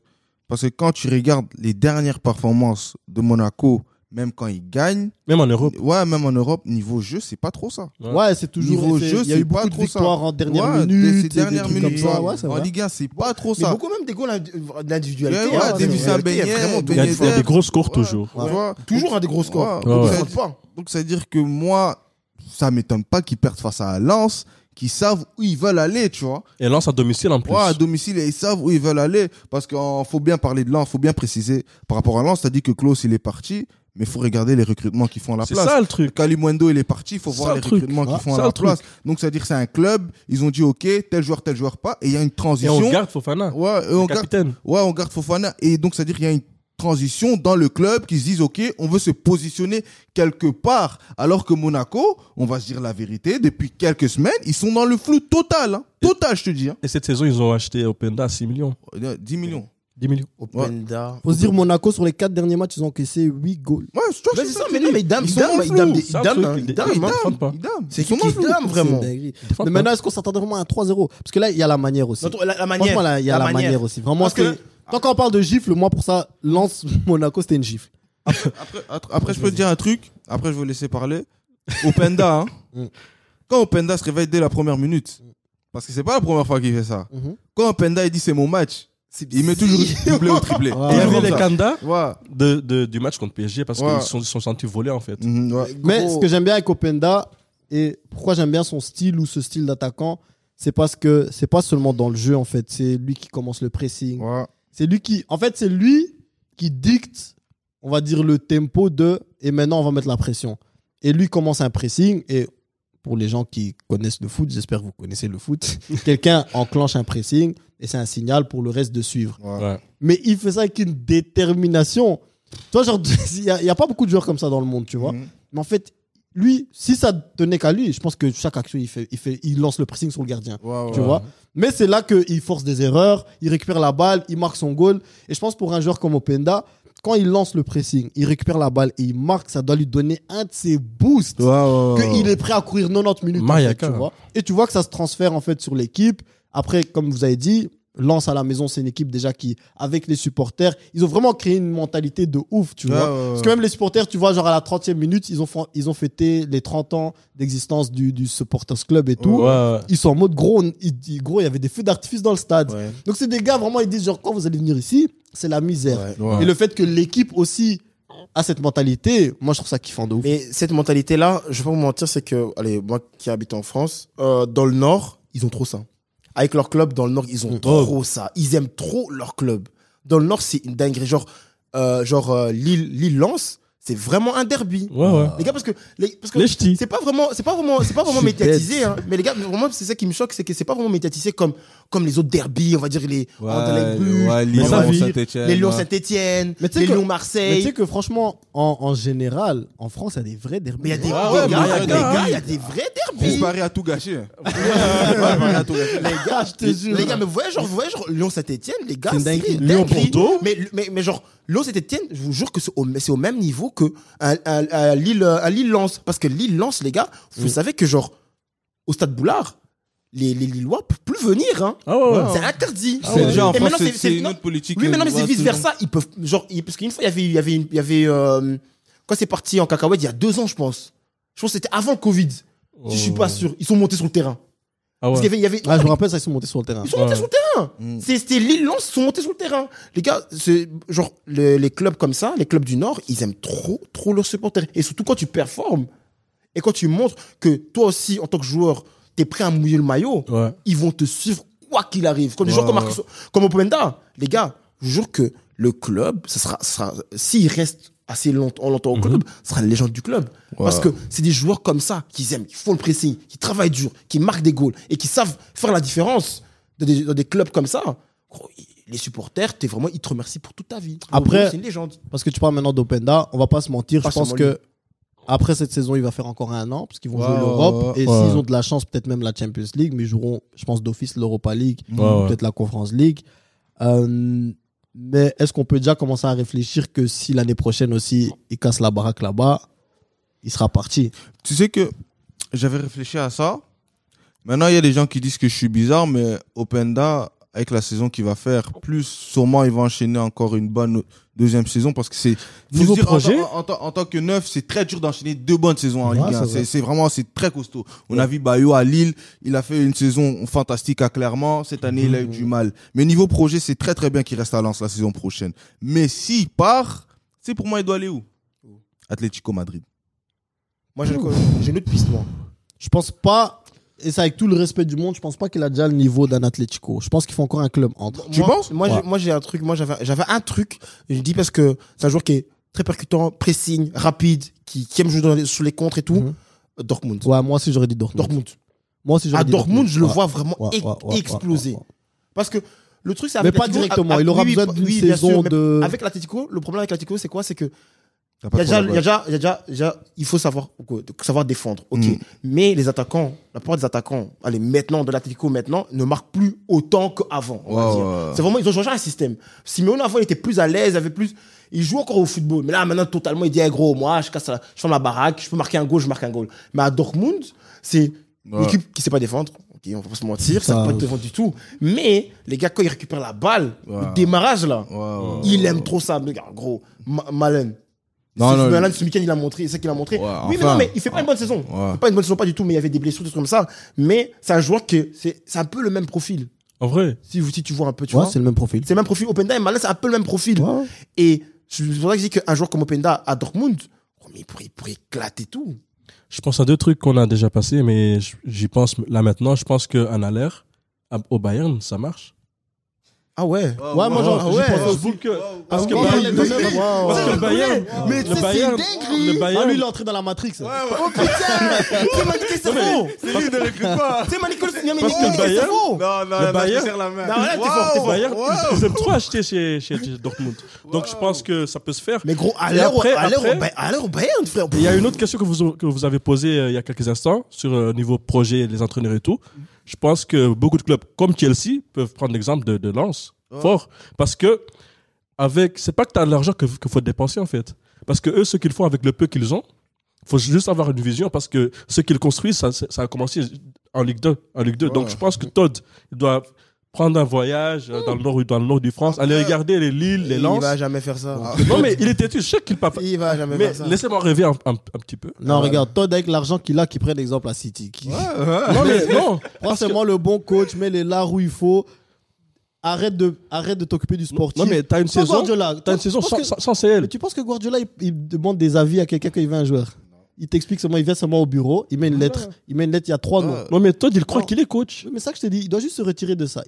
C: Parce que quand tu regardes les dernières performances de Monaco même quand ils gagnent,
B: Même en Europe.
C: même en Europe, niveau jeu, c'est pas trop ça.
A: Ouais, c'est toujours.
C: Niveau jeu,
A: Il y a
C: c'est
A: eu
C: pas
A: beaucoup de
C: trop ça.
A: victoires en dernière
C: Ouais,
A: minute.
C: ces dernières
A: des trucs
C: minutes,
A: comme ça. Ouais, c'est
C: en
A: vrai.
C: Ligue 1, c'est pas trop
D: Mais
C: ça.
D: beaucoup même des goals d'individualité.
C: Ouais,
D: hein,
C: des Wissam
D: d'individualité, il y a
C: Ben
D: vraiment
C: Yedder,
B: Il y a,
C: Ben
B: il y a des gros scores toujours.
C: Tu vois.
D: toujours un des gros scores.
C: Ouais.
D: Donc,
B: Ouais.
D: ils sortent pas.
C: Donc, ça veut dire que moi, ça m'étonne pas qu'ils perdent face à Lens, qu'ils savent où ils veulent aller, tu vois.
B: Et Lens à domicile en plus.
C: Ouais, à domicile, et ils savent où ils veulent aller. Parce qu'il faut bien parler de Lens, il faut bien préciser. Par rapport à Lens, t'as dit que Klaus, il est parti, mais il faut regarder les recrutements qu'ils font à la
B: C'est
C: place.
B: ça le truc.
C: Kalimundo, il est parti, il faut
B: C'est
C: voir
B: ça,
C: les
B: le truc.
C: recrutements qu'ils
B: Ouais,
C: font
B: c'est
C: à la
B: le truc.
C: place. Donc, ça veut dire que c'est un club, ils ont dit, OK, tel joueur pas, et il y a une
B: Et
C: transition.
B: on garde Fofana.
C: Ouais, et
B: Le
C: on garde,
B: capitaine.
C: ouais, on garde Fofana. Et donc, ça veut dire qu'il y a une transition dans le club qui se disent, OK, on veut se positionner quelque part. Alors que Monaco, on va se dire la vérité, depuis quelques semaines, ils sont dans le flou total. Hein. Total, je te dis. Hein.
B: Et cette saison, ils ont acheté Openda à 6 millions.
C: 10 millions.
B: 10 millions.
D: Openda.
A: Faut se dire, Monaco, sur les 4 derniers matchs, ils ont encaissé 8 goals.
C: Ouais, je trouve
D: Mais
C: que
D: c'est ça,
C: que
D: mais
C: je
D: non,
C: dis.
D: mais Idam,
C: Ils sont dans le flou.
B: C'est un truc, ils
D: Idam,
B: défendent pas.
D: C'est
C: Ils sont
D: qui
C: dans le flou.
D: Idam, vraiment.
A: C'est une dinguerie.
B: défendent
A: Mais
B: pas.
A: maintenant, est-ce qu'on s'attendrait vraiment à un 3-0? Parce que là, il y a la manière aussi.
D: La manière.
A: Franchement, là, il y a la manière aussi. Vraiment,
D: Parce que-
A: tant qu'on parle de gifle, moi, pour ça, Lens Monaco, c'était une gifle.
C: Après, je peux te dire un truc. Après, je vais vous laisser parler. Openda, hein.
A: Mm.
C: Quand Openda se réveille dès la première minute, parce que c'est pas la première fois qu'il fait ça.
A: Mhm.
C: Quand Openda il dit c'est mon match, il met toujours doublé ou triplé.
A: Ouais.
B: Et il y
C: Toujours
B: avait les
C: comme ça.
B: candidats
C: Ouais.
B: du match contre PSG parce
C: Ouais.
B: qu'ils sont sentis voler en fait.
C: Mhm, ouais.
A: Mais ce que j'aime bien avec Openda, et pourquoi j'aime bien son style ou ce style d'attaquant, c'est parce que c'est pas seulement dans le jeu, en fait. C'est lui qui commence le pressing.
C: Ouais.
A: C'est lui qui, en fait, c'est lui qui dicte, on va dire, le tempo de, et maintenant, on va mettre la pression. Et lui commence un pressing, et pour les gens qui connaissent le foot, j'espère que vous connaissez le foot, quelqu'un enclenche un pressing, et c'est un signal pour le reste de suivre.
C: Ouais.
B: Ouais.
A: Mais il fait ça avec une détermination. Tu vois, genre, il y a pas beaucoup de joueurs comme ça dans le monde, tu vois.
C: Mhm.
A: Mais en fait, lui, si ça tenait qu'à lui, je pense que chaque action, il lance le pressing sur le gardien.
C: Ouais,
A: Tu
C: ouais.
A: vois. Mais c'est là qu'il force des erreurs, il récupère la balle, il marque son goal. Et je pense pour un joueur comme Openda, quand il lance le pressing, il récupère la balle et il marque, ça doit lui donner un de ses boosts.
C: Ouais, ouais, ouais.
A: Qu'il est prêt à courir 90 minutes. En fait,
B: Mayaka.
A: tu vois. Et tu vois que ça se transfère en fait sur l'équipe. Après, comme vous avez dit, Lens à la maison, c'est une équipe déjà qui, avec les supporters, ils ont vraiment créé une mentalité de ouf, tu
C: Ouais,
A: vois.
C: ouais, ouais.
A: Parce que même les supporters, tu vois, genre à la 30e minute, ils ont fêté les 30 ans d'existence du Supporters Club et tout.
B: Ouais.
A: Ils sont en mode gros, gros, il y avait des feux d'artifice dans le stade.
D: Ouais.
A: Donc c'est des gars, vraiment, ils disent genre, quand vous allez venir ici, c'est la misère.
D: Ouais.
C: Ouais.
A: Et le fait que l'équipe aussi a cette mentalité, moi je trouve ça kiffant de ouf.
D: Mais cette mentalité-là, je vais pas vous mentir, c'est que, allez, moi qui habite en France, dans le Nord, ils ont trop ça. Avec leur club, dans le Nord, ils ont trop ça. Ils aiment trop leur club. Dans le Nord, c'est une dinguerie. Genre Lille-Lens, c'est vraiment un derby.
B: Ouais.
D: Les gars, parce que
B: Les ch'tis.
D: c'est pas vraiment médiatisé, hein. Mais les gars, vraiment, c'est ça qui me choque, c'est que c'est pas vraiment médiatisé comme les autres derbies, on va dire les Anderlecht Bruges,
C: ouais,
B: Mais
C: Lyon,
B: ça vit.
C: Saint-Etienne.
D: les Lyon
C: ouais.
D: Saint-Etienne,
A: Mais tu sais
D: les
A: que-
D: Lyon
A: Mais tu
D: Marseille.
A: sais que franchement, en général, en France, il y a des vrais derbys.
D: Mais il y a des
C: Ah ouais,
D: gars,
C: mais
D: les gars, il y a des vrais
C: Chris
D: derbys.
C: Barry a tout gâché. Barry a tout gâché.
D: Les gars, je te jure. Les gars, mais vous voyez, genre Lyon Saint-Etienne, les gars,
A: C'est une dinguerie.
D: une
B: Lyon
D: dinguerie.
B: Bordeaux.
D: Mais genre, Lyon Saint-Etienne, je vous jure que c'est au même niveau que à Lille-Lens. Parce que Lille-Lens, les gars, vous savez que genre, au stade Boulard, les Lillois peuvent plus venir, hein.
B: Ah ouais.
D: C'est interdit.
C: C'est déjà en
D: Et
C: France,
D: maintenant,
C: c'est une
D: non,
C: autre politique.
D: oui, mais non, mais c'est
C: Ouais,
D: vice versa. Ils peuvent, genre, parce qu'une fois, il y avait, quand c'est parti en cacahuète, il y a 2 ans, je pense. Je pense que c'était avant le Covid. Si je suis pas sûr. Ils sont montés sur le terrain.
B: Ah
D: Parce
B: ouais.
D: qu'il y avait,
A: Ah, je me rappelle, ça, ils sont montés sur le terrain.
D: ils sont montés sur le terrain.
C: Mm.
D: C'était Lille-Lens, ils sont montés sur le terrain. Les gars, c'est genre les clubs comme ça, les clubs du Nord, ils aiment trop leurs supporters. Et surtout quand tu performes et quand tu montres que toi aussi, en tant que joueur, t'es prêt à mouiller le maillot,
B: Ouais.
D: ils vont te suivre quoi qu'il arrive. Comme des
C: Ouais,
D: joueurs comme
C: ouais.
D: Marcus, comme Openda. Les gars, je vous jure que le club, s'il reste assez longtemps au club, ce sera une légende du club. Parce que c'est des joueurs comme ça qu'ils aiment, qui font le pressing, qui travaillent dur, qui marquent des goals et qui savent faire la différence dans des clubs comme ça. Gros, les supporters, ils te remercient pour toute ta vie.
A: Après-
D: c'est une légende.
A: Parce que tu parles maintenant d'Openda, on va pas se mentir,
D: Pas
A: je pense
D: seulement
A: que après cette saison, il va faire encore 1 an, parce qu'ils vont
C: Ouais,
A: jouer l'Europe,
C: ouais,
A: et
B: ouais.
A: s'ils ont de la chance, peut-être même la Champions League, mais ils joueront, je pense, d'office l'Europa League,
B: Ouais.
A: peut-être la Conference League. Mais est-ce qu'on peut déjà commencer à réfléchir que si l'année prochaine aussi, il casse la baraque là-bas, il sera parti?
C: Tu sais que j'avais réfléchi à ça. Maintenant, il y a des gens qui disent que je suis bizarre, mais Openda, avec la saison qu'il va faire, plus sûrement il va enchaîner encore une bonne deuxième saison parce que c'est
B: Niveau projet
C: en tant que neuf, c'est très dur d'enchaîner 2 bonnes saisons en
A: Ouais,
C: Ligue 1. C'est vraiment très costaud. On a vu Bayo à Lille, il a fait une saison fantastique à Clermont. Cette année, il a eu du mal. Mais niveau projet, c'est très très bien qu'il reste à Lens la saison prochaine. Mais s'il part, c'est pour moi, il doit aller où? Atlético Madrid.
D: Moi, j'ai une autre piste, moi.
A: Je pense pas, et c'est avec tout le respect du monde, je pense pas qu'il a déjà le niveau d'un Atlético. Je pense qu'il faut encore un club entre.
C: Tu penses?
D: Moi, j'ai un truc. Moi, j'avais un truc. Je dis parce que c'est un joueur qui est très percutant, pressing, rapide, qui aime jouer sur les contres et tout. Dortmund.
A: Ouais, moi aussi j'aurais dit Dortmund.
D: Dortmund.
A: Moi aussi j'aurais
D: À
A: dit
D: Dortmund, je le
A: Ouais.
D: vois vraiment
A: Ouais,
D: exploser.
A: ouais.
D: Parce que le truc, c'est
A: Mais
D: avec
A: pas
D: l'Atlético,
A: directement. Il aura besoin d'une
D: bien
A: saison
D: sûr, mais
A: de.
D: Avec l'Atlético, le problème avec l'Atlético, c'est quoi? C'est que
C: T'as
D: il
C: pas
D: y a
C: trop la
D: déjà, il faut savoir défendre. Ok.
C: Mm.
D: Mais les attaquants, la plupart des attaquants, allez, maintenant, de l'Atlético, maintenant, ne marquent plus autant qu'avant. on va
C: Ouais,
D: dire.
C: ouais.
D: C'est vraiment, ils ont changé un système. Simeone, avant, il était plus à l'aise, avait plus, il joue encore au football. Mais là, maintenant, totalement, il dit, hey, gros, moi, je ferme la baraque, je peux marquer un goal, je marque un goal. Mais à Dortmund, c'est une
C: Ouais.
D: équipe qui sait pas défendre. Ok, on va pas se mentir, ça
A: Ça,
D: peut pas défendre du tout. Mais, les gars, quand ils récupèrent la balle,
C: Ouais.
D: le démarrage, là,
C: Ouais.
D: il aime trop ça, le gars, gros. Malen.
C: Non, non,
D: Malin, ce week-end, il a montré, c'est ça qu'il a montré.
C: Ouais,
D: Oui, mais
C: enfin.
D: non, mais il fait pas une bonne saison.
C: Ouais.
D: Il fait pas une bonne saison, pas du tout, mais il y avait des blessures, des trucs comme ça. Mais c'est un joueur que c'est un peu le même profil.
B: En vrai.
D: Si tu vois un peu, tu
A: Ouais,
D: vois.
A: c'est le même profil.
D: C'est le même profil. Openda et Malin, c'est un peu le même profil.
A: Ouais.
D: Et c'est pour ça que je dis qu'un joueur comme Openda à Dortmund, oh, mais il pourrait éclater tout.
B: Je pense à 2 trucs qu'on a déjà passés, mais j'y pense là maintenant. Je pense qu'un Aller au Bayern, ça marche.
D: Ah ouais.
A: Ouais, moi j'en
D: ouais.
A: j'y pense
B: Parce
A: aussi.
B: que, parce que
A: Oh,
B: Bayern,
A: il est donné, wow.
B: parce que le Bayern,
D: Mais
B: le Bayern, le
A: Ah,
B: Bayern,
A: lui, il est entré dans la Matrix.
D: Oh putain. C'est Manicolas Cerveau.
C: Il ne recrute pas.
D: C'est Manicolas
B: Parce que le Bayern-
C: Non,
B: Le Bayern-
C: serre la main.
D: Non, là, t'es fort, t'es fort.
B: Bayern, ils aiment trop acheter chez Dortmund. Donc je pense que ça peut se faire.
D: Mais gros, à
B: Et
D: l'heure
B: après-
D: au Bayern, frère.
B: Et il y a une autre question que vous avez posée il y a quelques instants sur niveau projet, les entraîneurs et tout. Je pense que beaucoup de clubs comme Chelsea peuvent prendre l'exemple de Lens. Fort. Parce que c'est pas que tu as de l'argent qu'il faut dépenser en fait. Parce que eux, ce qu'ils font avec le peu qu'ils ont, faut juste avoir une vision parce que ce qu'ils construisent, ça a commencé en Ligue 2. Donc je pense que Todd, il doit prendre un voyage dans le nord du France, aller regarder les Lille, les
D: Il
B: Lens.
D: va jamais faire ça.
B: Non mais il était je sais qu'il pas.
D: Il va jamais
B: Mais
D: faire ça.
B: laissez-moi rêver un petit peu.
A: Non, regarde, Todd avec l'argent qu'il a, qui prenne l'exemple à City.
B: Non mais non.
A: Prends seulement le bon coach, mets-les là où il faut. Arrête de t'occuper du sportif.
B: Non mais t'as une
A: Toi,
B: saison.
A: Guardiola,
B: T'as une
A: tu
B: saison
A: penses que-
B: sans CL.
A: Mais tu penses que Guardiola, il demande des avis à quelqu'un quand il veut un joueur? Il t'explique seulement, il vient seulement au bureau, il met une lettre. Il y a 3 noms.
B: Non mais Todd il croit
A: Non.
B: qu'il est coach.
A: Mais ça que je t'ai dit, il doit juste se retirer de ça.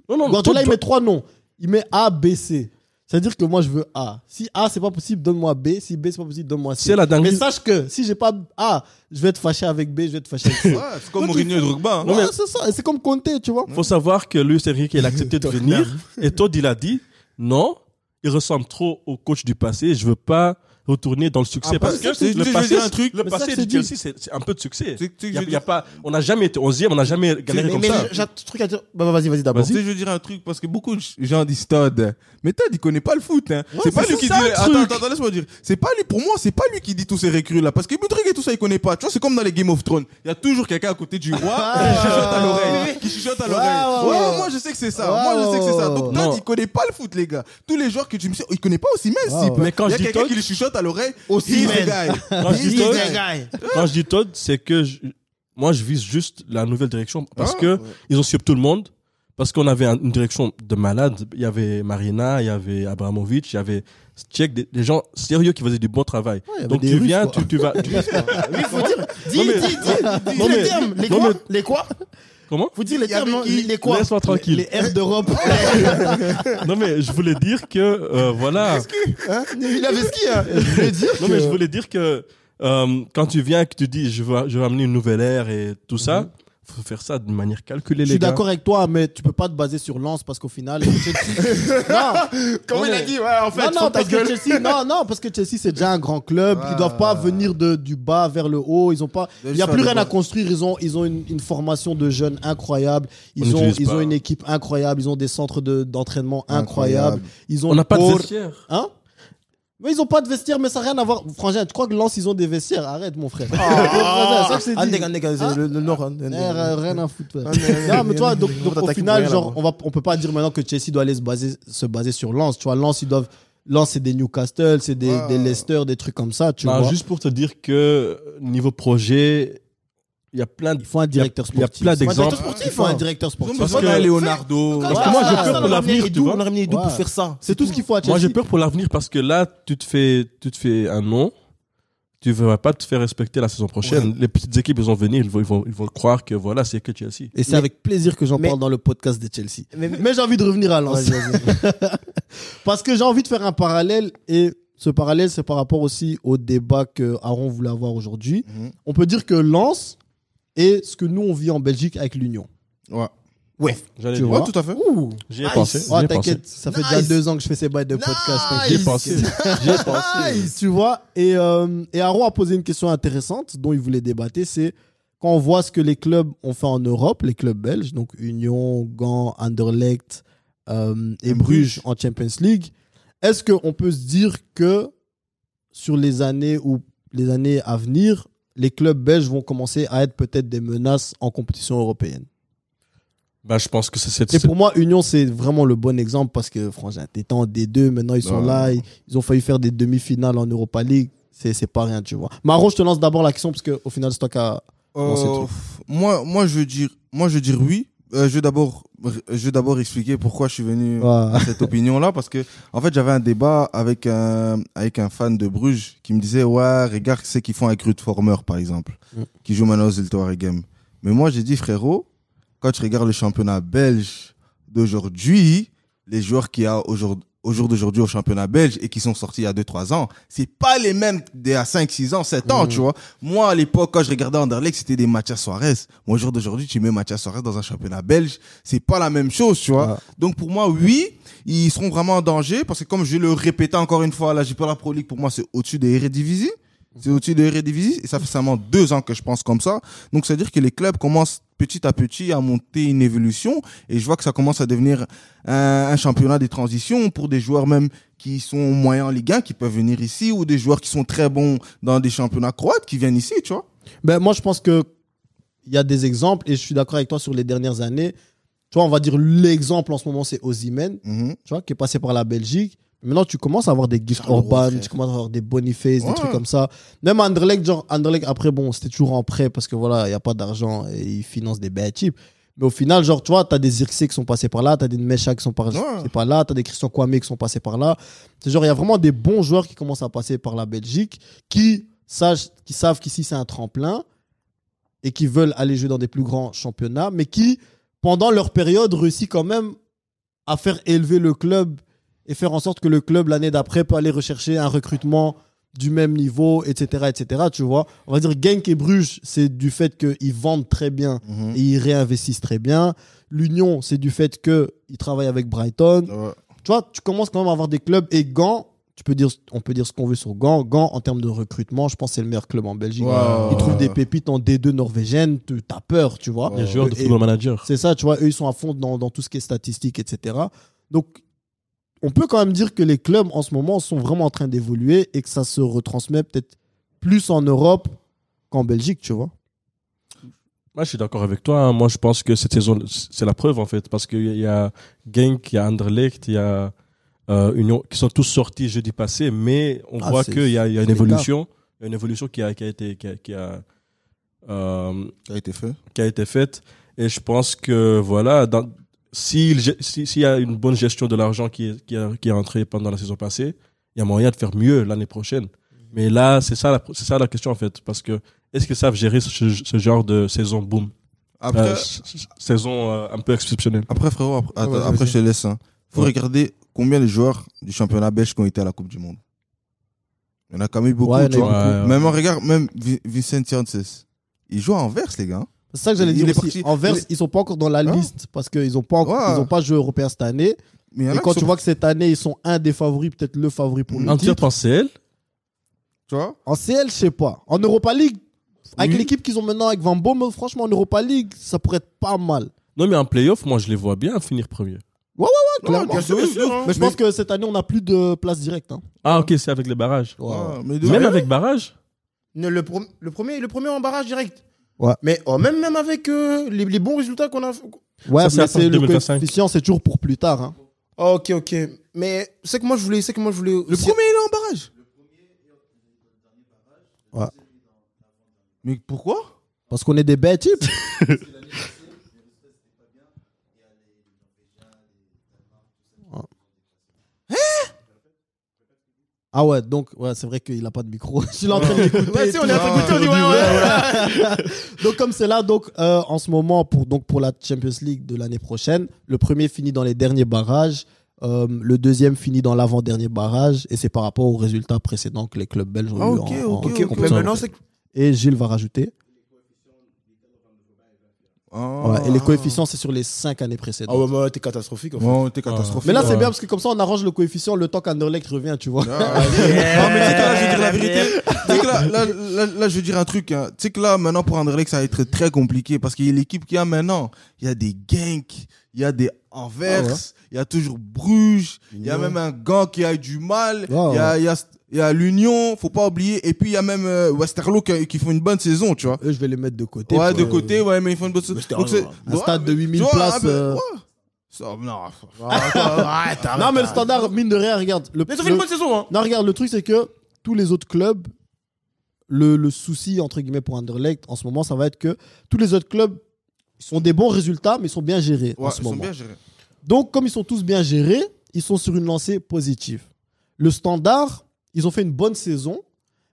B: Non,
A: Guardiola,
B: Todd-
A: il met 3 noms. Il met A, B, C. C'est-à-dire que moi, je veux A. Si A, c'est pas possible, donne-moi B. Si B, c'est pas possible, donne-moi C.
B: C'est la dinguerie.
A: Mais sache que si j'ai pas A, je vais être fâché avec B, je vais être fâché avec C.
C: Ouais, c'est comme Mourinho et Drogba. hein.
A: Non, mais c'est ça. C'est comme Conte, tu vois.
B: Faut savoir que Luis Enrique, il a accepté de venir. Et Todd, il a dit, non, il ressemble trop au coach du passé. Je veux pas retourner dans le succès.
C: Après,
B: Parce que
C: je vais
B: passé,
C: dire un truc.
B: le
A: Mais ça
B: passé
A: que
B: du
A: c'est
B: Chelsea, c'est un peu de succès.
C: Tu sais que
B: Il
C: je veux
B: y a pas, on n'a jamais été 11e, on n'a jamais galéré comme
D: Mais
B: ça.
D: j'ai un truc à dire. Bah, vas-y d'abord.
C: Tu sais, je veux dire un truc parce que beaucoup de gens disent Todd. Mais Todd, il connaît pas le foot. Hein. c'est pas
B: mais
C: lui qui
B: c'est
C: dit.
B: ça, le truc.
C: Attends, laisse-moi dire. C'est pas lui, pour moi, c'est pas lui qui dit tous ces recrues là. Parce que Mudryk et tout ça, il connaît pas. Tu vois, c'est comme dans les Game of Thrones. Il y a toujours quelqu'un à côté du roi qui chuchote à l'oreille. Qui chuchote à l'oreille. Ouais, moi je sais que c'est ça. Moi je sais que c'est ça. Donc
B: Non.
C: Todd, il connaît pas le foot, les gars. Tous les joueurs que tu me dis, il connaît pas aussi Messi.
B: Mais quand
C: il y
B: je
C: a
B: dis
C: quelqu'un
B: Todd-
C: qui lui chuchote à l'oreille.
D: Osimhen.
C: He's the guy.
B: Quand je dis
D: He's
B: Todd,
D: the guy.
B: quand je dis Todd, c'est que moi, je vise juste la nouvelle direction. Parce que ils ont sur tout le monde. Parce qu'on avait une direction de malade. Il y avait Marina, il y avait Abramovic, il y avait Tchèque, des gens sérieux qui faisaient du bon travail.
A: il y avait
B: Donc
A: des
B: tu
A: Russes,
B: viens,
A: quoi.
B: tu vas.
D: Oui, il faut dire. Dis
B: Non, mais-
D: dis
B: non,
D: les
B: mais-
D: termes. Les
B: non,
D: quoi
B: mais-
D: Les quoi
B: Comment?
D: Faut dire les
C: Il y avait
D: termes, non
C: qui
D: les quoi
B: Laisse-moi tranquille.
A: Les R d'Europe.
B: Non mais je voulais dire que voilà.
D: Hein Il avait ski, hein Je voulais dire.
B: Non mais je voulais dire que quand tu viens et que tu dis je veux amener une nouvelle ère et tout ça, faut faire ça de manière calculée
A: Je
B: les
A: suis
B: gars.
A: d'accord avec toi, mais tu peux pas te baser sur Lens parce qu'au final, non,
D: Comment
A: Non,
D: il a
A: mais-
D: dit Ouais, en fait,
A: non,
D: ferme ta
A: parce que
D: gueule.
A: Chelsea, non, parce que Chelsea c'est déjà un grand club. Ils doivent pas venir du bas vers le haut. Ils ont pas, il y a plus rien à construire. Ils ont une formation de jeunes incroyable.
B: On
A: Ils
B: n'utilise
A: ont
B: pas.
A: une équipe incroyable. Ils ont des centres d'entraînement incroyables. Ils ont
B: On n'a pas de
A: Paul-
B: vestiaire.
A: Hein? Mais ils ont pas de vestiaire, mais ça n'a rien à voir. Frangin, tu crois que Lens, ils ont des vestiaires? Arrête, mon frère. Frangin, c'est ça que je t'ai dit.
D: c'est le Nord.
A: Rien à foutre. Non, mais toi, donc au final, genre, on peut pas dire maintenant que Chelsea doit aller se baser sur Lens. Tu vois, Lens, c'est des Newcastle, c'est des Leicester, des trucs comme ça, tu vois.
B: Juste pour te dire que niveau projet, il y a plein de.
A: Il faut un directeur sportif.
B: Il y a plein d'exemples.
A: Il faut un directeur sportif.
C: Parce que Leonardo.
B: Parce que moi, j'ai peur pour l'avenir, tu vois.
D: On a ramené Edu pour faire ça.
A: C'est tout ce qu'il faut à Chelsea.
B: Moi, j'ai peur pour l'avenir parce que là, tu te fais un nom. Tu ne vas pas te faire respecter la saison prochaine. Ouais. Les petites équipes, ils vont venir, ils vont croire que voilà, c'est que Chelsea.
A: Et c'est avec plaisir que j'en parle dans le podcast de Chelsea. Mais j'ai envie de revenir à Lens. Parce que j'ai envie de faire un parallèle. Et ce parallèle, c'est par rapport aussi au débat que Aaron voulait avoir aujourd'hui. On peut dire que Lens est ce que nous, on vit en Belgique avec l'Union.
C: Ouais.
A: Tu vois,
C: tout à fait.
B: J'y ai pensé.
A: T'inquiète, ça fait déjà 2 ans que je fais ces bails de podcast.
B: J'y ai pensé.
A: Tu vois, et Aaron a posé une question intéressante dont il voulait débattre, c'est quand on voit ce que les clubs ont fait en Europe, les clubs belges, donc Union, Gand, Anderlecht et Bruges en Champions League, est-ce qu'on peut se dire que sur les années à venir, les clubs belges vont commencer à être peut-être des menaces en compétition européenne?
B: Je pense que c'est.
A: Et pour moi, Union, c'est vraiment le bon exemple parce que, franchement, t'étais en D2, maintenant ils sont là, ils ont failli faire des demi-finales en Europa League. C'est pas rien, tu vois. Maro, je te lance d'abord la question parce qu'au final, c'est toi qui as lancé le truc.
C: Moi, je veux dire oui. Je vais d'abord expliquer pourquoi je suis venu à cette opinion-là, parce que en fait j'avais un débat avec un fan de Bruges qui me disait regarde ce qu'ils font avec Ruud Vormer par exemple, qui joue maintenant aux Zultuaregem. Mais moi j'ai dit frérot, quand tu regardes le championnat belge d'aujourd'hui, les joueurs qu'il y a au jour d'aujourd'hui au championnat belge et qui sont sortis il y a 2-3 ans, c'est pas les mêmes d'il y a 5-6 ans, 7 ans, tu vois. Moi, à l'époque, quand je regardais Anderlecht, c'était des Mathias Suarez. Moi, au jour d'aujourd'hui, tu mets Mathias Suarez dans un championnat belge, c'est pas la même chose, tu vois. Donc, pour moi, oui, ils seront vraiment en danger parce que comme je le répétais encore une fois, là, j'ai pas la Pro League, pour moi, c'est au-dessus des Eredivisie. C'est au-dessus de l'Eredivisie et ça fait seulement 2 ans que je pense comme ça. Donc, c'est-à-dire que les clubs commencent petit à petit à monter une évolution et je vois que ça commence à devenir un championnat des transitions pour des joueurs même qui sont moyens en Ligue 1 qui peuvent venir ici ou des joueurs qui sont très bons dans des championnats croates qui viennent ici, tu vois.
A: Moi, je pense que il y a des exemples et je suis d'accord avec toi sur les dernières années. Tu vois, on va dire l'exemple en ce moment, c'est Osimhen, tu vois, qui est passé par la Belgique. Maintenant, tu commences à avoir des Gift Orban, tu commences à avoir des Boniface, des trucs comme ça. Même Anderlecht, après, bon, c'était toujours en prêt parce que voilà, il n'y a pas d'argent et ils financent des bad chips. Mais au final, genre, tu vois, t'as des Zirkzee qui sont passés par là, t'as des Nmecha qui sont passés par là, t'as des Christian Kwame qui sont passés par là. C'est genre, il y a vraiment des bons joueurs qui commencent à passer par la Belgique qui savent qu'ici c'est un tremplin et qui veulent aller jouer dans des plus grands championnats, mais qui, pendant leur période, réussissent quand même à faire élever le club et faire en sorte que le club, l'année d'après, peut aller rechercher un recrutement du même niveau, etc., etc., tu vois. On va dire Genk et Bruges, c'est du fait qu'ils vendent très bien et ils réinvestissent très bien. L'Union, c'est du fait qu'ils travaillent avec Brighton. Tu vois, tu commences quand même à avoir des clubs. Et Gand, on peut dire ce qu'on veut sur Gand. Gand, en termes de recrutement, je pense que c'est le meilleur club en Belgique. Ils trouvent des pépites en D2 norvégienne, t'as peur, tu vois.
B: Les joueurs de football manager.
A: C'est ça, tu vois. Eux, ils sont à fond dans tout ce qui est statistique, etc. Donc, on peut quand même dire que les clubs en ce moment sont vraiment en train d'évoluer et que ça se retransmet peut-être plus en Europe qu'en Belgique, tu vois.
B: Moi, je suis d'accord avec toi. Moi, je pense que cette saison, c'est la preuve en fait, parce qu'il y a Genk, il y a Anderlecht, il y a Union, qui sont tous sortis jeudi passé, mais on voit qu'il y a une évolution, une évolution qui a été faite. Et je pense que voilà. S'il y a une bonne gestion de l'argent qui est entré pendant la saison passée, il y a moyen de faire mieux l'année prochaine. Mais là, c'est ça la question en fait. Parce que est-ce qu'ils savent gérer ce genre de saison boom? Saison un peu exceptionnelle.
C: Après, frérot, après je te laisse. Faut regarder combien de joueurs du championnat belge qui ont été à la Coupe du Monde. Il y en a quand même eu beaucoup. Même on regarde, même Vincent Janssen. Il joue à Anvers, les gars.
A: C'est ça que j'allais dire aussi. Anvers, ils sont pas encore dans la liste parce qu'ils n'ont pas joué européen cette année. Et quand tu vois que cette année, ils sont un des favoris, peut-être le favori pour le titre.
B: En CL?
C: Tu vois?
A: En CL, je sais pas. En Europa League, avec l'équipe qu'ils ont maintenant avec Van Bommel, franchement, en Europa League, ça pourrait être pas mal.
B: Non, mais en playoff, moi, je les vois bien finir premier.
A: clairement.
D: bien sûr, hein.
A: Mais je pense que cette année, on n'a plus de place directe. Hein.
B: Ah, ok, c'est avec les barrages.
A: Ouais.
C: Mais
B: Même avec barrage
D: Le premier en barrage direct.
A: Ouais.
D: Mais même avec les bons résultats qu'on a.
A: Ouais,
B: Ça, c'est
A: mais
B: à
A: c'est le
B: 2025.
A: coefficient, c'est toujours pour plus tard. Hein.
D: Ok. Mais c'est que moi je voulais.
C: Le premier, il est en barrage.
A: Ouais.
C: Mais pourquoi?
A: Parce qu'on est des bêtes types. Ah ouais, donc c'est vrai qu'il n'a pas de micro. Je suis là en train de l'écouter.
D: Ouais, on est en train d'écouter, on dit ouais.
A: Donc comme c'est là, en ce moment pour la Champions League de l'année prochaine, le premier finit dans les derniers barrages, le deuxième finit dans l'avant-dernier barrage, et c'est par rapport aux résultats précédents que les clubs belges ont eu en
D: Mais maintenant c'est.
A: Et Gilles va rajouter.
C: Ah.
A: Ouais, et les coefficients, c'est sur les 5 années précédentes.
D: Ah ouais, t'es catastrophique en fait.
C: Ouais, t'es catastrophique.
A: Mais là, c'est bien parce que comme ça, on arrange le coefficient le temps qu'Anderlecht revient, tu vois.
C: Non, mais tu sais que là, je vais dire la vérité. Tu sais que là, je vais dire un truc. Hein. Tu sais que là, maintenant, pour Anderlecht, ça va être très compliqué parce qu'il y a l'équipe qu'il y a maintenant. Il y a des Genk, il y a des Anvers, il y a toujours Bruges, il y a même un Gand qui a eu du mal, il y a l'Union, faut pas oublier. Et puis, il y a même Westerlo qui font une bonne saison, tu vois.
A: Eux, je vais les mettre de côté.
C: Ouais, de côté, ouais, mais ils font une bonne saison. Donc, c'est
A: Un stade de 8000
C: tu vois,
A: places.
C: ouais. Ça, non.
A: Non, mais le standard, mine de rien, regarde.
D: Mais ça fait une bonne saison, hein.
A: Non, regarde, le truc, c'est que tous les autres clubs, le souci, entre guillemets, pour Anderlecht, en ce moment, ça va être que tous les autres clubs ont des bons résultats, mais ils sont bien gérés en ce
C: Ils
A: moment.
C: sont bien gérés.
A: Donc, comme ils sont tous bien gérés, ils sont sur une lancée positive. Le standard, ils ont fait une bonne saison,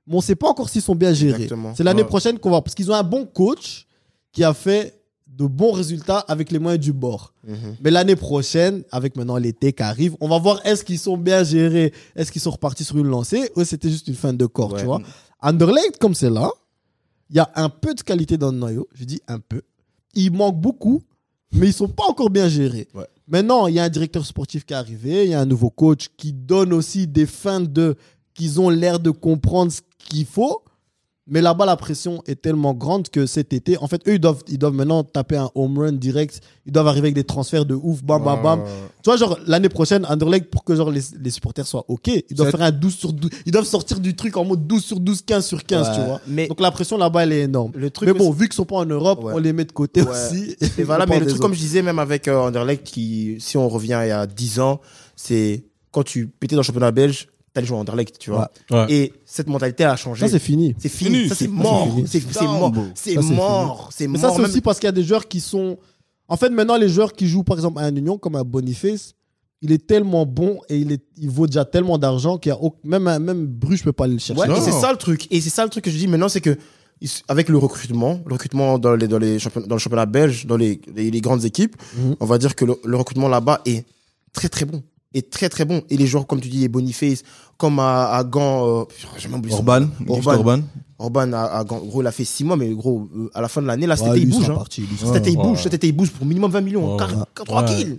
A: mais on ne sait pas encore s'ils sont bien gérés.
D: Exactement.
A: C'est l'année prochaine qu'on va... Parce qu'ils ont un bon coach qui a fait de bons résultats avec les moyens du bord. Mais l'année prochaine, avec maintenant l'été qui arrive, on va voir est-ce qu'ils sont bien gérés, est-ce qu'ils sont repartis sur une lancée ou c'était juste une fin de corps, tu vois. Anderlecht, comme c'est là, il y a un peu de qualité dans le noyau, je dis un peu. Il manque beaucoup, mais ils ne sont pas encore bien gérés.
C: Ouais.
A: Maintenant, il y a un directeur sportif qui est arrivé, il y a un nouveau coach qui donne aussi des feintes qu'ils ont l'air de comprendre ce qu'il faut. Mais là-bas, la pression est tellement grande que cet été, en fait, eux, ils doivent maintenant taper un home run direct. Ils doivent arriver avec des transferts de ouf, bam, bam, bam. Tu vois, genre, l'année prochaine, Anderlecht, pour que genre, les supporters soient OK, ils doivent faire un 12 sur 12. Ils doivent sortir du truc en mode 12 sur 12, 15 sur 15, tu vois.
D: Mais
A: donc la pression là-bas, elle est énorme. Mais bon, vu qu'ils sont pas en Europe, on les met de côté aussi.
D: Et voilà, mais le truc, comme je disais, même avec Anderlecht, si on revient il y a 10 ans, c'est quand tu pétais dans le championnat belge, t'allais jouer à Anderlecht, tu vois.
B: Ouais.
D: Et cette mentalité a changé.
A: Ça, c'est fini.
D: C'est fini. Ça, c'est mort. C'est mort. C'est mort. C'est
A: Mais ça,
D: mort.
A: c'est aussi parce qu'il y a des joueurs qui sont. En fait, maintenant, les joueurs qui jouent, par exemple, à un Union, comme un Boniface, il est tellement bon et il vaut déjà tellement d'argent qu'il y a même Bruges ne peut pas aller le chercher.
D: Ouais, et c'est ça le truc. Et c'est ça le truc que je dis maintenant, c'est que avec le recrutement dans le championnat belge, dans les grandes équipes, on va dire que le recrutement là-bas est très très bon. Est très très bon. Et les joueurs, comme tu dis, Boniface, comme à Gand, j'ai même oublié son nom. Orban à Gand, gros, il a fait 6 mois, mais gros, à la fin de l'année, là, cet été, il bouge. Cet été, il bouge pour minimum 20 millions. Tranquille.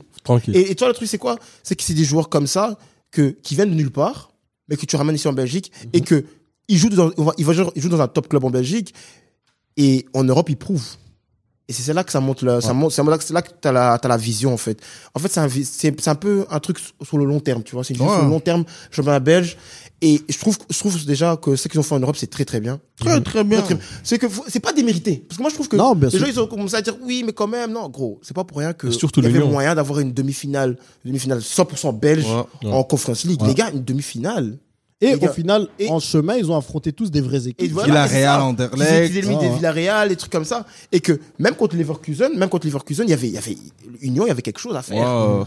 D: Et toi, le truc, c'est quoi? C'est que c'est des joueurs comme ça, qui viennent de nulle part, mais que tu ramènes ici en Belgique, et que ils jouent dans un top club en Belgique, et en Europe, ils prouvent. Et c'est là que ça monte, c'est là que t'as la vision, en fait. En fait, c'est un peu un truc sur le long terme, tu vois. C'est une vision sur le long terme, championnat belge. Et je trouve déjà que ce qu'ils ont fait en Europe, c'est très, très bien.
C: Très bien.
D: C'est que c'est pas démérité. Parce que moi, je trouve que les gens, ils ont commencé à dire, oui, mais quand même, non, gros, c'est pas pour rien que il y avait moyen d'avoir une demi-finale 100% belge en Conference League. Les gars, une demi-finale.
A: Et au final, en chemin, ils ont affronté tous des vraies équipes.
C: Villarreal, Anderlecht.
D: Ils ont des Villarreal, des trucs comme ça. Et que même contre Leverkusen, il y avait Union, il y avait quelque chose à faire.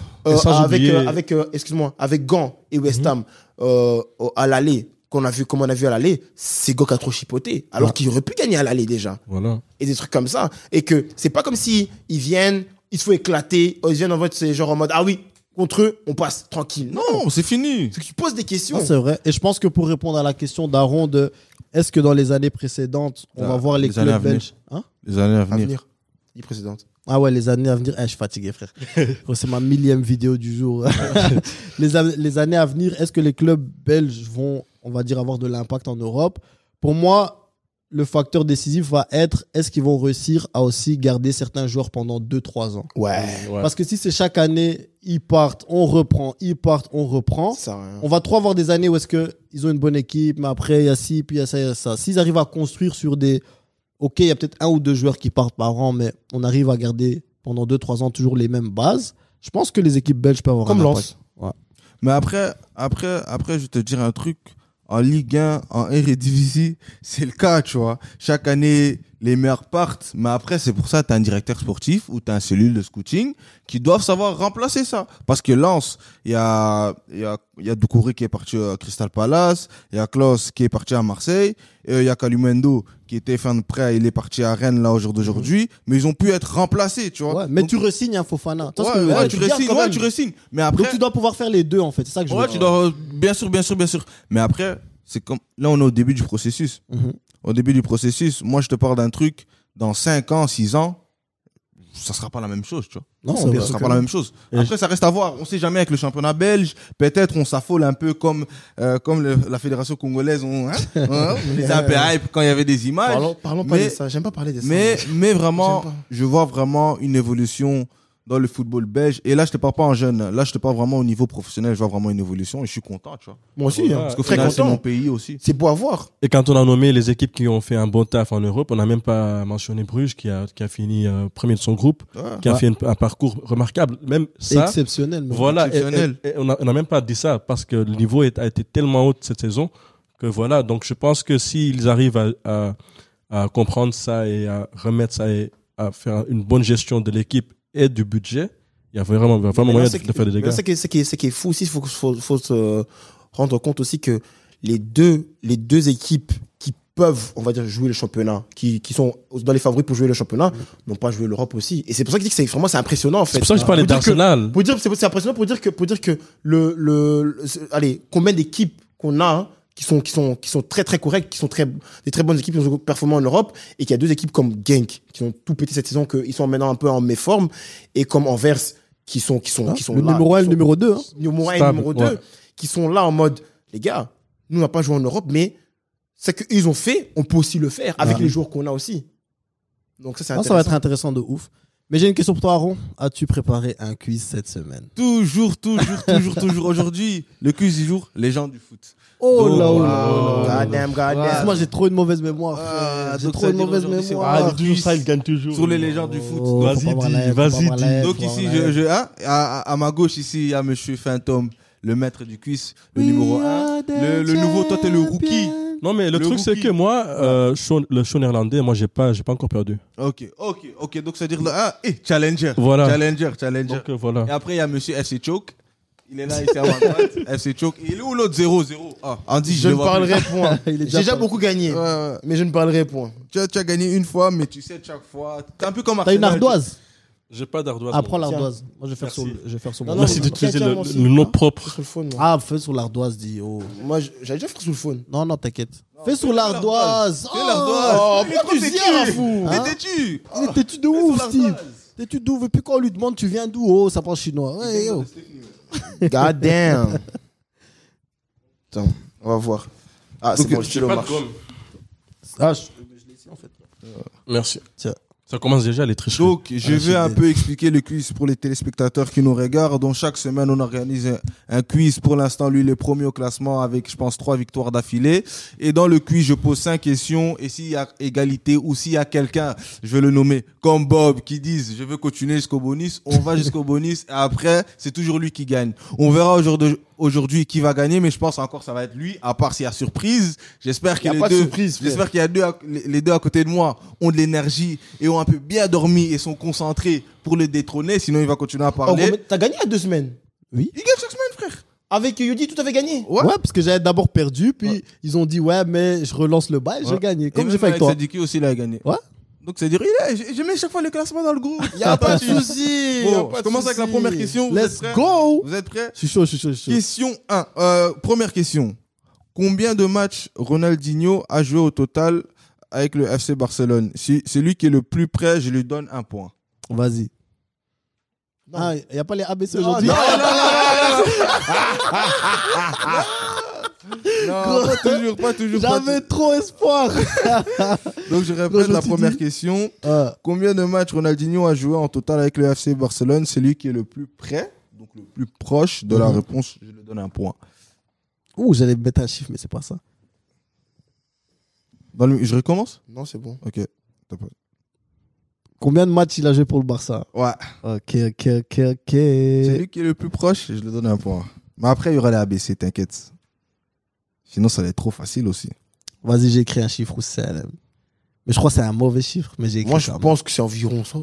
D: Avec Gand et West Ham, à l'aller, qu'on a vu, comme on a vu à l'aller, c'est Gand qui a trop chipoté. Alors qu'il aurait pu gagner à l'aller déjà.
B: Voilà.
D: Et des trucs comme ça. Et que c'est pas comme si ils viennent, il se faut éclater, ils viennent en mode, c'est genre en mode, ah oui, contre eux, on passe tranquille.
C: Non, c'est fini.
D: C'est que tu poses des questions.
A: C'est vrai. Et je pense que pour répondre à la question d'Aaron de est-ce que dans les années précédentes, on va voir les clubs belges.
C: Les années à venir.
D: Les précédentes.
A: Ah ouais, les années à venir. Je suis fatigué, frère. C'est ma 1000e vidéo du jour. Les années à venir, est-ce que les clubs belges vont, on va dire, avoir de l'impact en Europe? Pour moi, le facteur décisif va être est-ce qu'ils vont réussir à aussi garder certains joueurs pendant 2-3 ans.
D: Ouais.
B: Ouais.
A: Parce que si c'est chaque année, ils partent, on reprend, ils partent, on reprend,
D: Ça,
A: on va trop avoir des années où est-ce qu'ils ont une bonne équipe, mais après, il y a ci, puis il y a ça, il y a ça. S'ils arrivent à construire sur des... Ok, il y a peut-être 1 ou 2 joueurs qui partent par an, mais on arrive à garder pendant 2-3 ans toujours les mêmes bases. Je pense que les équipes belges peuvent avoir
D: Comme
A: un
D: Lens.
A: impact. Ouais.
C: Mais après, je vais te dire un truc. En Ligue 1, en Eredivisie, c'est le cas, tu vois. Chaque année, les meilleurs partent. Mais après, c'est pour ça que tu as un directeur sportif ou tu as un cellule de scouting qui doivent savoir remplacer ça. Parce que Lens, il y a Doucouré qui est parti à Crystal Palace, il y a Klaus qui est parti à Marseille, et il y a Kalumendo qui était fin de prêt, il est parti à Rennes là au jour d'aujourd'hui, mais ils ont pu être remplacés, tu vois.
A: Ouais, mais
C: Donc,
A: tu resignes un Fofana. Tu vois
C: ouais,
A: ce que je veux
C: ouais,
A: dire?
C: tu
A: gardes
C: re-signes,
A: quand
C: ouais,
A: même.
C: tu re-signes. Mais après,
A: Donc tu dois pouvoir faire les deux en fait, c'est ça que je veux
C: ouais,
A: dire.
C: tu dois, bien sûr. Mais après, c'est comme, là, on est au début du processus.
A: Mhm.
C: Au début du processus, moi, je te parle d'un truc, dans 5 ans, 6 ans, ça sera pas la même chose, tu vois.
A: Non,
D: c'est
A: bien
C: Ça
A: sûr
C: sera
A: que
C: pas la
A: non.
C: même chose.
B: Et
C: Après, ça reste à voir. On sait jamais avec le championnat belge. Peut-être on s'affole un peu comme la fédération congolaise. On était un peu hype quand il y avait des images.
D: Parlons pas
C: Mais-
D: de ça. J'aime pas parler de ça.
C: Mais vraiment,
D: J'aime pas.
C: je vois vraiment une évolution dans le football belge. Et là, je te parle pas en jeune. Là, je te parle vraiment au niveau professionnel. Je vois vraiment une évolution et je suis content, tu vois.
D: Moi aussi.
B: Ouais.
D: hein.
C: Parce qu'au
D: Très
C: final, c'est
D: content.
C: mon pays aussi.
D: C'est beau à voir.
B: Et quand on a nommé les équipes qui ont fait un bon taf en Europe, on n'a même pas mentionné Bruges qui a fini premier de son groupe,
C: Ouais.
B: qui a
A: Ouais.
B: fait un parcours remarquable. Même ça,
A: Exceptionnel. même.
B: voilà,
C: Exceptionnel.
B: et on n'a même pas dit ça parce que le niveau a été tellement haut cette saison que voilà. Donc je pense que s'ils arrivent à comprendre ça et à remettre ça et à faire une bonne gestion de l'équipe et du budget, il y a vraiment moyen de faire des dégâts.
D: Ce qui est fou aussi, il faut se rendre compte aussi que les deux équipes qui peuvent, on va dire, jouer le championnat, qui sont dans les favoris pour jouer le championnat, n'ont pas joué l'Europe aussi. Et c'est pour ça que je dis que c'est impressionnant, en fait.
B: C'est pour ça que je parlais
D: Pour dire que-
B: d'Arsenal.
D: c'est impressionnant pour dire que allez, combien d'équipes qu'on a, hein, qui sont très très correctes, qui sont des très bonnes équipes qui ont performé en Europe, et qu'il y a deux équipes comme Genk qui ont tout pété cette saison, qu'ils sont maintenant un peu en méforme, et comme Anvers qui sont
A: Le
D: là,
A: numéro 1 et le
D: qui sont-
A: numéro 2.
D: numéro 1 et
B: Stable,
D: numéro 2,
B: ouais.
D: qui sont là en mode, les gars, nous on n'a pas joué en Europe, mais ce qu'ils ont fait, on peut aussi le faire avec
A: Ouais.
D: les joueurs qu'on a aussi. Donc ça, c'est
A: Ça
D: intéressant.
A: va être intéressant de ouf. Mais j'ai une question pour toi, Aaron. As-tu préparé un quiz cette semaine?
C: Toujours. Aujourd'hui, le quiz du jour, les gens du foot.
A: Oh
C: Donc,
A: là
C: wow.
A: là.
D: Goddamn.
A: Moi, j'ai trop une mauvaise mémoire.
C: Ah,
A: frère. J'ai
C: donc
A: trop
C: ça
A: une
C: veut dire
A: mauvaise
C: aujourd'hui, c'est
A: mémoire.
C: vraiment
B: toujours ça, il gagne toujours.
C: Sur les légendes du foot.
A: Oh,
B: Vas-y,
A: faut pas avoir
B: dis,
A: la haine,
B: vas-y,
A: faut pas avoir la
B: dis.
A: haine,
C: Donc
A: faut
C: ici,
A: avoir la haine.
C: à ma gauche, ici, il y a monsieur Fantôme, le maître du quiz, le numéro 1. Le nouveau, toi, t'es le rookie.
B: Non, mais le truc, c'est
C: rookie.
B: que moi, le show néerlandais, moi, j'ai pas encore perdu.
C: Ok. Donc, c'est-à-dire, challenger.
B: Voilà.
C: Challenger.
B: Donc, voilà.
C: Et après, il y a monsieur FC Choke. Il est là, ici à ma droite. FC Choke. Et il est où l'autre 0-0? Ah, Andy,
D: Je
C: le
D: ne
C: vois
D: parlerai point.
A: Il est
D: J'ai
A: déjà
D: déjà
A: pas-
D: beaucoup gagné,
C: plus. Ouais.
D: mais je ne parlerai point.
C: Tu as gagné une fois, mais tu sais, chaque fois. T'es un peu comme
A: T'as une
C: Arsenal.
A: ardoise?
B: J'ai pas d'ardoise.
A: Ah, prends
B: non.
A: l'ardoise. Moi, je vais faire sur,
B: Merci.
A: je vais faire sur
D: Non,
A: mon.
D: non,
B: Merci
D: mais-
B: d'utiliser
D: tiens,
B: le
D: moi aussi.
B: nom propre.
D: Sur le phone. moi.
A: Ah, fais sur l'ardoise, dit. Oh.
D: Moi, j'avais déjà fait sur le phone.
A: Non, t'inquiète. Fais sur l'ardoise.
C: Fais l'ardoise.
D: Oh,
C: Il est
D: pourquoi
C: trop
D: tu dis,
C: têtu.
D: un fou
C: Il est
A: Hein
C: têtu.
A: Il est têtu de
C: Fais sur
A: ouf,
C: l'ardoise.
A: Steve. Têtu de ouf. Et puis quand on lui demande, tu viens d'où? Oh, ça parle chinois. Ouais, yo.
D: God damn. Attends, on va voir. Ah, c'est
C: Donc,
D: bon, le
B: J'ai
D: stylo
B: pas de
D: marche.
B: gomme.
A: Ah, je l'ai ici, en fait.
B: Merci.
A: Tiens.
B: Ça commence déjà les tricheries.
C: Donc, je
A: Ah,
C: vais un
A: c'est
C: peu expliquer le quiz pour les téléspectateurs qui nous regardent. Donc, chaque semaine, on organise un quiz. Pour l'instant, lui, il est premier au classement avec, je pense, 3 victoires d'affilée. Et dans le quiz, je pose 5 questions. Et s'il y a égalité ou s'il y a quelqu'un, je vais le nommer, comme Bob, qui disent, je veux continuer jusqu'au bonus, on va jusqu'au bonus. Et après, c'est toujours lui qui gagne. On verra aujourd'hui qui va gagner, mais je pense encore ça va être lui, à part s'il y a surprise. J'espère
D: Y a
C: que
D: pas de surprise, frère.
C: j'espère qu'il y a les deux à côté de moi ont de l'énergie et ont un peu bien dormi et sont concentrés pour le détrôner, sinon il va continuer à
D: Oh,
C: parler.
D: mais t'as gagné il y a 2 semaines.
C: Il gagne chaque semaine, frère.
D: Avec Yodi, tout avait gagné.
C: Ouais.
A: Ouais, parce que j'avais d'abord perdu, puis ils ont dit, ouais, mais je relance le bail, j'ai
C: Ouais.
A: gagné.
C: Et
A: Comme
C: même
A: j'ai fait avec toi.
C: Sadiki aussi, il a gagné.
A: Ouais.
C: Donc c'est dire, je mets chaque fois le classement dans le groupe.
D: Y a pas de souci.
C: Bon, je commence avec la première question. Vous
A: Let's
C: êtes prêts
A: go!
C: Vous êtes prêts?
A: Je suis chaud, je suis chaud, je suis chaud.
C: Question 1. Première question. Combien de matchs Ronaldinho a joué au total avec le FC Barcelone? Si c'est lui qui est le plus près, je lui donne 1 point.
A: Vas-y.
D: Non.
A: Ah, il n'y a pas les ABC
D: Non,
A: aujourd'hui?
D: non,
C: Non, pas toujours.
A: J'avais trop espoir.
C: Donc je
A: Quand
C: répète
A: je
C: la
A: te
C: première
A: dis-
C: question.
A: Ah,
C: Combien de matchs Ronaldinho a joué en total avec le FC Barcelone? Celui qui est le plus près, donc le plus proche de la réponse, je lui donne un point.
A: Ouh, j'allais mettre un chiffre, mais c'est pas ça.
C: Je recommence?
D: Non, c'est bon.
C: Ok.
A: Combien de matchs il a joué pour le Barça?
C: Ouais.
A: Ok.
C: Celui qui est le plus proche, je lui donne un point. Mais après, il y aura les ABC, t'inquiète. Sinon, ça va être trop facile aussi.
A: Vas-y, j'ai écrit un chiffre ou c'est. Mais je crois que c'est un mauvais chiffre, mais j'ai écrit
D: Moi, je
A: quand même.
D: pense que c'est environ ça.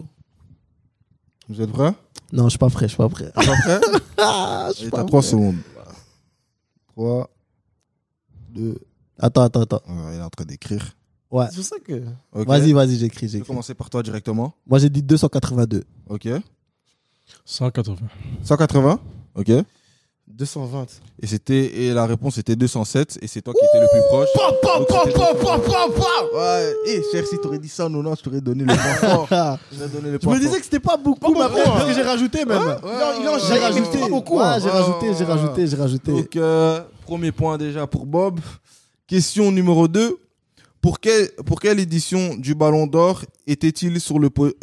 C: Vous êtes prêts?
A: Non, je suis pas prêt.
C: Pas prêts?
A: Ah, je suis
C: Et
A: pas
C: t'as
A: prêt.
C: 3 secondes. 3, 2.
A: Attends.
C: Il est en train d'écrire.
A: Ouais.
D: C'est pour ça que.
C: Ok.
A: Vas-y, j'écris.
C: Je vais commencer par toi directement.
A: Moi, j'ai dit 282.
C: Ok.
B: 180.
C: 180. Ok.
D: 220.
C: Et la réponse était 207. Et c'est toi qui étais le plus proche. Ouais. Cher, si t'aurais dit 190, je t'aurais donné le point fort. Je t'aurais donné le
A: Je
C: point
A: me disais
C: fort.
A: que c'était pas beaucoup, mais après,
D: beaucoup,
A: parce que
D: hein.
A: j'ai rajouté même.
D: Il en
A: J'ai
D: jette, mais
A: rajouté.
D: pas beaucoup.
A: Ouais,
D: hein.
A: j'ai rajouté.
C: Donc, premier point déjà pour Bob. Question numéro 2. Pour quelle édition du Ballon d'Or était-il sur le podium?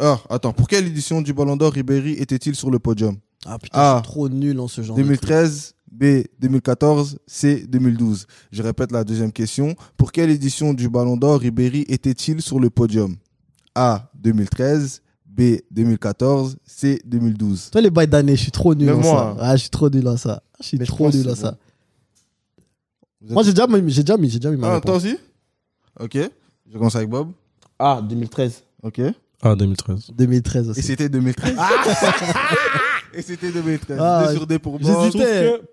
C: Pour quelle édition du Ballon d'Or Ribéry était-il sur le podium?
A: Ah putain, je suis trop nul en ce genre de
C: 2013, B 2014, C 2012. Je répète la deuxième question. Pour quelle édition du Ballon d'Or Ribéry était-il sur le podium? A 2013, B 2014, C 2012.
A: Toi, les bails d'année, je suis trop nul
D: Même
A: en
D: moi.
A: ça. Ah, je suis trop nul en ça. Je suis
D: Mais je
A: trop
D: pense
A: nul
D: que
A: en
D: c'est
A: ça.
C: Vous
A: Moi,
C: êtes-
A: j'ai déjà mis ma
C: toi
A: réponse.
C: aussi? Ok. Je commence avec Bob.
D: Ah, 2013.
C: Ok.
B: Ah, 2013.
A: 2013
C: Et
A: aussi.
C: c'était 2013. Et c'était 2013.
A: Ah,
C: 2 sur 2 pour Bob.
A: j'hésitais.
B: Je trouve que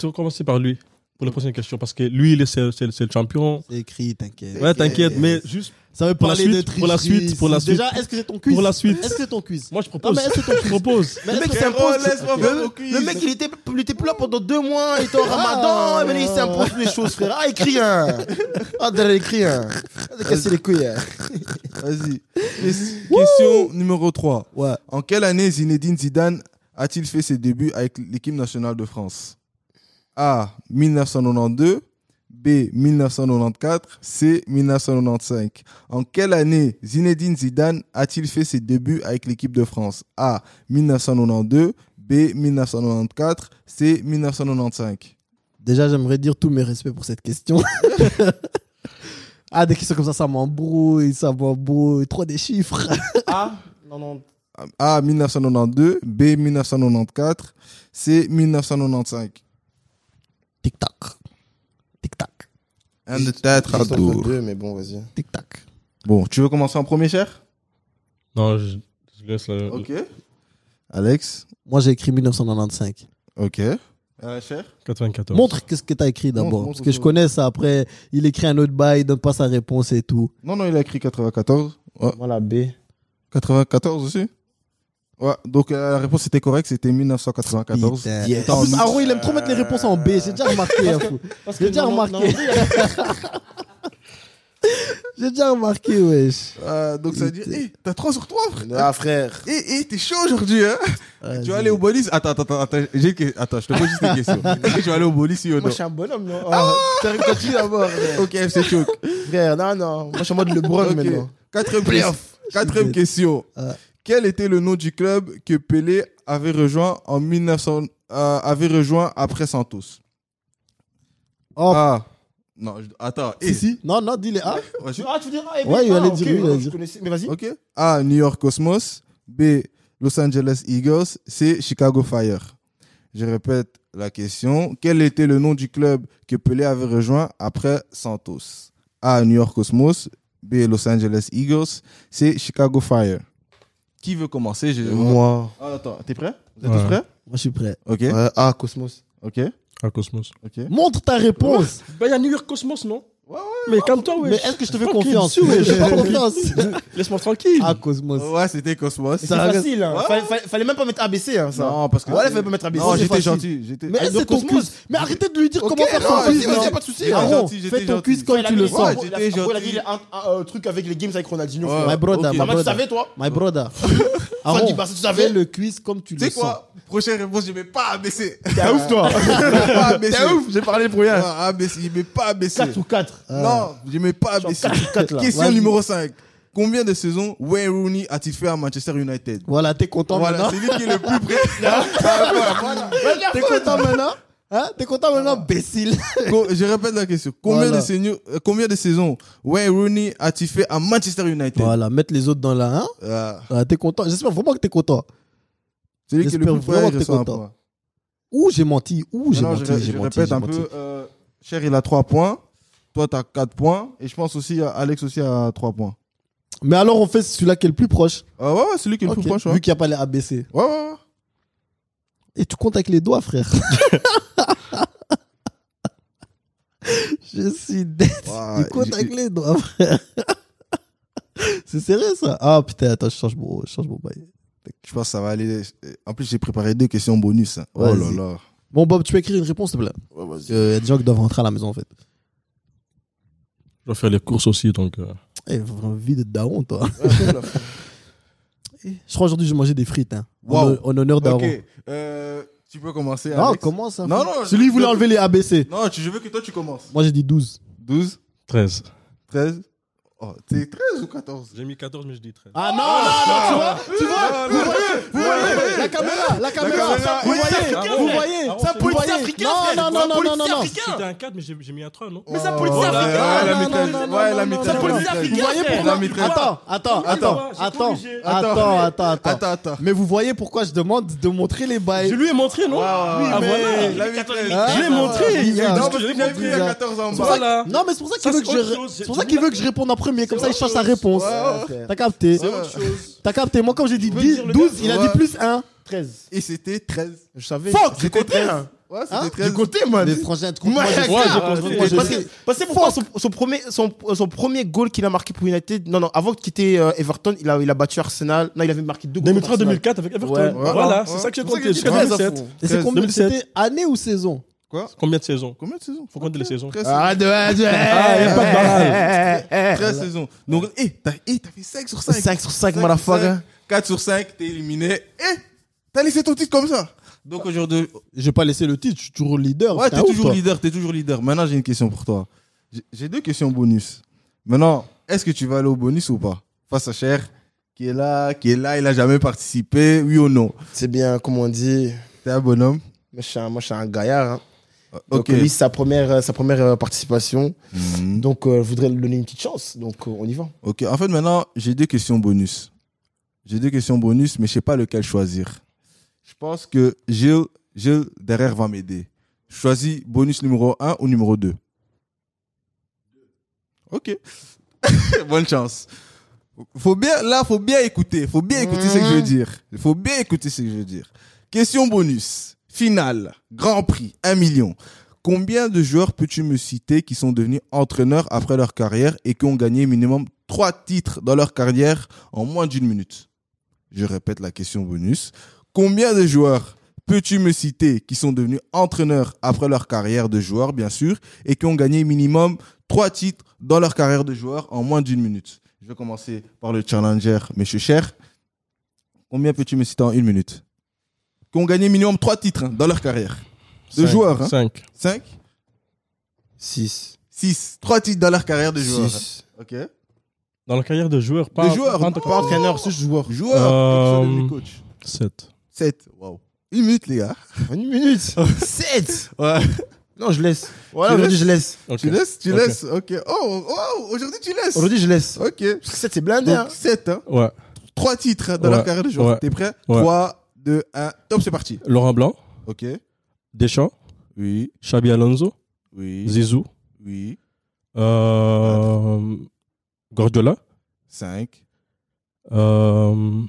B: tu vas commencer par lui pour la prochaine question parce que lui, c'est le champion.
A: C'est écrit, t'inquiète.
B: Ouais, t'inquiète, mais juste
A: Ça veut
B: Pour la
A: parler de
B: suite,
A: tricherie.
B: pour la suite, pour la suite.
A: Déjà, est-ce que c'est ton quiz?
B: Pour la suite.
A: Est-ce que c'est ton quiz?
B: moi je
A: Non,
B: propose.
A: mais est-ce que c'est ton
B: Je
A: quiz?
B: propose.
A: Mais
D: Le
A: est-ce
D: mec
A: que
D: s'impose.
C: laisse-moi faire mon quiz.
D: Le mec, il était plus là pendant 2 mois, il était en ramadan, mais il s'impose les choses, frère. Ah, écris un. Ah, derrière, écris un. Ah, casser les couilles. Hein.
C: Vas-y. Question numéro 3.
A: Ouais.
C: En quelle année Zinedine Zidane a-t-il fait ses débuts avec l'équipe nationale de France? A. 1992. B. 1994. C. 1995. En quelle année Zinedine Zidane a-t-il fait ses débuts avec l'équipe de France? A. 1992. B. 1994. C. 1995.
A: Déjà, j'aimerais dire tous mes respects pour cette question. Ah, des questions comme ça m'embrouille, Trop des chiffres.
D: Ah, non.
C: A. 1992. B. 1994. C. 1995.
A: Tic-tac. Tic-tac.
C: Un de tête à
D: Juste entre
C: tour.
D: 2, mais bon, vas-y.
A: Tic-tac.
C: Bon, tu veux commencer en premier, cher?
B: Non, je laisse la.
C: Ok. Alex?
A: Moi, j'ai écrit 1995.
C: Ok. Cher?
B: 94.
A: Montre qu'est-ce que t'as écrit d'abord.
C: Montre,
A: Parce que je
C: montre.
A: connais ça. Après, il écrit un autre bail, il donne pas sa réponse et tout.
C: Non, il a écrit 94. Ouais.
D: Voilà, B.
C: 94 aussi? Ouais, donc la réponse était correcte, c'était 1994.
A: Putain.
D: Yes.
A: En plus, Aro, il aime trop mettre les réponses en B. J'ai déjà remarqué. Hein, fou. J'ai déjà remarqué. J'ai déjà remarqué, wesh.
C: Donc ça veut dire, t'as 3 sur 3, frère.
D: Ah, frère.
C: T'es chaud aujourd'hui, hein? Tu vas aller au bonus? Attends, je te pose juste une question. Est-ce que tu vas aller au bonus, oui ou non?
D: Moi, je suis un bonhomme, non? Ah, continue d'abord, frère.
C: Ok, FC Choc.
D: Frère, non. Moi, je suis en mode LeBron
C: Ok.
D: maintenant.
C: Quatrième question. Quel était le nom du club que Pelé avait rejoint en 1900, avait rejoint après Santos?
A: Oh.
C: Ah. Non, attends.
A: Si. Non, dis-les. Ah,
C: Vas-y.
D: Ah, tu dis ah,
A: Ouais, il allait
D: ok,
A: dire, il allait
D: je
A: dire.
D: connaissais, mais vas-y.
C: Ok. A. New York Cosmos. B. Los Angeles Eagles. C. Chicago Fire. Je répète la question. Quel était le nom du club que Pelé avait rejoint après Santos? A. New York Cosmos. B. Los Angeles Eagles. C. Chicago Fire. Qui veut commencer?
D: Moi.
C: Ah, attends, t'es prêt? Vous êtes
B: Ouais.
C: tous prêts?
A: moi, je suis prêt.
C: Ok.
D: Ah, Cosmos.
C: Ok.
B: À Cosmos.
C: Ok.
A: Montre ta réponse.
B: Bah, il y a New York Cosmos, non?
C: Ouais,
B: Mais calme-toi, ouais.
A: Mais est-ce que je te fais
B: Tranquille,
A: confiance?
B: sûr, ouais.
A: Je fais pas confiance.
B: Laisse-moi tranquille.
A: Ah, Cosmos.
C: Ouais, c'était Cosmos.
D: C'est facile, hein. Fallait même pas mettre ABC, hein, ça.
C: Non, parce que.
D: Ouais, fallait pas mettre ABC.
C: Non,
D: c'est
C: j'étais
D: facile.
C: gentil. J'étais.
A: Mais
D: Avec
A: c'est ton
D: Cosmos.
A: quiz. Mais arrêtez de lui dire
D: Ok,
A: comment faire
D: non,
A: son
D: vas-y,
A: quiz.
D: vas-y,
A: non.
D: pas de souci.
C: J'étais
A: Aaron,
C: gentil,
A: fais
C: j'étais
A: ton
C: gentil.
A: quiz comme tu le sens.
C: j'étais
D: Il a dit
C: gentil.
D: un truc avec les games avec Ronaldinho.
C: Ouais.
A: My brother,
C: Ok.
A: my
D: Maman, tu
A: brother.
D: savais, toi?
A: My brother.
D: Fan
A: Aaron,
D: du Barça, tu savais?
A: fais le quiz comme tu
C: Tu
A: le
C: sais
A: sens.
C: quoi? Prochaine réponse, je mets pas ABC.
D: T'es ouf, toi.
C: Pas ABC.
D: T'es ouf, j'ai parlé pour rien.
C: Ah, ABC, je mets pas ABC.
D: 4 ou 4.
C: Non, je mets pas
D: Genre
C: ABC.
D: 4 ou 4, là.
C: Question
A: Vas-y.
C: numéro 5. Combien de saisons Wayne Rooney a-t-il fait à Manchester United?
A: Voilà, t'es content
C: Voilà,
A: maintenant?
C: c'est lui qui est le plus près. Voilà.
A: T'es content maintenant? Hein? T'es content maintenant, bécile?
C: Je répète la question.
A: Voilà.
C: Combien de saisons Wayne Rooney a-t-il fait à Manchester United?
A: Voilà, mettre les autres dans la 1.
C: Ah,
A: T'es content? J'espère vraiment que t'es content.
C: c'est lui qui est le
A: J'espère
C: plus près.
A: vraiment
C: Il
A: que t'es
C: reçoit un
A: content.
C: point.
A: Ouh, j'ai menti. Ouh, j'ai
C: Non,
A: menti.
C: je
A: J'ai menti.
C: répète
A: j'ai
C: un
A: menti.
C: peu. Cher, il a 3 points. Toi, tu as 4 points. Et je pense aussi, Alex aussi a 3 points.
A: Mais alors, on fait celui-là qui est le plus proche.
C: Ah ouais, c'est lui qui est le
A: Ok,
C: plus proche. Ouais.
A: Vu qu'il n'y a pas les ABC.
C: Ouais, ouais.
A: Et tu comptes avec les doigts, frère. Je suis dead.
C: Ouais,
A: Tu comptes avec les doigts, frère. C'est sérieux, ça? Ah, putain, attends, je change mon bail.
C: Je pense que ça va aller. En plus, j'ai préparé 2 questions bonus. Hein. Oh là
A: Vas-y.
C: là.
A: Bon, Bob, tu peux écrire une réponse, s'il te plaît? Parce qu'il y a des gens qui doivent rentrer à la maison, en fait.
B: Je dois faire les courses aussi, donc.
A: Eh, vraiment vie de daron, toi. Je crois aujourd'hui, j'ai mangé des frites. Hein.
C: Wow.
A: En honneur d'Aaron.
C: Ok. Tu peux commencer.
A: Non,
C: Alex.
A: comment ça?
C: Non, non.
A: Celui qui voulait enlever les ABC.
C: Non, je veux que toi, tu commences.
A: Moi, j'ai dit 12.
C: 12,
B: 13.
C: 13. Oh, t'es 13 ou 14?
B: J'ai mis 14, mais je dis 13.
A: Ah non, tu vois, vous voyez, la caméra, vous voyez,
B: Ah,
A: ça
B: c'est
A: politique
B: bon.
A: africain, non.
B: C'était un 4, mais j'ai mis un 3, non?
D: Mais ça, politique
C: Ouais,
D: africaine.
C: elle a mis
A: non,
C: 13.
A: non,
C: Ouais, elle a
A: non,
C: mis
A: non,
C: 13.
A: non,
C: elle a
A: non,
C: mis 13.
A: Vous voyez
C: Elle a
A: pourquoi?
C: mis 13.
A: Attends. Mais vous voyez pourquoi je demande de montrer les bails?
B: Je lui ai montré, non?
C: Ah,
A: mais-
C: voilà. Il a mis 13.
B: Je l'ai montré.
A: bizarre.
C: Non,
B: Parce
C: parce
B: que
C: que j'avais pris à 14 en
A: C'est pour
C: bas.
A: ça
B: Voilà.
A: que- Non, mais c'est pour ça qu'il
B: Ça,
A: veut
B: c'est
A: que je,
B: autre chose.
A: c'est pour ça qu'il veut que je réponde en premier, comme ça il change sa réponse.
C: Ouais.
A: T'as capté?
B: C'est autre chose.
A: T'as capté? Moi, quand j'ai dit
B: veux dire le
A: 12,
B: gars?
A: il a
C: Ouais.
A: dit plus 1.
D: 13.
C: Et c'était 13.
D: Je savais.
C: Fuck,
D: C'était
C: c'était 13.
D: 13.
C: Ouais,
A: Hein?
C: c'était 13.
D: Du côté, man.
A: Mais franchement,
D: Moi,
A: j'ai
D: j'ai
A: compris.
D: Parce que pourquoi son premier goal qu'il a marqué pour United, non, avant qu'il quitte Everton, il a battu Arsenal. Non, il avait marqué 2 goals.
B: 2003-2004 avec Everton.
D: Ouais.
B: Voilà,
C: Ouais.
B: c'est ça que j'ai
C: C'est pour ça
B: compté.
C: que
B: Jusqu'à
C: j'ai dit
B: 2007.
C: 13.
A: Et c'est combien?
B: 2007.
A: C'était année ou saison?
C: Quoi?
B: Combien de saisons?
C: Combien de saisons?
B: Faut compter les saisons.
C: 13
D: Ah, de
B: Ah, y a pas de barrage.
C: 13 saisons. Donc, t'as fait 5 sur 5.
D: 5 sur 5, motherfucker.
C: 4 sur 5, t'es éliminé. T'as laissé ton titre comme ça. Donc aujourd'hui,
A: Je vais pas laisser le titre, je suis toujours leader.
C: ouais,
A: T'es un ouf, toi.
C: t'es toujours leader. Maintenant, j'ai une question pour toi. J'ai 2 questions bonus. Maintenant, est-ce que tu vas aller au bonus ou pas? Face à Cher, qui est là, il a jamais participé, oui ou non?
D: C'est bien, comme on dit.
C: T'es un bonhomme.
D: Moi, je suis un gaillard. Hein. Donc,
C: Ok.
D: lui, c'est sa première participation.
C: Mhm.
D: Donc, je voudrais lui donner une petite chance. Donc, on y va.
C: Ok, en fait, maintenant, j'ai 2 questions bonus. Mais je sais pas lequel choisir. Je pense que Gilles derrière va m'aider. Choisis bonus numéro 1 ou numéro 2. Ok. Bonne chance. Faut bien écouter. Faut bien écouter ce que je veux dire. Question bonus. Finale. Grand prix. 1 million. Combien de joueurs peux-tu me citer qui sont devenus entraîneurs après leur carrière et qui ont gagné minimum 3 titres dans leur carrière en moins d'1 minute? Je répète la question bonus. Combien de joueurs peux-tu me citer qui sont devenus entraîneurs après leur carrière de joueur, bien sûr, et qui ont gagné minimum 3 titres dans leur carrière de joueur en moins d'1 minute? Je vais commencer par le challenger, monsieur Cher. Combien peux-tu me citer en 1 minute? Qui ont gagné minimum 3 titres dans leur carrière de joueur.
B: 5.
C: 5,
D: 6.
C: 6. 3 titres dans leur carrière de joueur.
D: 6.
C: Ok.
B: Dans la carrière de joueur, pas
C: De joueur,
B: pas en
C: non.
B: tant
D: Pas entraîneur, c'est joueur.
C: Joueur,
B: Euh,
C: et qui sont devenus coach.
B: 7.
C: 7. Waouh. 1 minute, les gars.
D: 1 minute. 7.
C: Ouais.
D: Non, je laisse. Voilà,
C: Tu
D: aujourd'hui, je laisse.
C: Tu laisses? Tu
B: Ok.
C: laisses? Ok. Oh, aujourd'hui, tu laisses.
D: Aujourd'hui, je laisse.
C: Ok.
D: Parce que 7, c'est blindé. Hein.
C: Donc, 7, hein.
B: Ouais.
C: 3 titres dans
B: Ouais.
C: leur carrière de joueur.
B: Ouais.
C: T'es prêt?
B: Ouais.
C: 3, 2, 1. Top, c'est parti.
B: Laurent Blanc,
C: Ok.
B: Deschamps,
C: Oui.
B: Xabi Alonso,
C: Oui.
B: Zizou,
C: Oui.
B: Guardiola,
C: 5.
B: euh,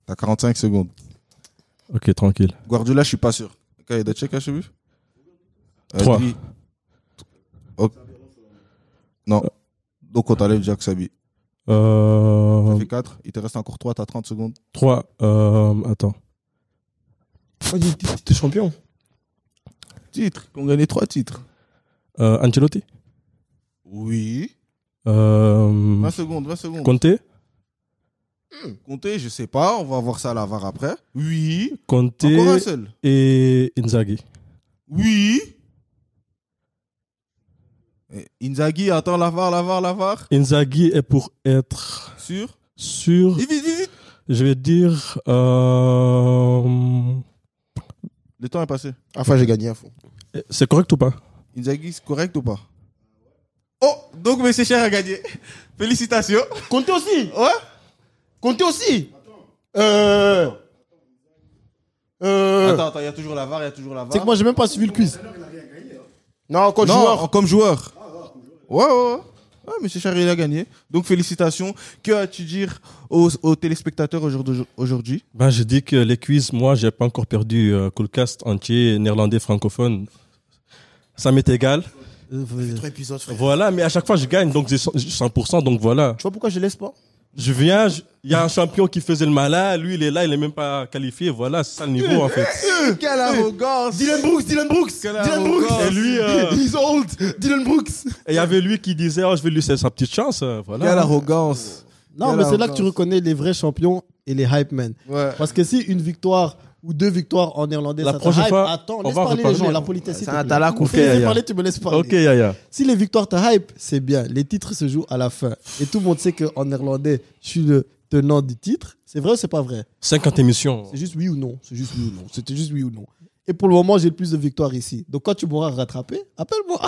C: T'as 45 secondes.
B: ok, tranquille.
C: Guardiola, je suis pas sûr. Quand il y a des checks à cheveux?
B: 3.
C: Ok. Non. Donc, on t'enlève Jack Sabi. Ça fait 4. Il te reste encore 3. T'as 30 secondes.
B: 3. Attends.
D: T'es champion.
C: Titres. On gagné 3 titres.
B: Ancelotti.
C: Oui.
B: 20
C: 20 secondes.
B: Conte.
C: Comptez, je sais pas. On va voir ça à la VAR après. Oui.
B: Conte
C: Encore un seul.
B: et Inzaghi.
C: Oui. Inzaghi, attends, la VAR.
B: Inzaghi est pour être
C: Sûr.
B: sûr.
C: Vite.
B: Je vais dire.
C: Le temps est passé.
D: Enfin, j'ai gagné à fond.
B: C'est correct ou pas?
C: Inzaghi, c'est correct ou pas? Oh, donc M. Cher a gagné. Félicitations.
D: Comptez aussi.
C: Ouais.
D: Comptez aussi.
C: Attends, il y a toujours la VAR,
A: C'est que moi, j'ai même pas suivi le quiz.
D: Non, comme
C: Non,
D: joueur.
C: comme joueur. Ouais. Ah, M. Cher, il a gagné. Donc, félicitations. Que as-tu dire aux téléspectateurs aujourd'hui?
B: Ben, je dis que les quiz, moi, j'ai pas encore perdu Coolcast entier, néerlandais, francophone. Ça m'est égal.
D: 3 épisodes, frère.
B: Voilà, mais à chaque fois, je gagne, donc j'ai 100%, donc voilà.
D: Tu vois pourquoi je laisse pas?
B: Je viens, il y a un champion qui faisait le malin, lui, il est là, il est même pas qualifié, voilà, c'est ça le niveau, en fait.
C: Quelle arrogance.
D: Dylan Brooks.
B: Et lui,
D: He's old. Dylan Brooks.
B: et il y avait lui qui disait, oh, je vais lui laisser sa petite chance, voilà.
C: Quelle arrogance.
A: Non,
C: Quelle
A: mais c'est là que
C: arrogance.
A: tu reconnais les vrais champions et les hype men.
C: Ouais.
A: Parce que si une victoire ou 2 victoires en néerlandais,
B: La
A: ça te
B: prochaine
A: hype,
B: fois,
A: attends,
B: on
A: laisse
B: va
A: parler les
B: reparler.
A: gens, la politesse. s'il
D: C'est
A: te
D: un
A: plaît.
D: talak ou
A: Tu me laisses
B: Yaya.
A: parler, tu me laisses parler.
B: Ok, Yaya.
A: Si les victoires te hype, c'est bien. Les titres se jouent à la fin. Et tout le monde sait qu'en néerlandais, je suis le tenant du titre. C'est vrai ou c'est pas vrai?
B: 50 émissions.
A: C'est juste oui ou non. C'était juste oui ou non. Et pour le moment, j'ai le plus de victoires ici. Donc quand tu m'auras rattrapé, appelle-moi.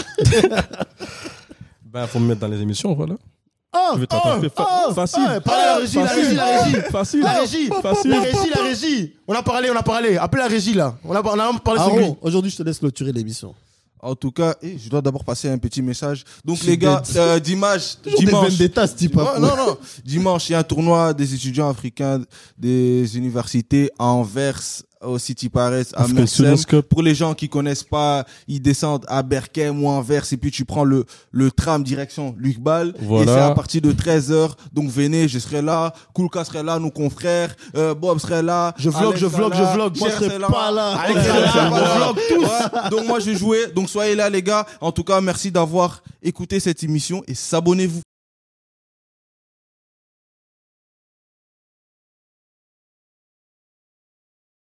B: Ben, faut me mettre dans les émissions, voilà.
A: Ah,
B: Je vais t'attraper. Facile.
D: Parlez à la régie,
B: Facile.
D: la régie.
B: Facile.
D: La régie. On a parlé. Appelez la régie, là. On a parlé sur lui.
A: Aaron, aujourd'hui, je te laisse clôturer l'émission.
C: En tout cas, je dois d'abord passer un petit message. Donc,
A: Je
C: les
A: suis
C: gars,
A: Toujours des
C: dimanche.
A: vendettas, ce type.
C: Ouais, non. Dimanche, il y a un tournoi des étudiants africains des universités à Anvers, au City Paris, à
B: African
C: Mersem.
B: Students Cup.
C: Pour les gens qui connaissent pas, ils descendent à Berkem ou Anvers et puis tu prends le tram direction Luc Ball.
B: Voilà.
C: Et c'est à partir de 13h. Donc venez, je serai là. Koulka serait là, nos confrères. Bob serait là.
D: Je vlog.
C: Alex serait là,
A: Moi,
C: Cher
A: je serai
C: serait
A: pas là.
C: Alex
D: Ouais,
C: serait là.
D: on
C: Voilà.
D: vlog tous.
C: Ouais. Donc moi, je vais jouer. Donc soyez là, les gars. En tout cas, merci d'avoir écouté cette émission et s'abonnez-vous.